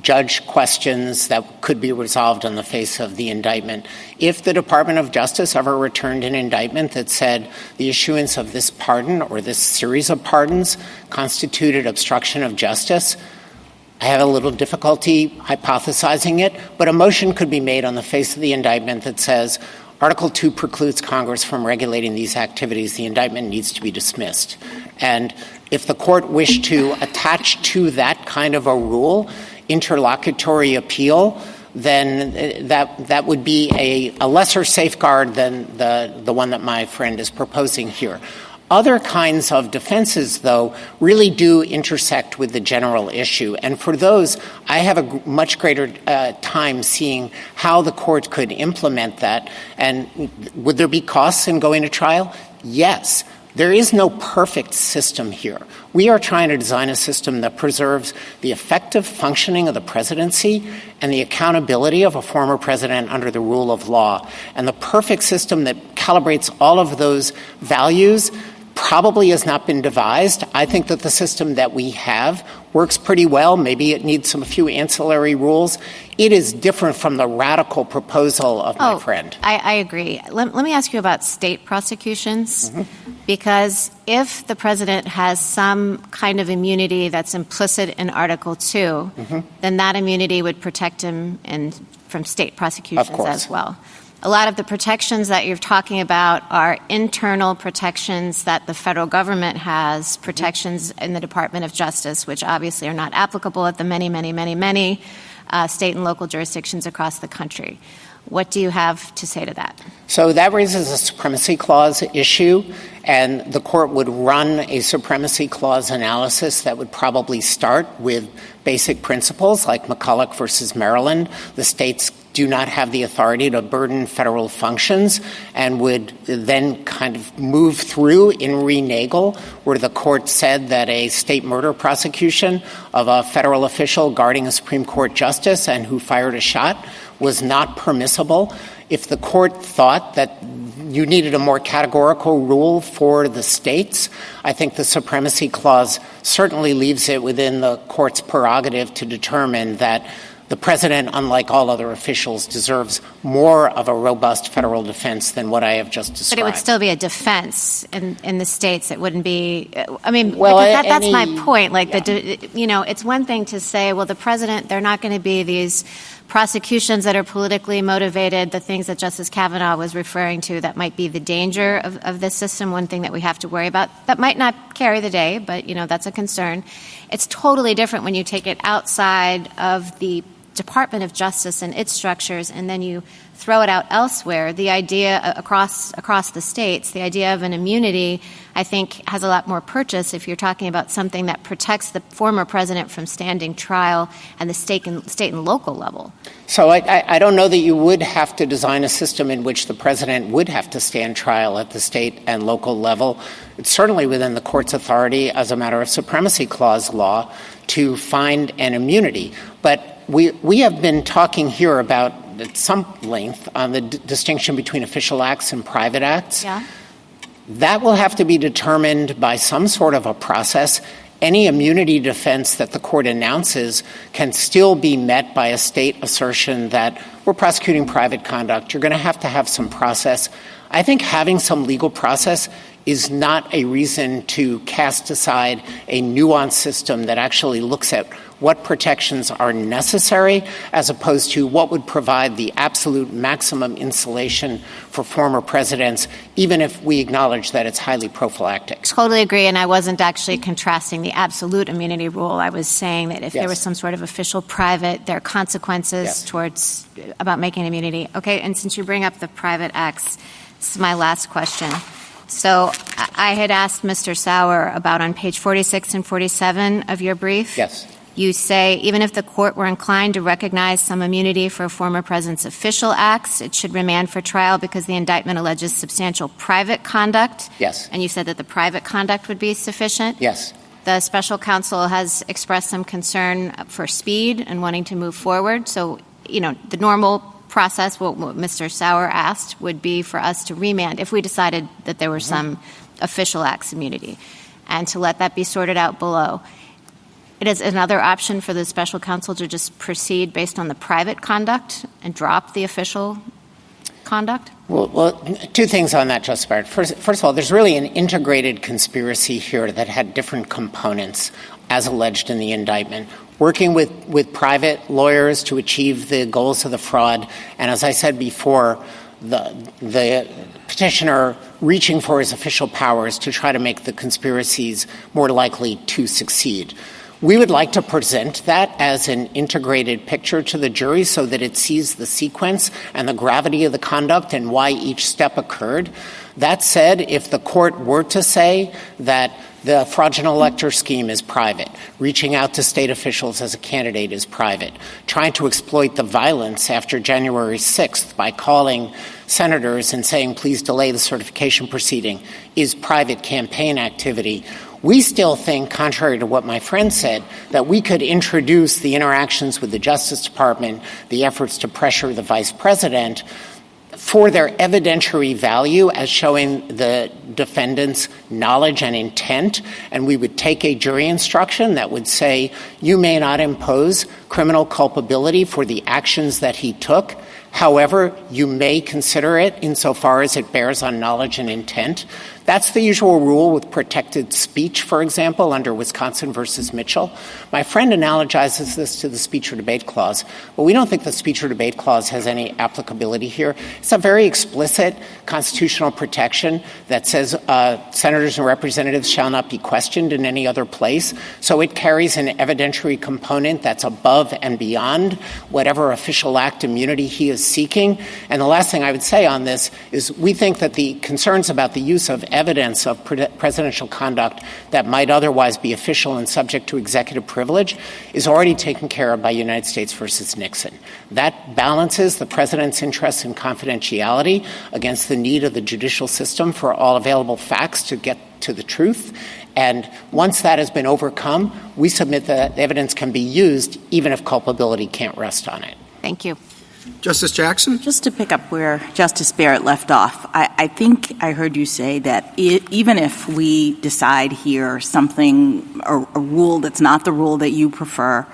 judge questions that could be resolved on the face of the indictment. If the Department of Justice ever returned an indictment that said the issuance of this pardon or this series of pardons constituted obstruction of justice, I have a little difficulty hypothesizing it, but a motion could be made on the face of the indictment that says Article 2 precludes Congress from regulating these activities. The indictment needs to be dismissed. And if the court wished to attach to that kind of a rule interlocutory appeal, then that would be a lesser safeguard than the one that my friend is proposing here. Other kinds of defenses, though, really do intersect with the general issue. And for those, I have a much greater time seeing how the court could implement that. And would there be costs in going to trial? Yes. There is no perfect system here. We are trying to design a system that preserves the effective functioning of the presidency and the accountability of a former president under the rule of law. And the perfect system that calibrates all of those values probably has not been devised. I think that the system that we have works pretty well. Maybe it needs a few ancillary rules. It is different from the radical proposal of my friend. I agree. Let me ask you about state prosecutions, because if the president has some kind of immunity that's implicit in Article 2, then that immunity would protect him from state prosecutions as well. A lot of the protections that you're talking about are internal protections that the federal government has, protections in the Department of Justice, which obviously are not applicable at the many state and local jurisdictions across the country. What do you have to say to that? So that raises a Supremacy Clause issue, and the court would run a Supremacy Clause analysis that would probably start with basic principles like McCulloch versus Maryland. The states do not have the authority to burden federal functions, and would then kind of move through in Renagel, where the court said that a state murder prosecution of a federal official guarding a Supreme Court justice and who fired a shot was not permissible. If the court thought that you needed a more categorical rule for the states, I think the Supremacy Clause certainly leaves it within the court's prerogative to determine that the president, unlike all other officials, deserves more of a robust federal defense than what I have just described. But it would still be a defense in the states. It wouldn't be. I mean, that's my point. It's one thing to say, well, the president, they're not going to be these prosecutions that are politically motivated, the things that Justice Kavanaugh was referring to that might be the danger of this system, one thing that we have to worry about. That might not carry the day, but, that's a concern. It's totally different when you take it outside of the Department of Justice and its structures, and then you throw it out elsewhere, the idea across the states, the idea of an immunity, I think, has a lot more purchase if you're talking about something that protects the former president from standing trial and the state and local level. So I don't know that you would have to design a system in which the president would have to stand trial at the state and local level. It's certainly within the court's authority as a matter of supremacy clause law to find an immunity. But we have been talking here about at some length on the distinction between official acts and private acts. Yeah. That will have to be determined by some sort of a process. Any immunity defense that the court announces can still be met by a state assertion that we're prosecuting private conduct. You're going to have some process. I think having some legal process is not a reason to cast aside a nuanced system that actually looks at what protections are necessary as opposed to what would provide the absolute maximum insulation for former presidents, even if we acknowledge that it's highly prophylactic. Totally agree, and I wasn't actually contrasting the absolute immunity rule. I was saying that if there was some sort of official private, there are consequences towards about making immunity. Okay, and since you bring up the private acts, this is my last question. So I had asked Mr. Sauer about on page 46 and 47 of your brief. Yes. You say, even if the court were inclined to recognize some immunity for a former president's official acts, it should remand for trial because the indictment alleges substantial private conduct. Yes. And you said that the private conduct would be sufficient? Yes. The special counsel has expressed some concern for speed and wanting to move forward. So, the normal process, what Mr. Sauer asked, would be for us to remand if we decided that there were some official acts immunity and to let that be sorted out below. It is another option for the special counsel to just proceed based on the private conduct and drop the official conduct? Well, two things on that, Justice Barrett. First of all, there's really an integrated conspiracy here that had different components as alleged in the indictment. Working with private lawyers to achieve the goals of the fraud, and as I said before, the petitioner reaching for his official powers to try to make the conspiracies more likely to succeed. We would like to present that as an integrated picture to the jury so that it sees the sequence and the gravity of the conduct and why each step occurred. That said, if the court were to say that the fraudulent elector scheme is private, reaching out to state officials as a candidate is private, trying to exploit the violence after January 6th by calling senators and saying, please delay the certification proceeding, is private campaign activity, we still think, contrary to what my friend said, that we could introduce the interactions with the Justice Department, the efforts to pressure the vice president, for their evidentiary value as showing the defendant's knowledge and intent, and we would take a jury instruction that would say, you may not impose criminal culpability for the actions that he took. However, you may consider it insofar as it bears on knowledge and intent. That's the usual rule with protected speech, for example, under Wisconsin versus Mitchell. My friend analogizes this to the speech or debate clause, but we don't think the speech or debate clause has any applicability here. It's a very explicit constitutional protection that says senators and representatives shall not be questioned in any other place. So it carries an evidentiary component that's above and beyond whatever official act immunity he is seeking. And the last thing I would say on this is we think that the concerns about the use of evidence of presidential conduct that might otherwise be official and subject to executive privilege is already taken care of by United States versus Nixon. That balances the president's interest in confidentiality against the need of the judicial system for all available facts to get to the truth. And once that has been overcome, we submit that evidence can be used even if culpability can't rest on it. Thank you. Justice Jackson? Just to pick up where Justice Barrett left off, I think I heard you say that even if we decide here something, a rule that's not the rule that you prefer,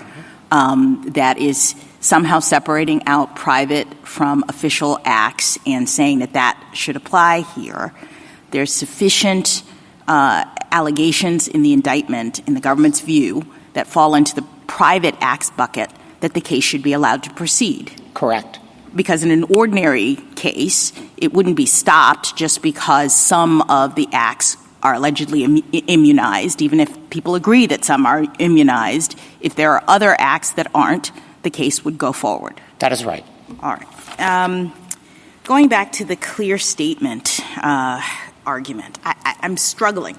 that is somehow separating out private from official acts and saying that that should apply here, there's sufficient allegations in the indictment, in the government's view, that fall into the private acts bucket that the case should be allowed to proceed. Correct. Because in an ordinary case, it wouldn't be stopped just because some of the acts are allegedly immunized, even if people agree that some are immunized. If there are other acts that aren't, the case would go forward. That is right. All right. Going back to the clear statement argument, I'm struggling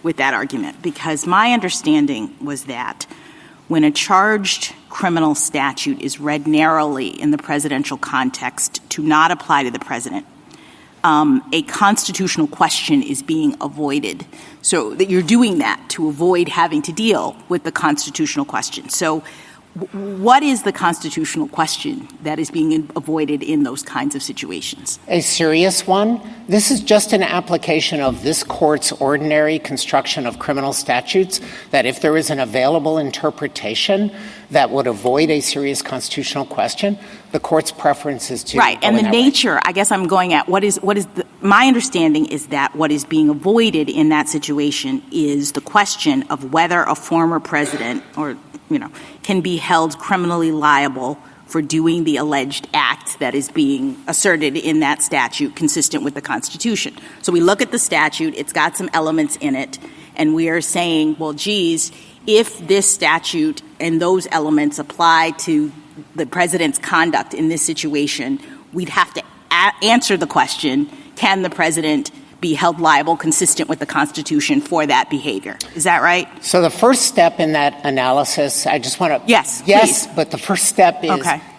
with that argument because my understanding was that when a charged criminal statute is read narrowly in the presidential context to not apply to the president, a constitutional question is being avoided. So that you're doing that to avoid having to deal with the constitutional question. So what is the constitutional question that is being avoided in those kinds of situations? A serious one. This is just an application of this court's ordinary construction of criminal statutes, that if there is an available interpretation that would avoid a serious constitutional question, the court's preference is to right. And the nature, I guess I'm going at my understanding is that what is being avoided in that situation is the question of whether a former president can be held criminally liable for doing the alleged act that is being asserted in that statute consistent with the Constitution. So we look at the statute, it's got some elements in it, and we are saying, well, geez, if this statute and those elements apply to the president's conduct in this situation, we'd have to answer the question, can the president be held liable consistent with the Constitution for that behavior? Is that right? So the first step in that analysis, I just want to... Yes, please. But the first step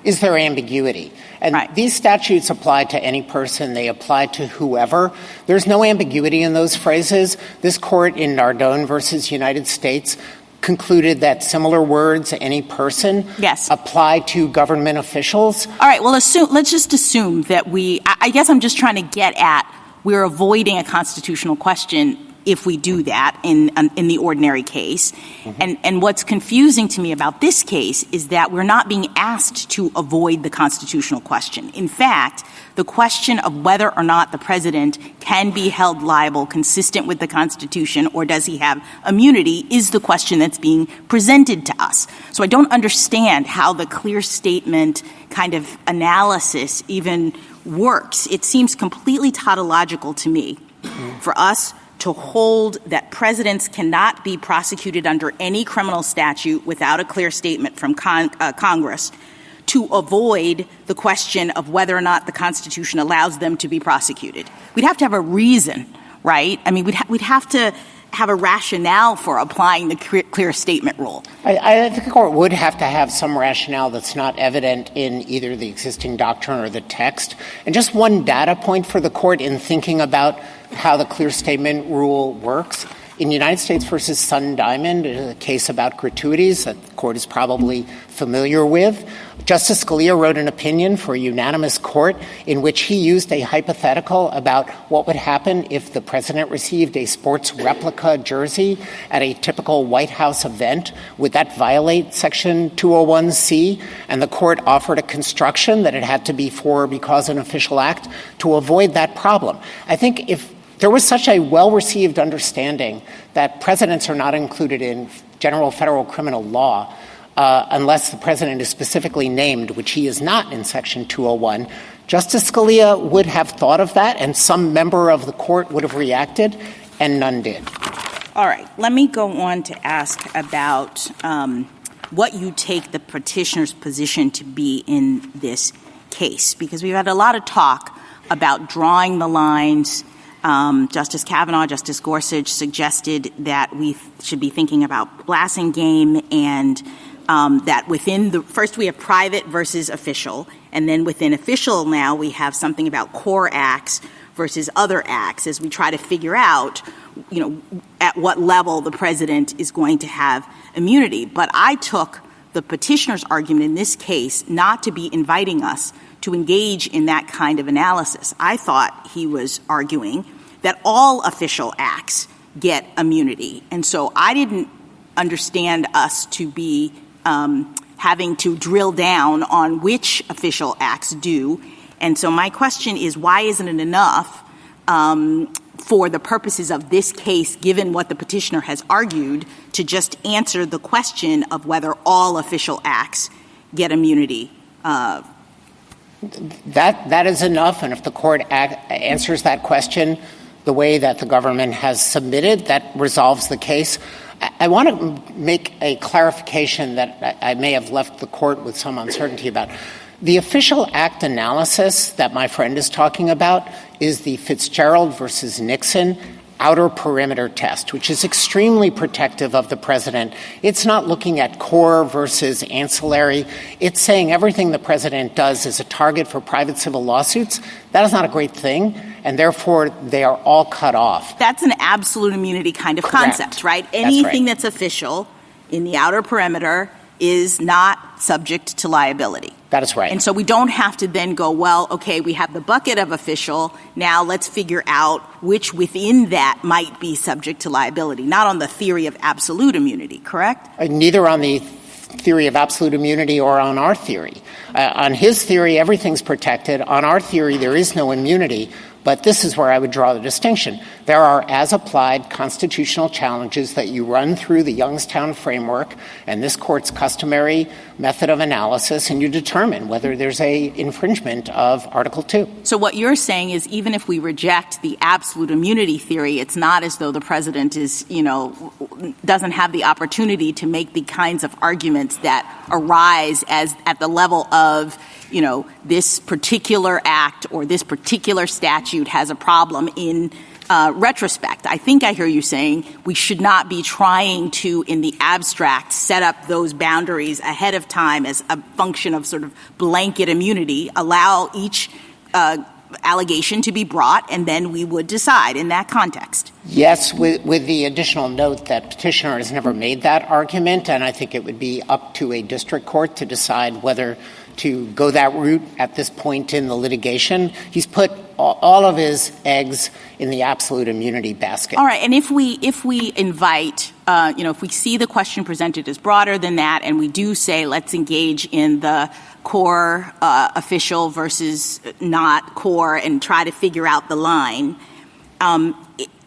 is there ambiguity? And these statutes apply to any person. They apply to whoever. There's no ambiguity in those phrases. This court in Nardone versus United States concluded that similar words, any person, apply to government officials. All right, well, let's just assume that I guess I'm just trying to get at we're avoiding a constitutional question if we do that in the ordinary case. Mm-hmm. And what's confusing to me about this case is that we're not being asked to avoid the constitutional question. In fact, the question of whether or not the president can be held liable consistent with the Constitution or does he have immunity is the question that's being presented to us. So I don't understand how the clear statement kind of analysis even works. It seems completely tautological to me for us to hold that presidents cannot be prosecuted under any criminal statute without a clear statement from Congress to avoid the question of whether or not the Constitution allows them to be prosecuted. We'd have to have a reason, right? I mean, we'd have to have a rationale for applying the clear statement rule. I think the court would have to have some rationale that's not evident in either the existing doctrine or the text. And just one data point for the court in thinking about how the clear statement rule works. In United States versus Sun Diamond, a case about gratuities that the court is probably familiar with, Justice Scalia wrote an opinion for a unanimous court in which he used a hypothetical about what would happen if the president received a sports replica jersey at a typical White House event. Would that violate Section 201C? And the court offered a construction that it had to be for because an official act to avoid that problem. I think if there was such a well-received understanding that presidents are not included in general federal criminal law unless the president is specifically named, which he is not in Section 201, Justice Scalia would have thought of that, and some member of the court would have reacted, and none did. All right. Let me go on to ask about what you take the petitioner's position to be in this case, because we've had a lot of talk about drawing the lines. Justice Kavanaugh, Justice Gorsuch suggested that we should be thinking about Blassingame and that first we have private versus official, and then within official now we have something about core acts versus other acts as we try to figure out, at what level the president is going to have immunity. But I took the petitioner's argument in this case not to be inviting us to engage in that kind of analysis. I thought he was arguing that all official acts get immunity. And so I didn't understand us to be having to drill down on which official acts do. And so my question is, why isn't it enough for the purposes of this case, given what the petitioner has argued, to just answer the question of whether all official acts get immunity? That is enough, and if the court answers that question, the way that the government has submitted that resolves the case. I want to make a clarification that I may have left the court with some uncertainty about. The official act analysis that my friend is talking about is the Fitzgerald versus Nixon outer perimeter test, which is extremely protective of the president. It's not looking at core versus ancillary. It's saying everything the president does is a target for private civil lawsuits. That is not a great thing, and therefore they are all cut off. That's an absolute immunity kind of concept, right? Anything that's official in the outer perimeter is not subject to liability. That is right. And so we don't have to then go, well, okay, we have the bucket of official. Now let's figure out which within that might be subject to liability, not on the theory of absolute immunity, correct? Neither on the theory of absolute immunity or on our theory. On his theory, everything's protected. On our theory, there is no immunity. But this is where I would draw the distinction. There are as-applied constitutional challenges that you run through the Youngstown framework and this court's customary method of analysis, and you determine whether there's a infringement of Article 2. So what you're saying is even if we reject the absolute immunity theory, it's not as though the president is, doesn't have the opportunity to make the kinds of arguments that arise as at the level of this particular act or this particular statute has a problem in retrospect. I think I hear you saying we should not be trying to, in the abstract, set up those boundaries ahead of time as a function of sort of blanket immunity, allow each allegation to be brought, and then we would decide in that context. Yes, with the additional note that petitioner has never made that argument, and I think it would be up to a district court to decide whether to go that route at this point in the litigation. He's put all of his eggs in the absolute immunity basket. All right, and if we invite, if we see the question presented as broader than that, and we do say let's engage in the core official versus not core and try to figure out the line,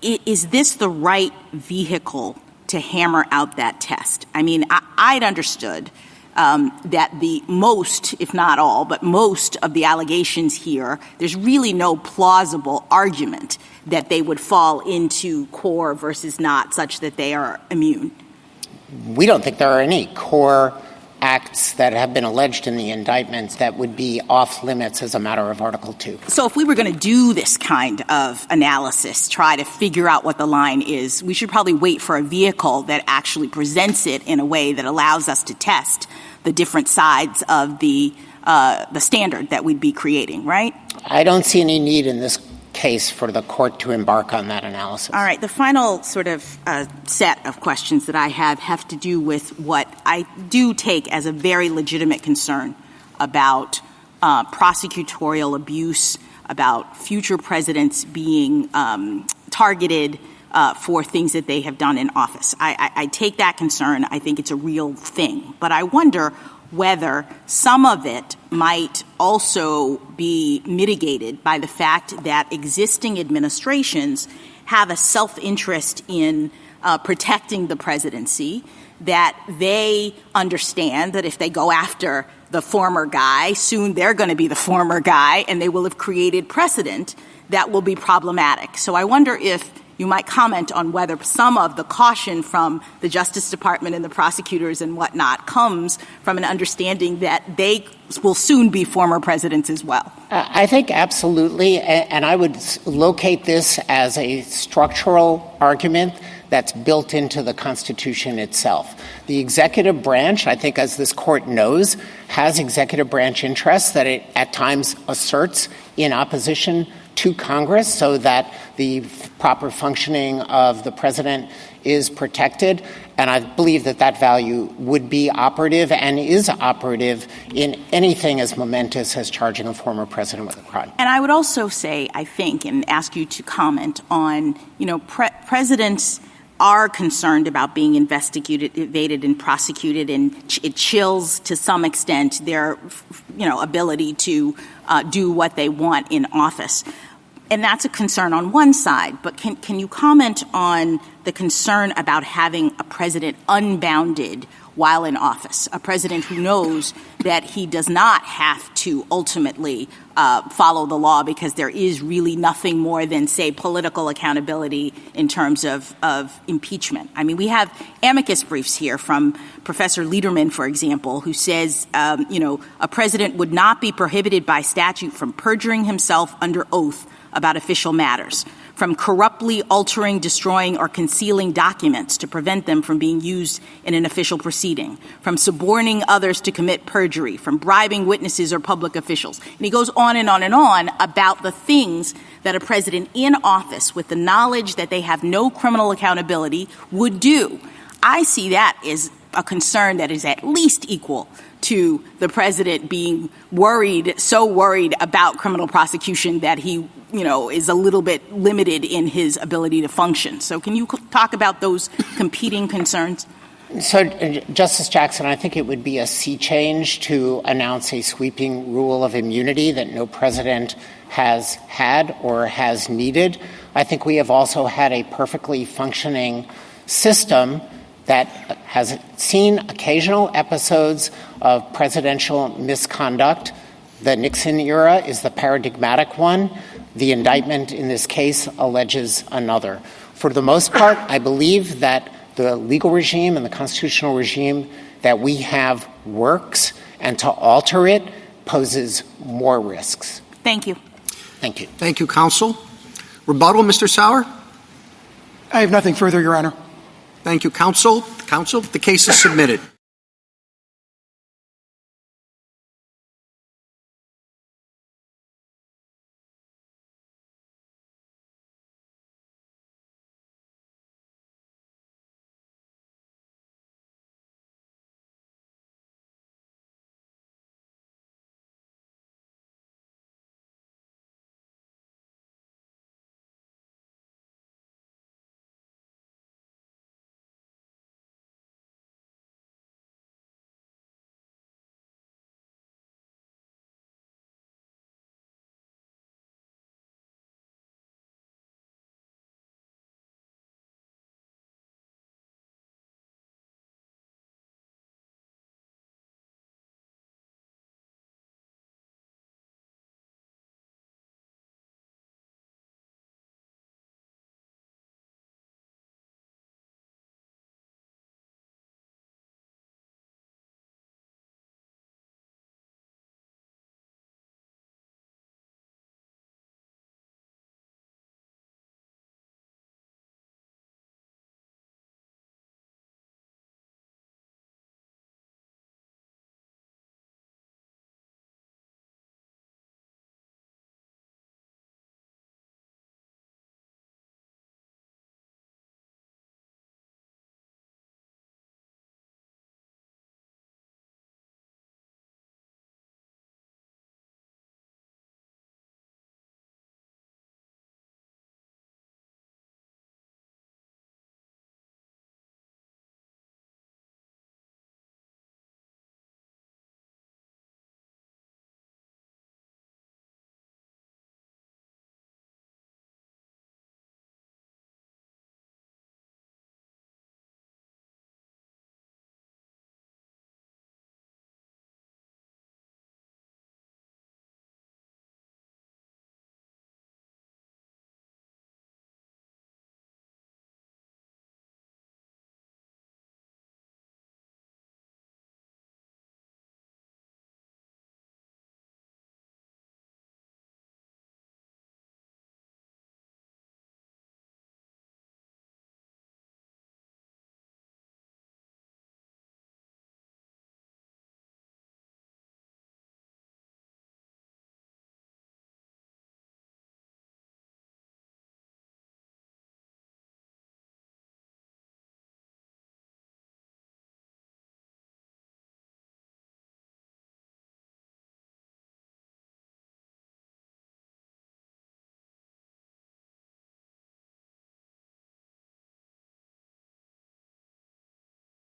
is this the right vehicle to hammer out that test? I mean, I'd understood that the most, if not all, but most of the allegations here, there's really no plausible argument that they would fall into core versus not such that they are immune. We don't think there are any core acts that have been alleged in the indictments that would be off limits as a matter of Article 2. So if we were going to do this kind of analysis, try to figure out what the line is, we should probably wait for a vehicle that actually presents it in a way that allows us to test the different sides of the standard that we'd be creating, right? I don't see any need in this case for the court to embark on that analysis. All right. The final sort of set of questions that I have to do with what I do take as a very legitimate concern about prosecutorial abuse, about future presidents being targeted for things that they have done in office. I take that concern. I think it's a real thing. But I wonder whether some of it might also be mitigated by the fact that existing administrations have a self-interest in protecting the presidency, that they understand that if they go after the former guy, soon they're going to be the former guy, and they will have created precedent that will be problematic. So I wonder if you might comment on whether some of the caution from the Justice Department and the prosecutors and whatnot comes from an understanding that they will soon be former presidents as well. I think absolutely, and I would locate this as a structural argument that's built into the Constitution itself. The executive branch, I think as this court knows, has executive branch interests that it at times asserts in opposition to Congress so that the proper functioning of the president is protected. And I believe that that value would be operative and is operative in anything as momentous as charging a former president with a crime. And I would also say, I think, and ask you to comment on, presidents are concerned about being investigated and prosecuted, and it chills to some extent their, ability to do what they want in office. And that's a concern on one side. But can you comment on the concern about having a president unbounded while in office, a president who knows that he does not have to ultimately follow the law because there is really nothing more than, say, political accountability in terms of impeachment. I mean, we have amicus briefs here from Professor Lederman, for example, who says, a president would not be prohibited by statute from perjuring himself under oath about official matters, from corruptly altering, destroying, or concealing documents to prevent them from being used in an official proceeding, from suborning others to commit perjury, from bribing witnesses or public officials. And he goes on and on and on about the things that a president in office, with the knowledge that they have no criminal accountability, would do. I see that as a concern that is at least equal to the president being so worried about criminal prosecution that he, is a little bit limited in his ability to function. So can you talk about those competing concerns? So, Justice Jackson, I think it would be a sea change to announce a sweeping rule of immunity that no president has had or has needed. I think we have also had a perfectly functioning system that has seen occasional episodes of presidential misconduct. The Nixon era is the paradigmatic one. The indictment in this case alleges another. For the most part, I believe that the legal regime and the constitutional regime that we have works, and to alter it poses more risks. Thank you. Thank you. Thank you, counsel. Rebuttal, Mr. Sauer? I have nothing further, Your Honor. Thank you, counsel. Counsel, the case is submitted.